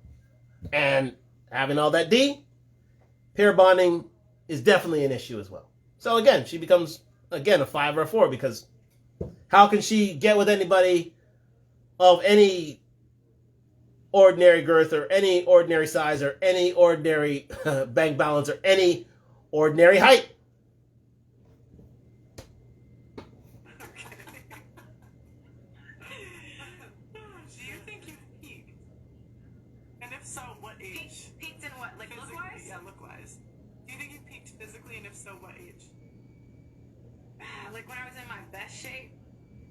And having all that D, pair bonding is definitely an issue as well. So again, she becomes, again, a 5 or a 4, because how can she get with anybody of any ordinary girth or any ordinary size or any ordinary bank balance or any ordinary height? Do you think you've peaked? And if so, what age? Peaked in what? Like look-wise? Yeah, look-wise. Do you think you peaked physically, and if so, what age? Like when I was in my best shape.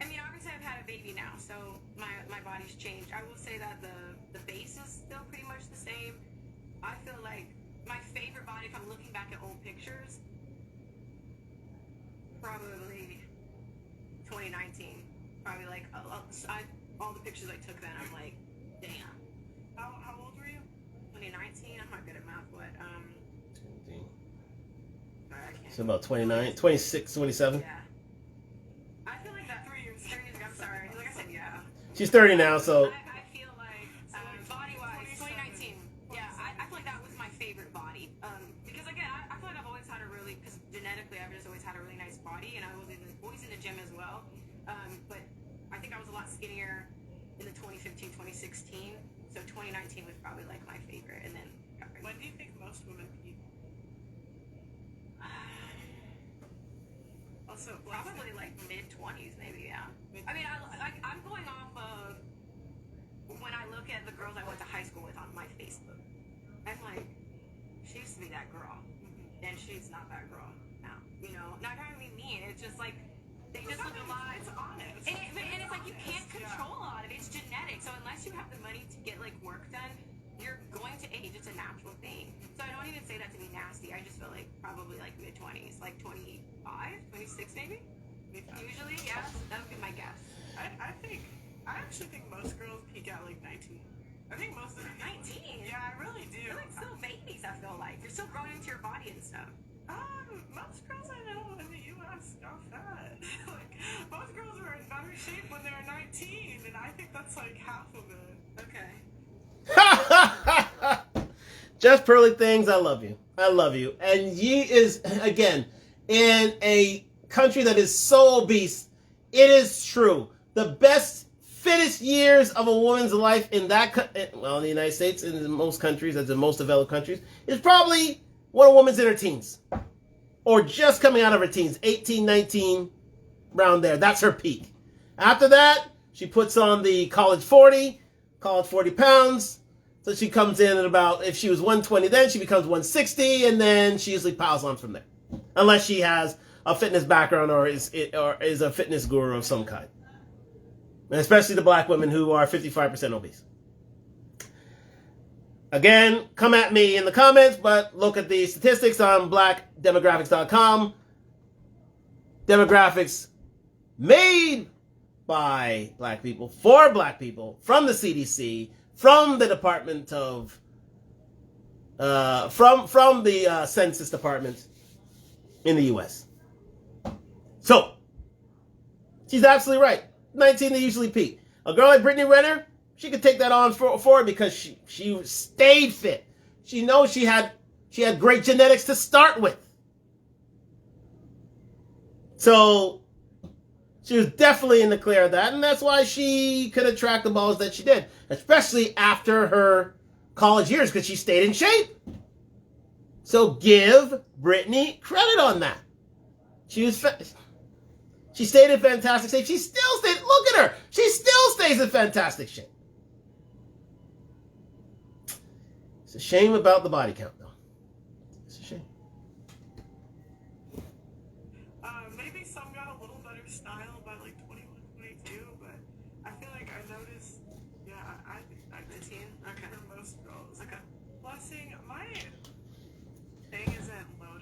I mean, obviously I've had a baby now, so my body's changed. I will say that the base is still pretty much the same. I feel like my favorite body, if I'm looking back at old pictures, probably 2019. Probably like all the pictures I took then, I'm like, damn. How old were you? 2019. I'm not good at math, but I can't. So about 29, 26, 27. Yeah. I feel like that 3 years ago. I'm sorry. Like I said, yeah. She's 30 now, so I feel like body-wise, 2019. Yeah, I feel like that was my favorite body. Because again, I feel like I've always had because genetically I've just always had a really nice body, and I was always in the gym as well. But I think I was a lot skinnier in the 2015, 2016. So 2019 was probably like my favorite, and then. When do you think most women peak? Also, Probably like mid-20s, maybe, yeah. I mean, I'm going off of when I look at the girls I went to high school with on my Facebook. I'm like, she used to be that girl, and she's not that girl now. You know, not trying to be mean. It's just like they just look a lot. It's honest. And it's like you can't control a lot of it. It's genetic. So unless you have the money to get like work done, you're going to age. It's a natural thing. So I don't even say that to be nasty. I just feel like probably like mid-20s, like 25, 26 maybe. Usually, yeah, that would be my guess. I actually think most girls peak at like 19. I think most of them. 19? Yeah, I really do. You're like still babies, I feel like. You're still growing into your body and stuff. Most girls I know in the U.S. are fat. Like, most girls are in better shape when they're 19, and I think that's like half of it. Okay. Just pearly things. I love you. I love you. And ye is, again, in a country that is so obese, it is true. The best, fittest years of a woman's life in that, well, in the United States, in most countries, as in most developed countries, is probably when a woman's in her teens. Or just coming out of her teens, 18, 19, around there. That's her peak. After that, she puts on the college 40 pounds. So she comes in at about, if she was 120 then, she becomes 160, and then she usually piles on from there. Unless she has a fitness background or is a fitness guru of some kind. And especially the black women who are 55% obese. Again, come at me in the comments, but look at the statistics on blackdemographics.com. Demographics made by black people, for black people, from the CDC, from the Department of, from the Census Department in the U.S. So, she's absolutely right. 19, they usually peak. A girl like Brittany Renner, she could take that on forward because she stayed fit. She knows she had great genetics to start with. So, she was definitely in the clear of that, and that's why she could attract the balls that she did, especially after her college years, because she stayed in shape. So give Brittany credit on that. She stayed in fantastic shape. She still stayed. Look at her. She still stays in fantastic shape. It's a shame about the body count, though. It's a shame. Maybe some got a little better style by like 21.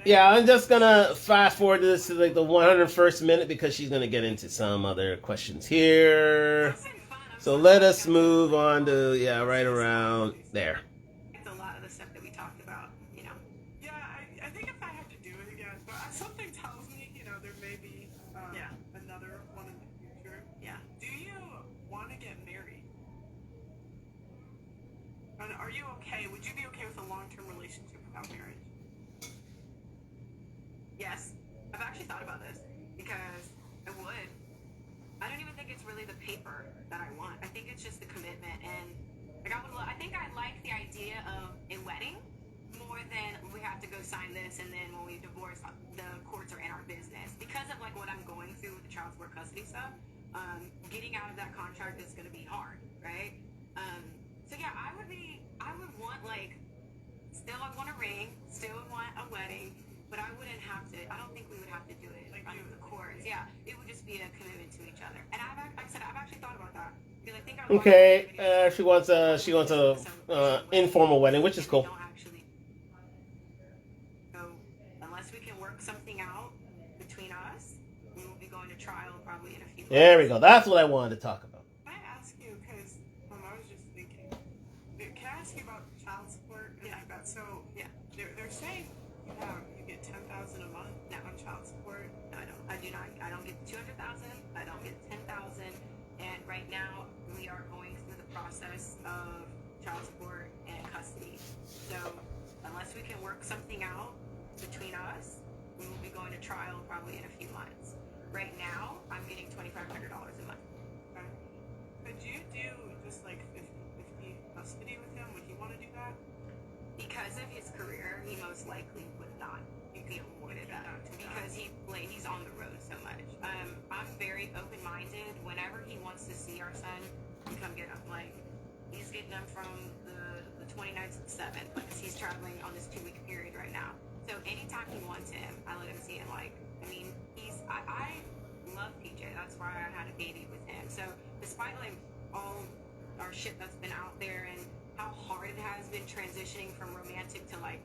Yeah, I'm just gonna fast forward to this to like the 101st minute because she's gonna get into some other questions here. So let us move on to right around there. It's a lot of the stuff that we talked about, you know. Yeah, I think if I have to do it again, but something tells me, there may be another one in the future. Yeah. Do you want to get married? And are you okay? Would you be okay with a long-term relationship without marriage? Yes. I've actually thought about this because I would. I don't even think it's really the paper that I want. I think it's just the commitment, and like I think I like the idea of a wedding more than we have to go sign this, and then when we divorce, the courts are in our business because of like what I'm going through with the child support custody stuff. Getting out of that contract is going to be hard, right? So yeah, I would want still I want a ring, still would want a wedding, but I wouldn't have to. I don't think we would have to do it under the courts. Yeah, it would just be a commitment to each other. And I've actually thought about that because I think she wants a informal wedding, which is cool. So unless we can work something out between us, we will be going to trial probably in a few months. There we go. That's what I wanted to talk about. Can I ask you, because I was just thinking, can I ask you about child support and like that? So they're saying you get $10,000 a month on child support. No, I don't. I do not. I don't get 200,000. I don't get 10,000. And right now we are going through the process of child support and custody. So unless we can work something out between us, we will be going to trial probably in a few months. Right now, I'm getting $2,500 a month. Okay. Could you do just like 50-50 custody with him? Would you want to do that? Because of his career, he most likely would not be awarded that because he's on the road so much. I'm very open-minded. Whenever he wants to see our son, we come get him. Like, he's getting them from the 29th to the 7th because he's traveling on this 2-week period right now. So anytime he wants him, I let him see him. Like, I mean, I love PJ. That's why I had a baby with him. So despite like all our shit that's been out there and how hard it has been transitioning from romantic to like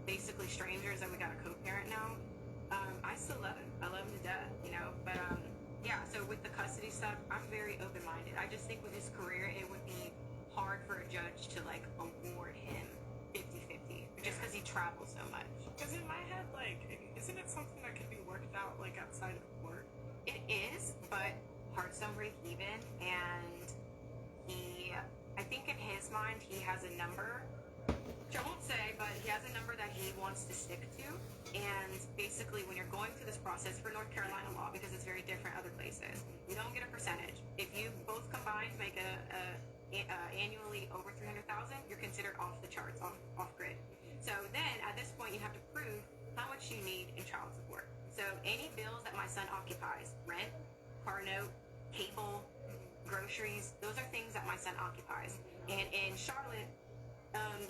basically strangers that we got a co-parent now, I still love him. I love him to death, But yeah, so with the custody stuff, I'm very open-minded. I just think with his career, it would be hard for a judge to like award him 50-50 just because he travels so much. Because in my head, like, isn't it something that could be worked out like outside of court? It is, but hearts don't break even, and I think in his mind, he has a number, which I won't say, but he has a number that he wants to stick to. And basically, when you're going through this process for North Carolina law, because it's very different other places, you don't get a percentage. If you both combined make annually over 300,000, you're considered off the charts, off grid. So then, at this point, you have to prove how much you need in child support. So any bills that my son occupies, rent, car note, cable, groceries, those are things that my son occupies. And in Charlotte,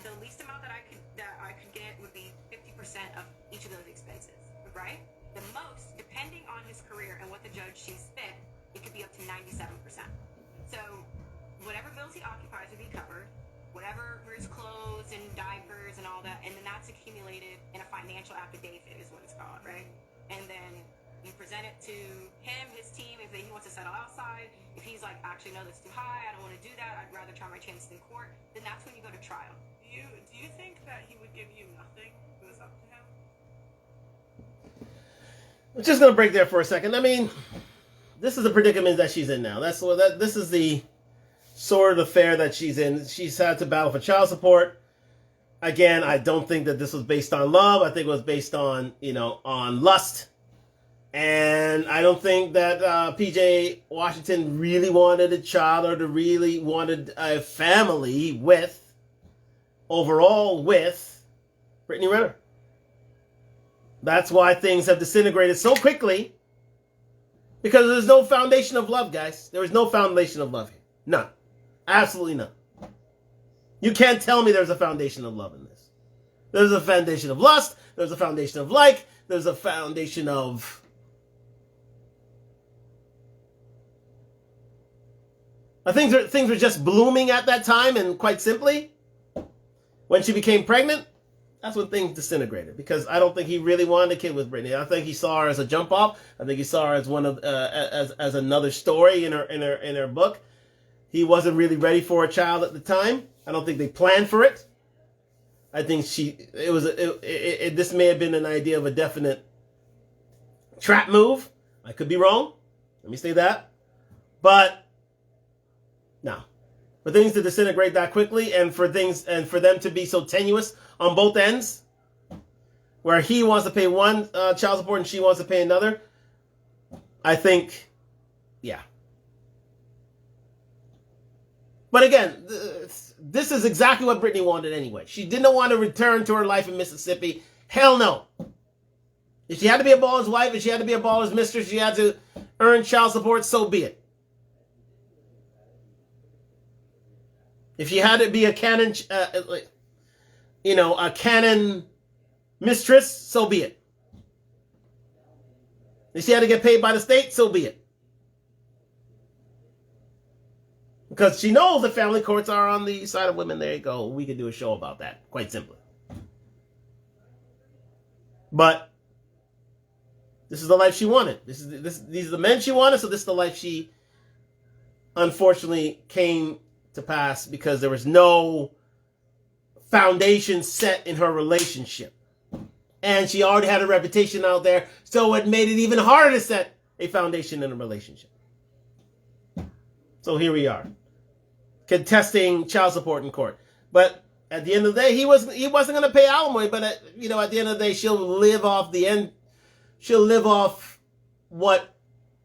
the least amount that I could get would be 50% of each of those expenses, right? The most, depending on his career and what the judge sees fit, it could be up to 97%. So whatever bills he occupies would be covered, whatever for his clothes and diapers and all that, and then that's accumulated in a financial affidavit is what it's called, right? And then you present it to him, his team, if he wants to settle outside. If he's like, actually, no, that's too high, I don't want to do that, I'd rather try my chances in court, then that's when you go to trial. Do you think that he would give you nothing if it was up to him? I'm just going to break there for a second. I mean, this is the predicament that she's in now. This is the sort of affair that she's in. She's had to battle for child support. Again, I don't think that this was based on love. I think it was based on, on lust. And I don't think that PJ Washington really wanted a child or really wanted a family with Brittany Renner. That's why things have disintegrated so quickly. Because there's no foundation of love, guys. There is no foundation of love here. None. Absolutely none. You can't tell me there's a foundation of love in this. There's a foundation of lust. There's a foundation of like. There's a foundation of... Things were just blooming at that time, and quite simply, when she became pregnant, that's when things disintegrated, because I don't think he really wanted a kid with Brittany. I think he saw her as a jump off. I think he saw her as one of as another story in her book. He wasn't really ready for a child at the time. I don't think they planned for it. I think this may have been an idea of a definite trap move. I could be wrong. Let me say that. But no. For things to disintegrate that quickly, and for them to be so tenuous on both ends, where he wants to pay one child support and she wants to pay another, I think, yeah. But again, this is exactly what Brittany wanted anyway. She didn't want to return to her life in Mississippi. Hell no. If she had to be a baller's wife, if she had to be a baller's mistress, she had to earn child support, so be it. If she had to be a canon, a canon mistress, so be it. If she had to get paid by the state, so be it. Because she knows the family courts are on the side of women. There you go. We could do a show about that, quite simply. But this is the life she wanted. These are the men she wanted, so this is the life she unfortunately came to pass, because there was no foundation set in her relationship. And she already had a reputation out there, so it made it even harder to set a foundation in a relationship. So here we are, contesting child support in court. But at the end of the day, he wasn't going to pay alimony, but at the end of the day, she'll live off what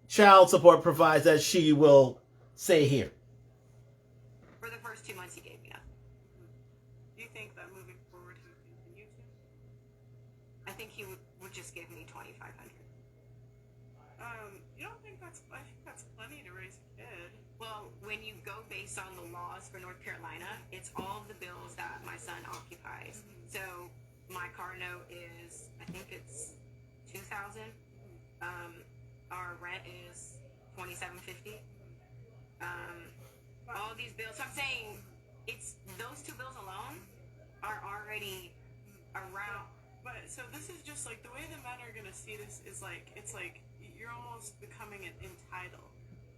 child support provides, as she will say here. For the first 2 months he gave me up. Do you think that moving forward he would continue to? I think he would just give me $2,500. You don't think that's? I think that's plenty to raise a kid. Well, when you go based on the laws for North Carolina, it's all of the bills that my son occupies. Mm-hmm. So my car note is, I think it's $2,000. Our rent is $2,750. All of these bills. So I'm saying it's those two bills alone are already around. But so this is just like the way the men are gonna see this is like, it's like you're almost becoming entitled.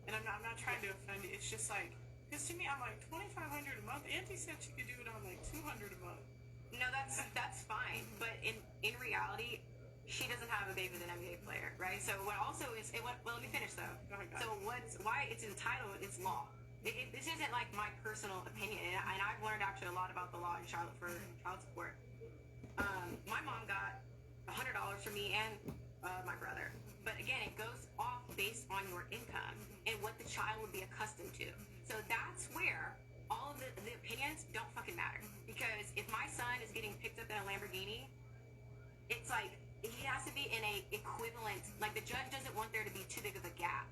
And I'm not trying to offend you. It's just like, because to me I'm like $2,500 a month. Auntie said she could do it on like $200 a month. No, that's fine. But in reality, she doesn't have a baby with an NBA player, right? So what also is well, let me finish though. Go ahead, so why it's entitled? It's law. This isn't like my personal opinion, and I've learned actually a lot about the law in Charlotte for child support. My mom got $100 for me and my brother, but again, it goes off based on your income and what the child would be accustomed to. So that's where all of the opinions don't fucking matter, because if my son is getting picked up in a Lamborghini, it's like he has to be in a equivalent. Like the judge doesn't want there to be too big of a gap.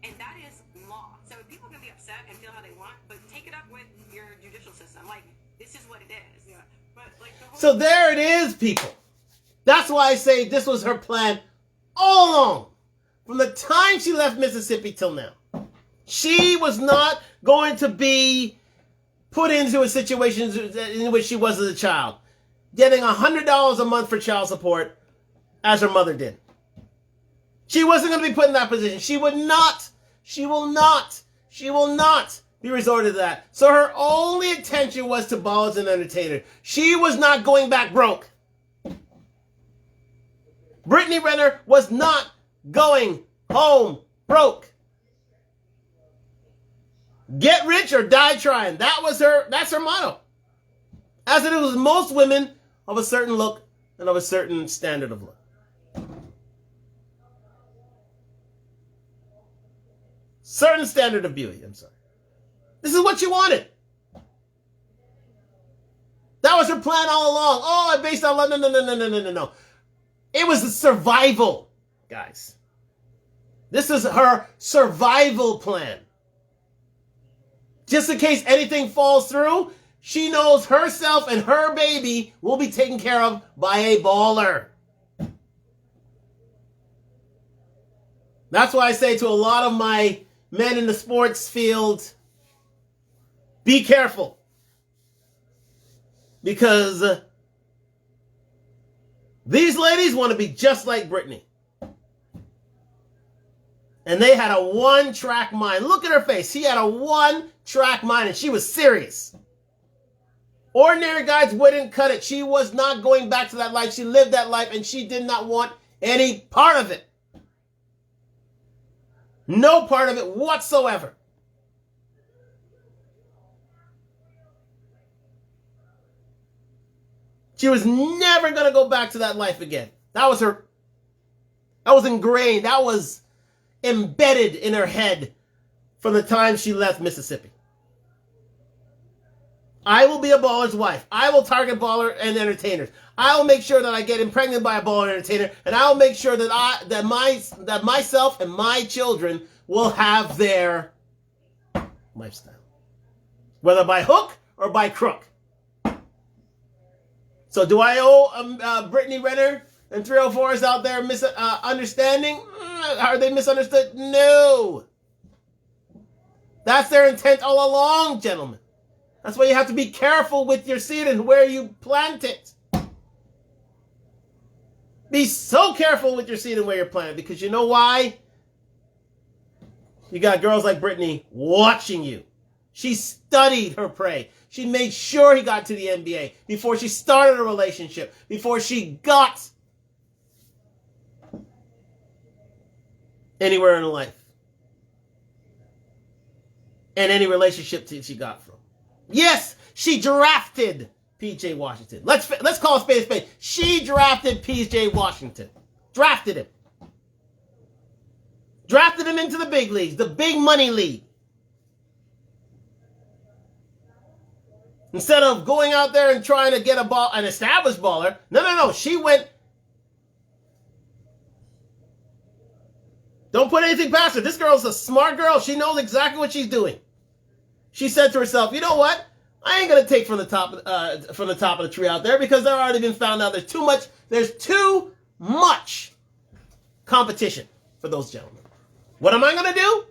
And that is law. So people can be upset and feel how they want, but take it up with your judicial system. Like, this is what it is. Yeah. But like the whole So there it is, people. That's why I say this was her plan all along. From the time she left Mississippi till now. She was not going to be put into a situation in which she was as a child, getting $100 a month for child support as her mother did. She wasn't going to be put in that position. She will not be resorted to that. So her only intention was to ball as an entertainer. She was not going back broke. Brittany Renner was not going home broke. Get rich or die trying. That's her motto. As it is with most women of a certain look and of a certain standard of look. Certain standard of beauty, I'm sorry. This is what she wanted. That was her plan all along. Oh, based on love. No. It was a survival, guys. This is her survival plan. Just in case anything falls through, she knows herself and her baby will be taken care of by a baller. That's why I say to a lot of my men in the sports field, be careful. Because These ladies want to be just like Brittany. And they had a one-track mind. Look at her face. She had a one-track mind, and she was serious. Ordinary guys wouldn't cut it. She was not going back to that life. She lived that life, and she did not want any part of it. No part of it whatsoever. She was never going to go back to that life again. That was her. That was ingrained. That was embedded in her head from the time she left Mississippi. I will be a baller's wife. I will target baller and entertainers. I will make sure that I get impregnated by a baller and entertainer, and I will make sure that myself and my children will have their lifestyle, whether by hook or by crook. So, do I owe Brittany Renner and 304s out there understanding? Are they misunderstood? No. That's their intent all along, gentlemen. That's why you have to be careful with your seed and where you plant it. Be so careful with your seed and where you plant it, because you know why? You got girls like Brittany watching you. She studied her prey. She made sure he got to the NBA before she started a relationship, before she got anywhere in life. And any relationship she got from. Yes, she drafted P.J. Washington. Let's call a spade a spade. She drafted P.J. Washington. Drafted him. Drafted him into the big leagues, the big money league. Instead of going out there and trying to get an established baller. No. She went. Don't put anything past her. This girl's a smart girl. She knows exactly what she's doing. She said to herself, you know what? I ain't gonna take from the top of the tree out there, because they've already been found out. There's too much competition for those gentlemen. What am I gonna do?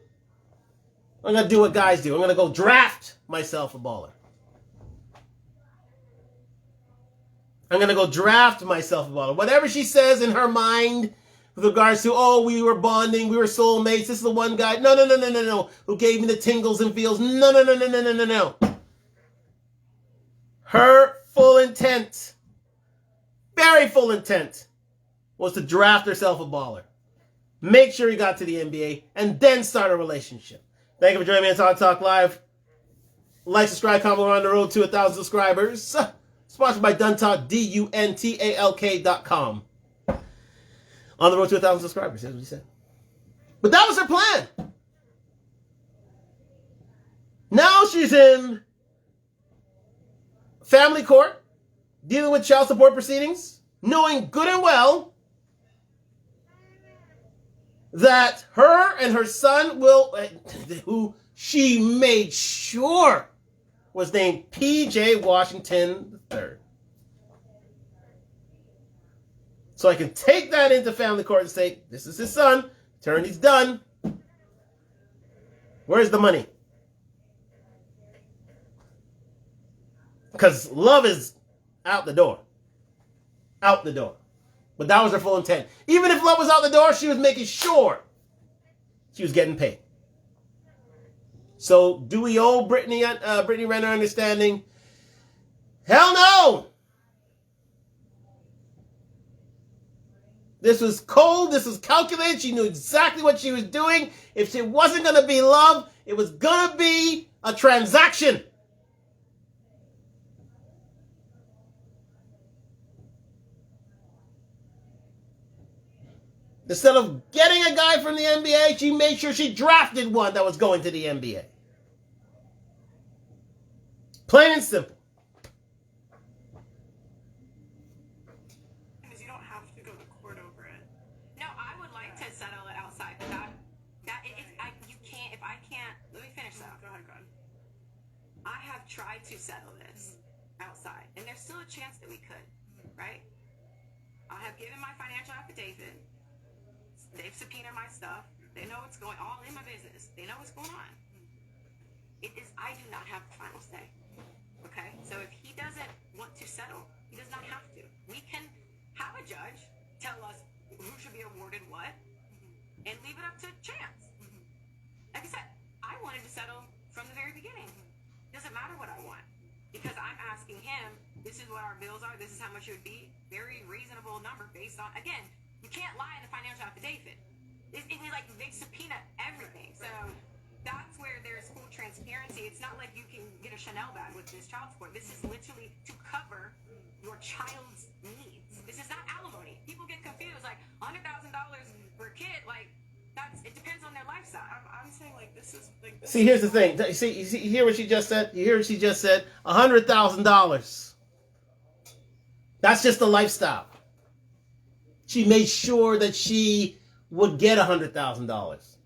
I'm gonna do what guys do. I'm gonna go draft myself a baller. I'm gonna go draft myself a baller. Whatever she says in her mind with regards to, oh, we were bonding, we were soulmates, this is the one guy. No. Who gave me the tingles and feels. No. Her full intent, very full intent, was to draft herself a baller. Make sure he got to the NBA, and then start a relationship. Thank you for joining me on Talk Talk Live. Like, subscribe, comment. We're on the road to 1,000 subscribers. Sponsored by Duntalk, DUNTALK.com. On the road to 1,000 subscribers, that's what he said. But that was her plan. Now she's in family court, dealing with child support proceedings, knowing good and well that her and her son will, who she made sure was named P.J. Washington III. So I can take that into family court and say, this is his son, attorney's done. Where's the money? Because love is out the door. Out the door. But that was her full intent. Even if love was out the door, she was making sure she was getting paid. So do we owe Brittany Renner understanding? Hell no! This was cold. This was calculated. She knew exactly what she was doing. If it wasn't going to be love, it was going to be a transaction. Instead of getting a guy from the NBA, she made sure she drafted one that was going to the NBA. Plain and simple. You don't have to go to court over it. No, I would like to settle it outside, but you can't. If I can't, let me finish that. Go ahead. I have tried to settle this outside, and there's still a chance that we could, right? I have given my financial affidavit. They've subpoenaed my stuff. They know what's going on in my business. They know what's going on. I do not have the final say. Okay? So if he doesn't want to settle, he does not have to. We can have a judge this is what our bills are, this is how much it would be. Very reasonable number based on, again, you can't lie in the financial affidavit. It's like they subpoena everything. So that's where there's full transparency. It's not like you can get a Chanel bag with this child support. This is literally to cover your child's needs. This is not alimony. People get confused, like $100,000 for a kid, like it depends on their lifestyle. I'm saying like this is like. See, here's the thing. You hear what she just said? You hear what she just said? $100,000. That's just the lifestyle. She made sure that she would get $100,000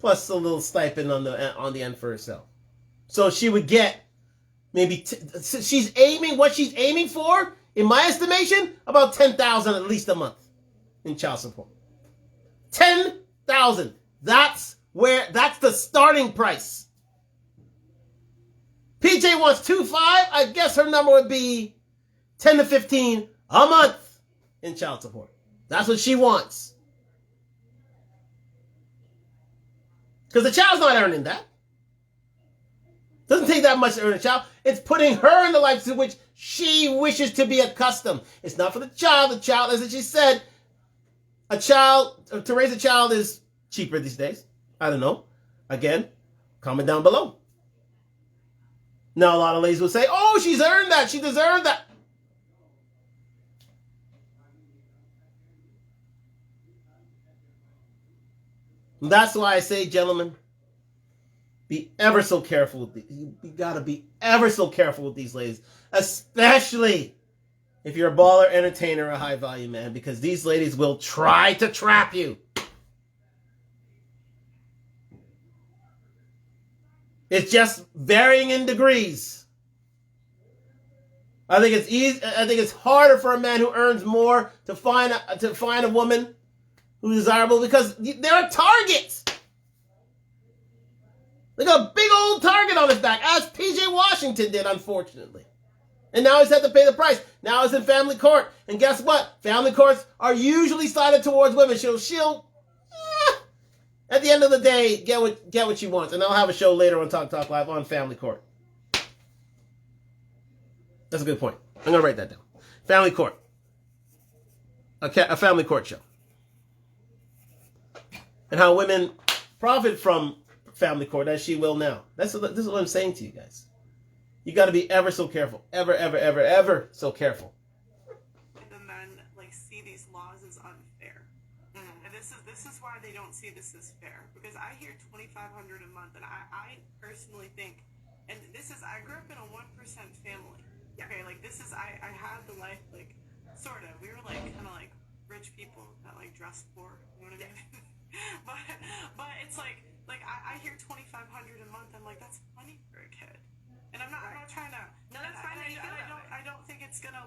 plus a little stipend on the end for herself. So she would get maybe she's aiming for, in my estimation, about $10,000 at least a month in child support. $10,000. That's the starting price. PJ wants 2.5. I guess her number would be 10 to 15 a month in child support. That's what she wants. Because the child's not earning that. Doesn't take that much to earn a child. It's putting her in the life to which she wishes to be accustomed. It's not for the child. The child, as she said, to raise a child is cheaper these days. I don't know. Again, comment down below. Now a lot of ladies will say, oh, she's earned that. She deserved that. And that's why I say, gentlemen, be ever so careful with these. You gotta be ever so careful with these ladies, especially if you're a baller, entertainer, or a high value man, because these ladies will try to trap you. It's just varying in degrees. I think it's easy. I think it's harder for a man who earns more to find a woman who's desirable because there are targets. They got a big old target on his back, as PJ Washington did, unfortunately. And now he's had to pay the price. Now he's in family court. And guess what? Family courts are usually sided towards women. She'll at the end of the day, get what she wants. And I'll have a show later on Talk Talk Live on family court. That's a good point. I'm going to write that down. Family court. A family court show. And how women profit from family court, as she will now. This is what I'm saying to you guys. You got to be ever so careful. Ever so careful. The men see these laws as unfair. And this is why they don't see this as fair. Because I hear $2,500 a month, and I personally think, and I grew up in a 1% family. Okay, I had the life, sort of. We were kind of rich people that dressed poor. You know what I mean? but it's I hear $2,500 a month. I'm like, that's money for a kid. And I'm not trying to. No, that's fine. I don't think it's gonna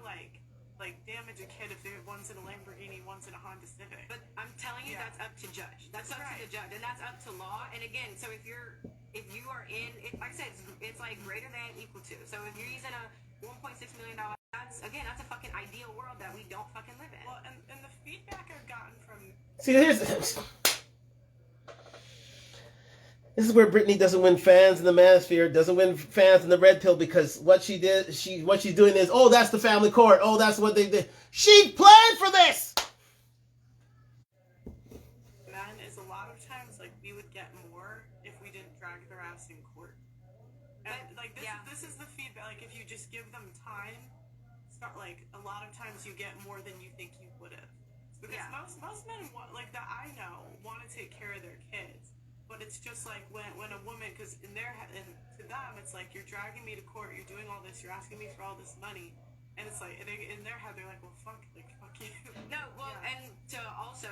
damage a kid if one's in a Lamborghini, one's in a Honda Civic. But I'm telling you, that's up to judge. That's up to the judge, and that's up to law. And again, so if you are in, like I said, it's greater than equal to. So if you're using a $1.6 million, that's a fucking ideal world that we don't fucking live in. Well, and the feedback I've gotten from. See, this is where Brittany doesn't win fans in the manosphere, doesn't win fans in the red pill, because what she's doing is, oh, that's the family court. Oh, that's what they did. She planned for this. Men is a lot of times we would get more if we didn't drag their ass in court. And this is the feedback. If you just give them time, a lot of times you get more than you think you would have. Because most men that I know want to take care of their kids. But it's just when a woman, because to them, it's you're dragging me to court, you're doing all this, you're asking me for all this money, and it's in their head, they're well, fuck you. No, well, and to also,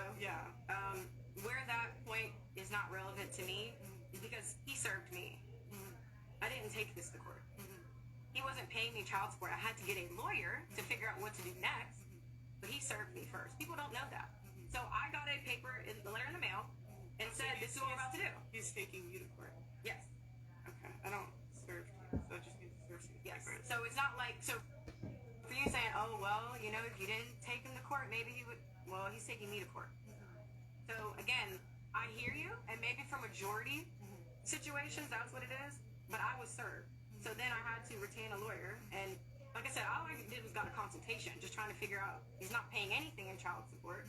where that point is not relevant to me, is because he served me. I didn't take this to court. He wasn't paying me child support. I had to get a lawyer to figure out what to do next, but he served me first. People don't know that. So I got a letter in the mail, and said, this is what we're about to do. He's taking you to court. Yes. Okay. I don't serve you, so it just means it serves you. Yes. So it's not so for you saying, oh, well, if you didn't take him to court, maybe he would, well, he's taking me to court. So again, I hear you, and maybe for majority situations, that's what it is, but I was served. So then I had to retain a lawyer, and like I said, said, all I did was got a consultation, just trying to figure out, he's not paying anything in child support.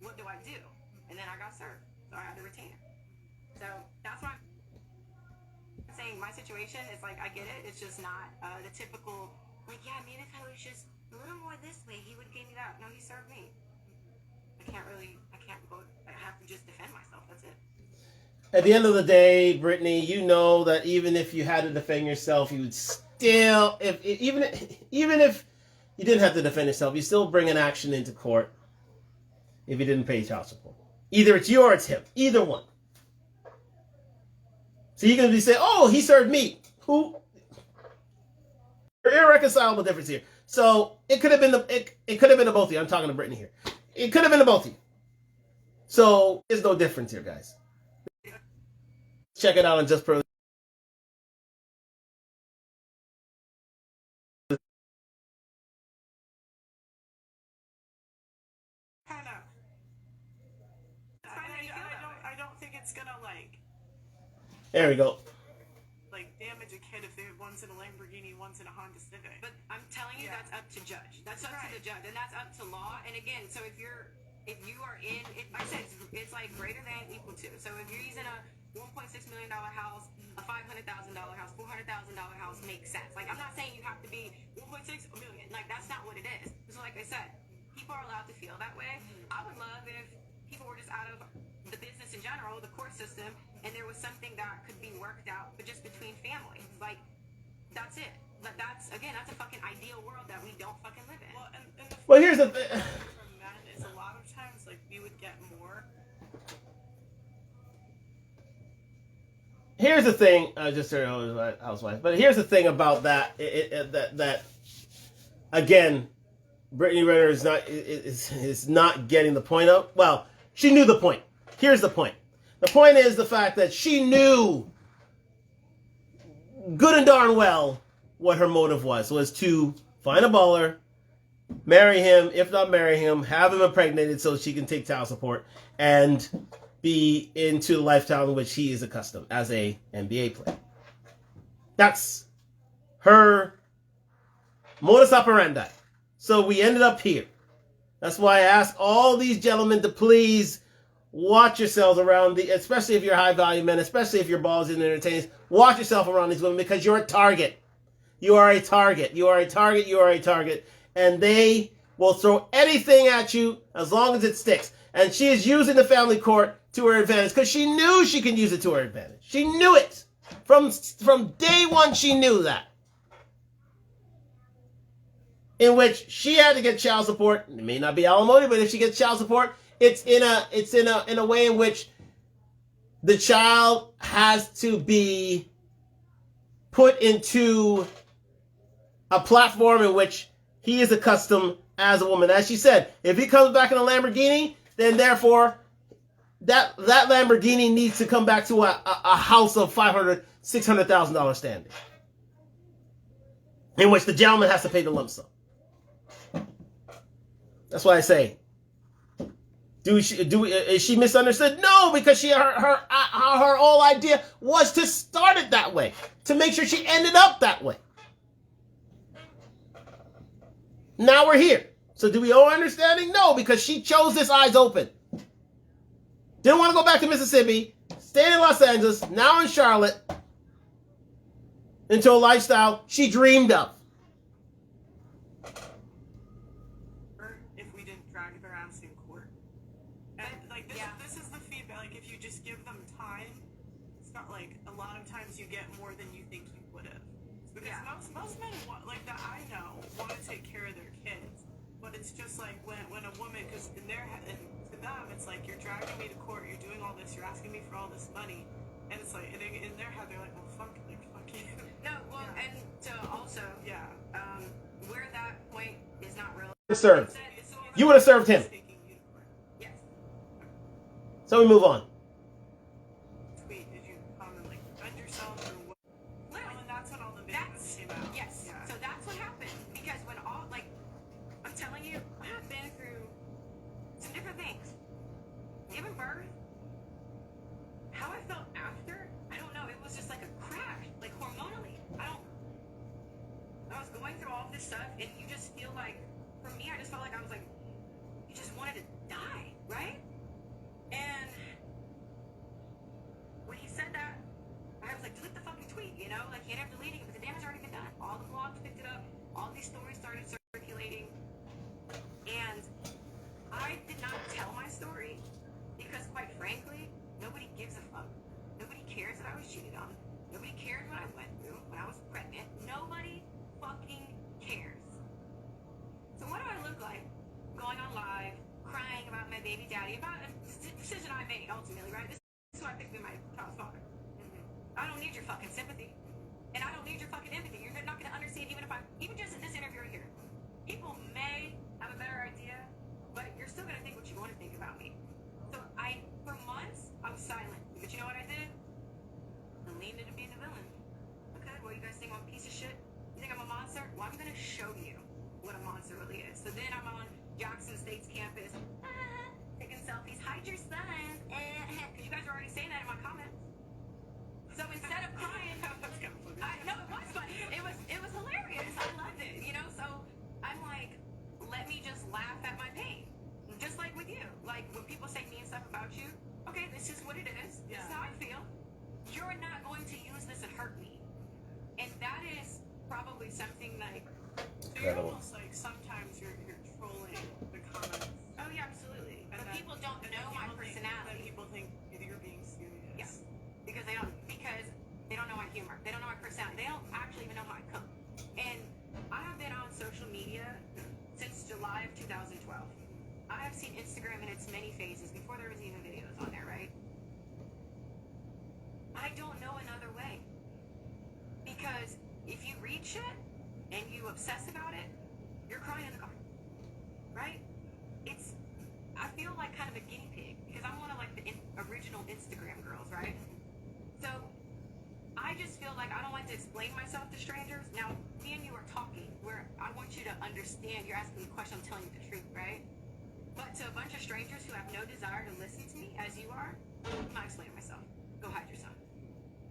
What do I do? And then I got served, so I had to retain it. So that's why I'm saying my situation is like, I get it. It's just not the typical, like, yeah, maybe if I was just a little more this way, he would give me that. No, he served me. I can't go, I have to just defend myself. That's it. At the end of the day, Brittany, you know that even if you had to defend yourself, you would still, even if you didn't have to defend yourself, you still bring an action into court if you didn't pay child support. Either it's you or it's him. Either one. So you're going to be saying, oh, he served me. Who? Irreconcilable difference here. So it could have been it could have been the both of you. I'm talking to Brittany here. It could have been the both of you. So there's no difference here, guys. Check it out on Just Pro. Kind of. I don't think it's gonna There we go. damage a kid if one's in a Lamborghini, one's in a Honda Civic. But I'm telling you, that's up to judge. That's up to the judge, and that's up to law. And again, so if you are in, like I said, it's like greater than equal to. So if you're using a $1.6 million house, a $500,000 house, $400,000 house makes sense. Like, I'm not saying you have to be 1.6 million. Like, that's not what it is. So like I said, people are allowed to feel that way. I would love if people were just out of the business in general, the court system, and there was something that could be worked out, but just between families. Like, that's it. But that's a fucking ideal world that we don't fucking live in. Well, here's the thing. From men is a lot of times, we would get more. Here's the thing. I just heard a housewife, but here's the thing about that. That again, Brittany Renner is not getting the point of. Well, she knew the point. Here's the point. The point is the fact that she knew good and darn well what her motive was to find a baller, marry him, if not marry him, have him impregnated so she can take child support and be into the lifestyle in which he is accustomed as a NBA player. That's her modus operandi. So we ended up here. That's why I ask all these gentlemen to please watch yourselves around especially if you're high value men, especially if you're balls and entertainers, watch yourself around these women because you're a target. You are a target. You are a target. You are a target. And they will throw anything at you as long as it sticks. And she is using the family court to her advantage because she knew she can use it to her advantage. She knew it. From day one, she knew that. In which she had to get child support. It may not be alimony, but if she gets child support, it's in a way in which the child has to be put into a platform in which he is accustomed as a woman. As she said, if he comes back in a Lamborghini, then therefore that Lamborghini needs to come back to a house of $500,000, $600,000 standing, in which the gentleman has to pay the lump sum. That's why I say, is she misunderstood? No, because her whole idea was to start it that way, to make sure she ended up that way. Now we're here. So do we owe understanding? No, because she chose this eyes open. Didn't want to go back to Mississippi, stayed in Los Angeles, now in Charlotte, into a lifestyle she dreamed of. If we didn't drag their ass in court. And this is the feedback. If you just give them time, it's not a lot of times you get more than you think you would have. Because most men that I know want to take care of their kids, but it's just when a woman, because to them it's you're dragging me to court, you're doing all this, you're asking me for all this money, and it's in their head they're well, fuck you. No, well, and to also, where that point is not real. Served. You would have served him. Yes. So we move on. Tweet, did you comment defend yourself or what? Literally. And that's when all the videos came out. Yes. Yeah. So that's what happened. Because when I'm telling you, I've been through some different things. Giving birth, how I felt after, I don't know. It was just like a crash, hormonally. I was going going through all of this stuff, and you just feel like, for me, I just felt like I was like, you just wanted to die, right? And when he said that, I was like, delete the fucking tweet, you know? Like, he ended up deleting it, but the damage had already been done. All the blogs picked it up, all these stories started circulating, and I did not tell my story because, quite frankly, nobody gives a fuck. Nobody cares that I was cheated on. Nobody cared what I went through when I was pregnant. Nobody fucking cares. So what do I look like going on live, crying about my baby daddy, about a decision I made ultimately, right? This is who I picked to be my child's father. I don't need your fucking sympathy. And I don't need your fucking empathy. You're not going to understand even just in this interview right here. People may have a better idea, but you're still going to think what you want to think about me. So for months, I was silent. But you know what I did? I leaned into being a villain. Okay, well, you guys think I'm a piece of shit? You think I'm a monster? Well, I'm going to show you what a monster really is. So then I'm on Jackson State's campus, taking selfies. Hide your son. Because you guys were already saying that in my comments. So instead of crying, that's kind of funny. No, it was funny. It was hilarious. I loved it. You know, so I'm like, let me just laugh at my pain. Just like with you. Like when people say mean stuff about you, okay, this is what it is. This is how I feel. You're not going to use this and hurt me. And that is probably something like, so you're almost like sometimes you're trolling the comments. Oh yeah, absolutely. But people don't know my personality. People think you're being serious. Yes. Because they don't know my humor. They don't know my personality. They don't actually even know how I cook. And I have been on social media since July of 2012. I have seen Instagram in its many phases before there was even videos on there, right? I don't know another way. Because if you read shit and you obsess about it, you're crying in the car. Right? I feel like kind of a guinea pig because I'm one of like the original Instagram girls, right? So I just feel like I don't like to explain myself to strangers. Now, me and you are talking where I want you to understand. You're asking me a question, I'm telling you the truth, right? But to a bunch of strangers who have no desire to listen to me, as you are, I'm not explaining myself. Go hide your son.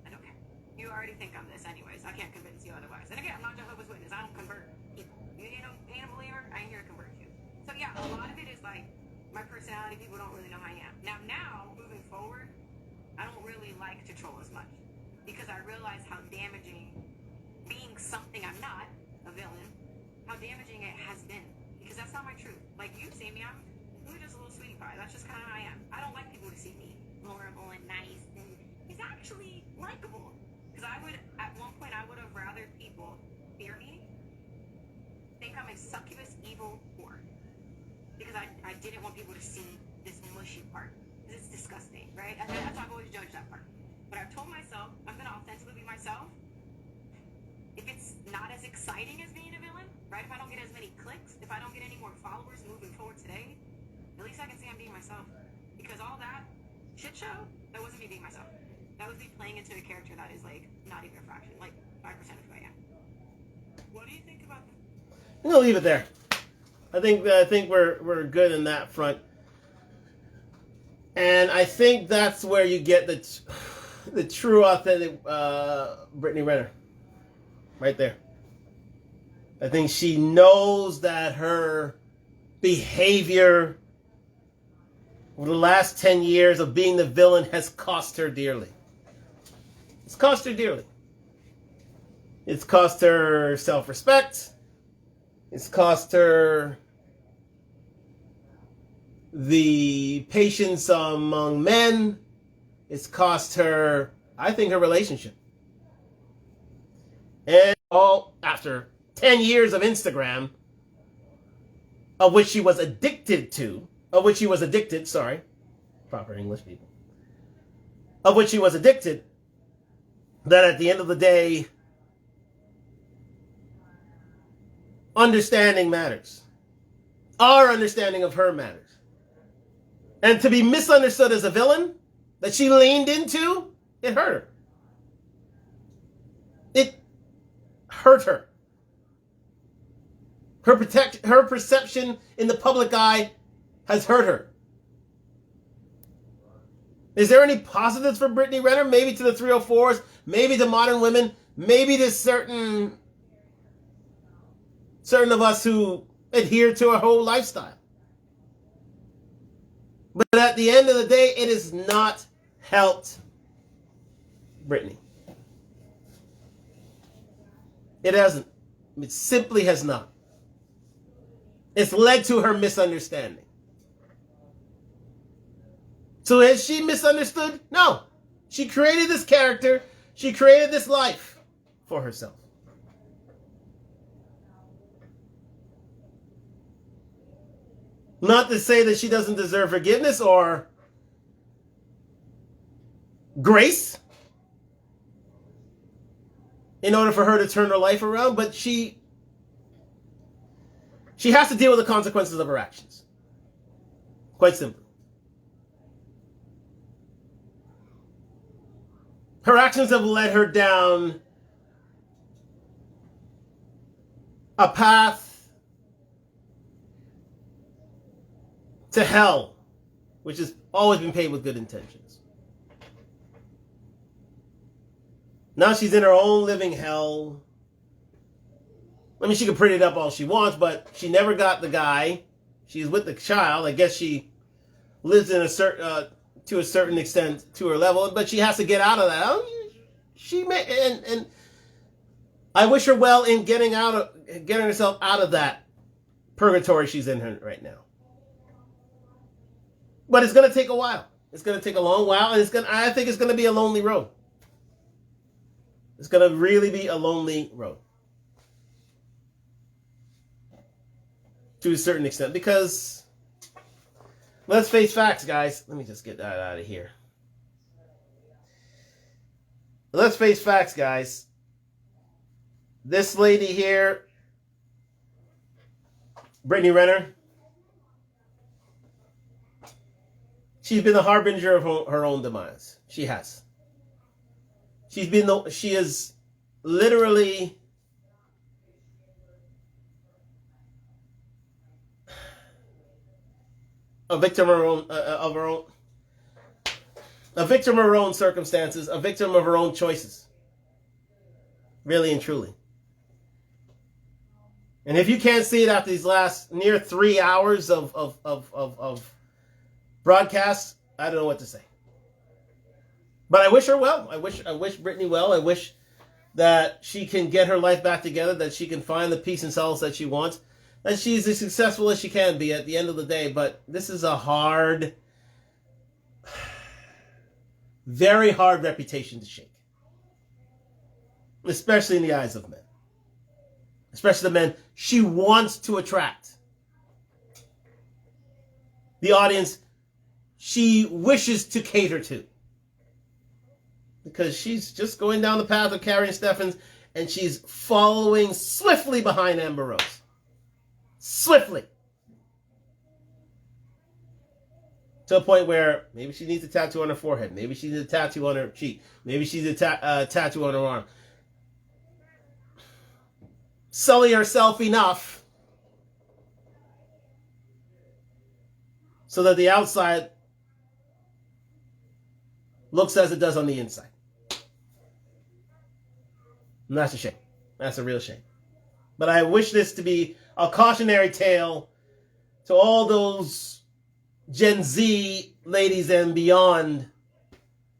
I don't care. You already think I'm this anyways. I can't convince you otherwise. And again, I'm not Jehovah's Witness. I don't convert people. You ain't a believer, I ain't here to convert you. So yeah, a lot of it is like my personality. People don't really know who I am. Now, moving forward, I don't really like to troll as much because I realize how damaging being something I'm not, a villain, how damaging it has been. Because that's not my truth. Like you see me, I'm really just a little sweetie pie. That's just kind of how I am. I don't like people to see me vulnerable and nice and he's actually likable. Because at one point, I would have rather people fear me, think I'm a succubus, evil whore. Because I didn't want people to see this mushy part. Because it's disgusting, right? And that's why I've always judged that part. But I've told myself, I'm going to authentically be myself. If it's not as exciting as being a villain, right? If I don't get as many clicks, if I don't get any more followers moving forward today, at least I can say I'm being myself. Because all that shit show, that wasn't me being myself. That was me playing into a character that is like not even a fraction, like 5% of who I am. What do you think about I'm gonna leave it there. I think we're good in that front, and I think that's where you get the true, authentic Brittany Renner, right there. I think she knows that her behavior over the last 10 years of being the villain has cost her dearly. It's cost her dearly. It's cost her self-respect. It's cost her the patience among men. It's cost her, I think, her relationship. And all after 10 years of Instagram, of which she was addicted, proper English people, of which she was addicted, that at the end of the day, understanding matters. Our understanding of her matters. And to be misunderstood as a villain that she leaned into, it hurt her. It hurt her. Her perception in the public eye has hurt her. Is there any positives for Brittany Renner? Maybe to the 304s, maybe to modern women, maybe to certain certain of us who adhere to a whole lifestyle. But at the end of the day, it has not helped Brittany. It hasn't. It simply has not. It's led to her misunderstanding. So has she misunderstood? No. She created this character. She created this life for herself. Not to say that she doesn't deserve forgiveness or grace in order for her to turn her life around, but she has to deal with the consequences of her actions. Quite simply. Her actions have led her down a path to hell, which has always been paved with good intentions. Now she's in her own living hell. I mean, she can pretty it up all she wants, but she never got the guy. She's with the child. I guess she lives in to a certain extent to her level, but she has to get out of that. She may, and I wish her well in getting herself out of that purgatory she's in right now. But it's going to take a while. It's going to take a long while, and I think it's going to be a lonely road. It's going to really be a lonely road. To a certain extent, because let's face facts, guys. Let me just get that out of here. Let's face facts, guys. This lady here, Brittany Renner, she's been the harbinger of her own demise. She has. She is literally a victim of her own circumstances, a victim of her own choices. Really and truly. And if you can't see it after these last near 3 hours of broadcast, I don't know what to say. But I wish her well. I wish Brittany well. I wish that she can get her life back together, that she can find the peace and solace that she wants, that she's as successful as she can be at the end of the day. But this is a hard, very hard reputation to shake. Especially in the eyes of men. Especially the men she wants to attract. The audience she wishes to cater to. Because she's just going down the path of Carrie Steffens, and she's following swiftly behind Amber Rose. Swiftly. To a point where maybe she needs a tattoo on her forehead. Maybe she needs a tattoo on her cheek. Maybe she needs a tattoo on her arm. Sully herself enough so that the outside looks as it does on the inside. And that's a shame. That's a real shame. But I wish this to be a cautionary tale to all those Gen Z ladies and beyond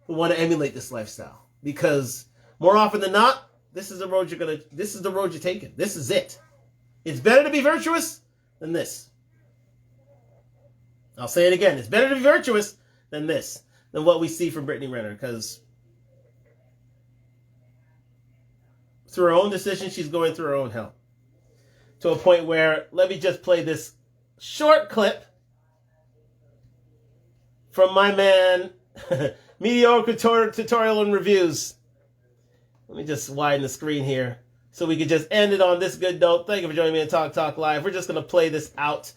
who want to emulate this lifestyle. Because more often than not, this is the road you're taking. This is it. It's better to be virtuous than this. I'll say it again. It's better to be virtuous than this. Than what we see from Brittany Renner. Because through her own decision, she's going through her own hell. To a point where, let me just play this short clip from my man, Mediocre Tutorial and Reviews. Let me just widen the screen here so we can just end it on this good note. Thank you for joining me on Talk Talk Live. We're just going to play this out.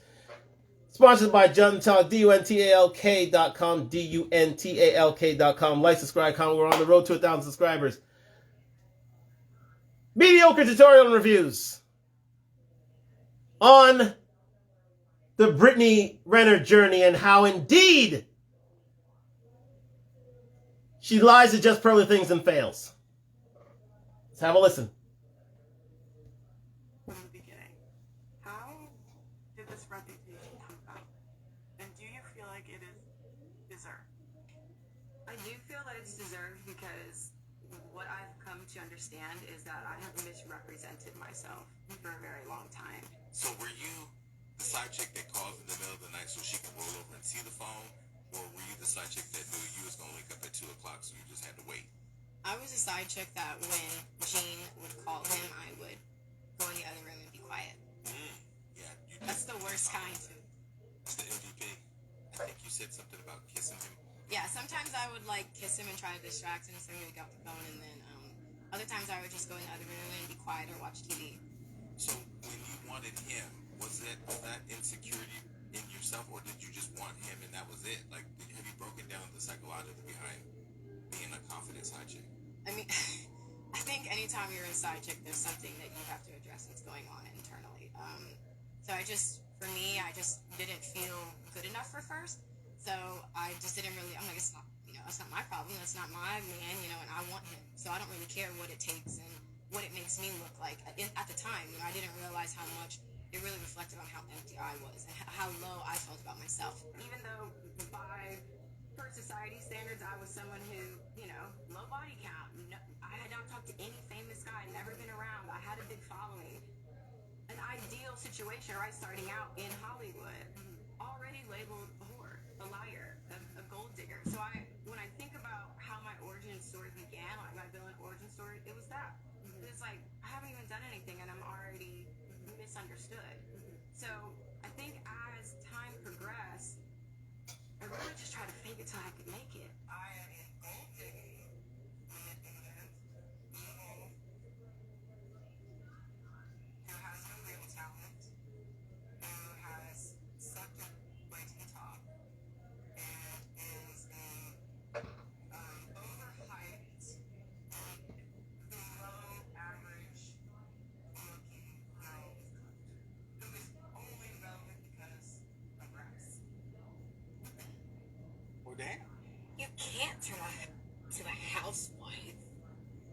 Sponsored by Juntalk, DUNTALK.com, DUNTALK.com. Like, subscribe, comment. We're on the road to 1,000 subscribers. Mediocre Tutorial and Reviews on the Brittany Renner journey and how indeed she lies at just pearly things and fails. Let's have a listen. From the beginning. this reputation come about? And do you feel like it is deserved? I do feel that it's deserved because what I've come to understand is that I have misrepresented myself for a very long time. So were you the side chick that calls in the middle of the night so she can roll over and see the phone? Or were you the side chick that knew you was going to wake up at 2 o'clock so you just had to wait? I was a side chick that when Gene would call him, I would go in the other room and be quiet. Yeah, you did. That's the worst kind too. That's the MVP. I think you said something about kissing him. Yeah, sometimes I would like kiss him and try to distract him so he would get off the phone, and then other times I would just go in the other room and be quiet or watch TV. So when you wanted him, was that insecurity in yourself, or did you just want him and that was it? Like, have you broken down the psychological behind being a confident side chick? I mean, I think anytime you're a side chick, there's something that you have to address that's going on internally. So I just didn't feel good enough for first. So I just didn't really, I'm like, it's not my problem. That's not my man, and I want him. So I don't really care what it takes and what it makes me look like. At the time, I didn't realize how much it really reflected on how empty I was and how low I felt about myself. Even though per society standards, I was someone who, low body count. I had not talked to any famous guy, never been around. I had a big following. An ideal situation, right? Starting out in Hollywood, already labeled a whore, a liar, a gold digger. So when I think about how my origin story began, like my villain origin story, it was that. It's like, I haven't even done anything and I'm already misunderstood. So I think as time progressed, I really just tried to fake it till I could make it. I am a gold digging, manipulative, evil, who has no real talent, who has sucked up way to the top, and is a overhyped, below average looking girl who is only relevant because of race. Well, damn. You can't turn to a housewife.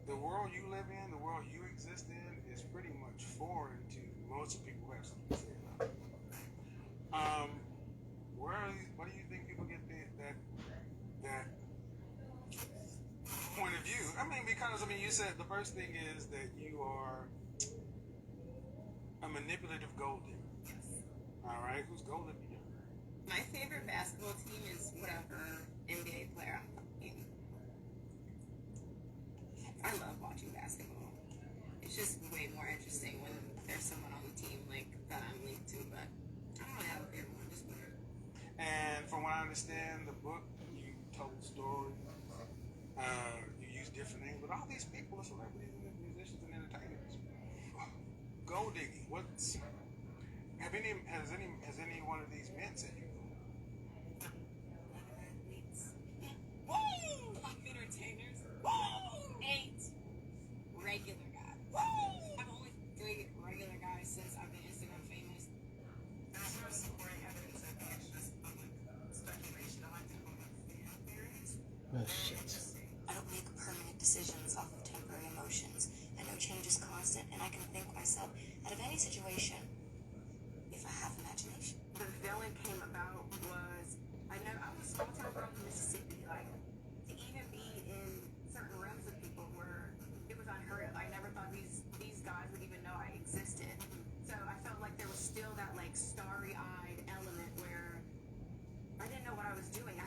The world you live in, the world you exist in, is pretty much foreign to most of the people who have something to say about it. Where do you think people get that point of view? Because you said the first thing is that you are a manipulative gold digger. Yes. All right, who's gold digger? My favorite basketball team is whatever NBA player I'm playing. I love watching basketball. It's just way more interesting when there's someone on the team that I'm linked to, but I don't really have a favorite one, just weird. And from what I understand, the book, you told stories, you use different names, but all these people are celebrities and musicians and entertainers. Gold digging. Has any one of these men said you? Woo! Entertainers. Woo! 8 regular guys. Woo! I've only 3 regular guys since I've been Instagram famous. There's no supporting evidence. I think it's just public speculation. I like to call them fan theories. Oh, shit. I don't make permanent decisions off of temporary emotions. I know change is constant, and I can think myself out of any situation if I have imagination. The villain came about was, I was a small town girl from Mississippi. To even be in certain rooms with people where it was unheard of. I never thought these guys would even know I existed. So I felt like there was still that starry-eyed element where I didn't know what I was doing. I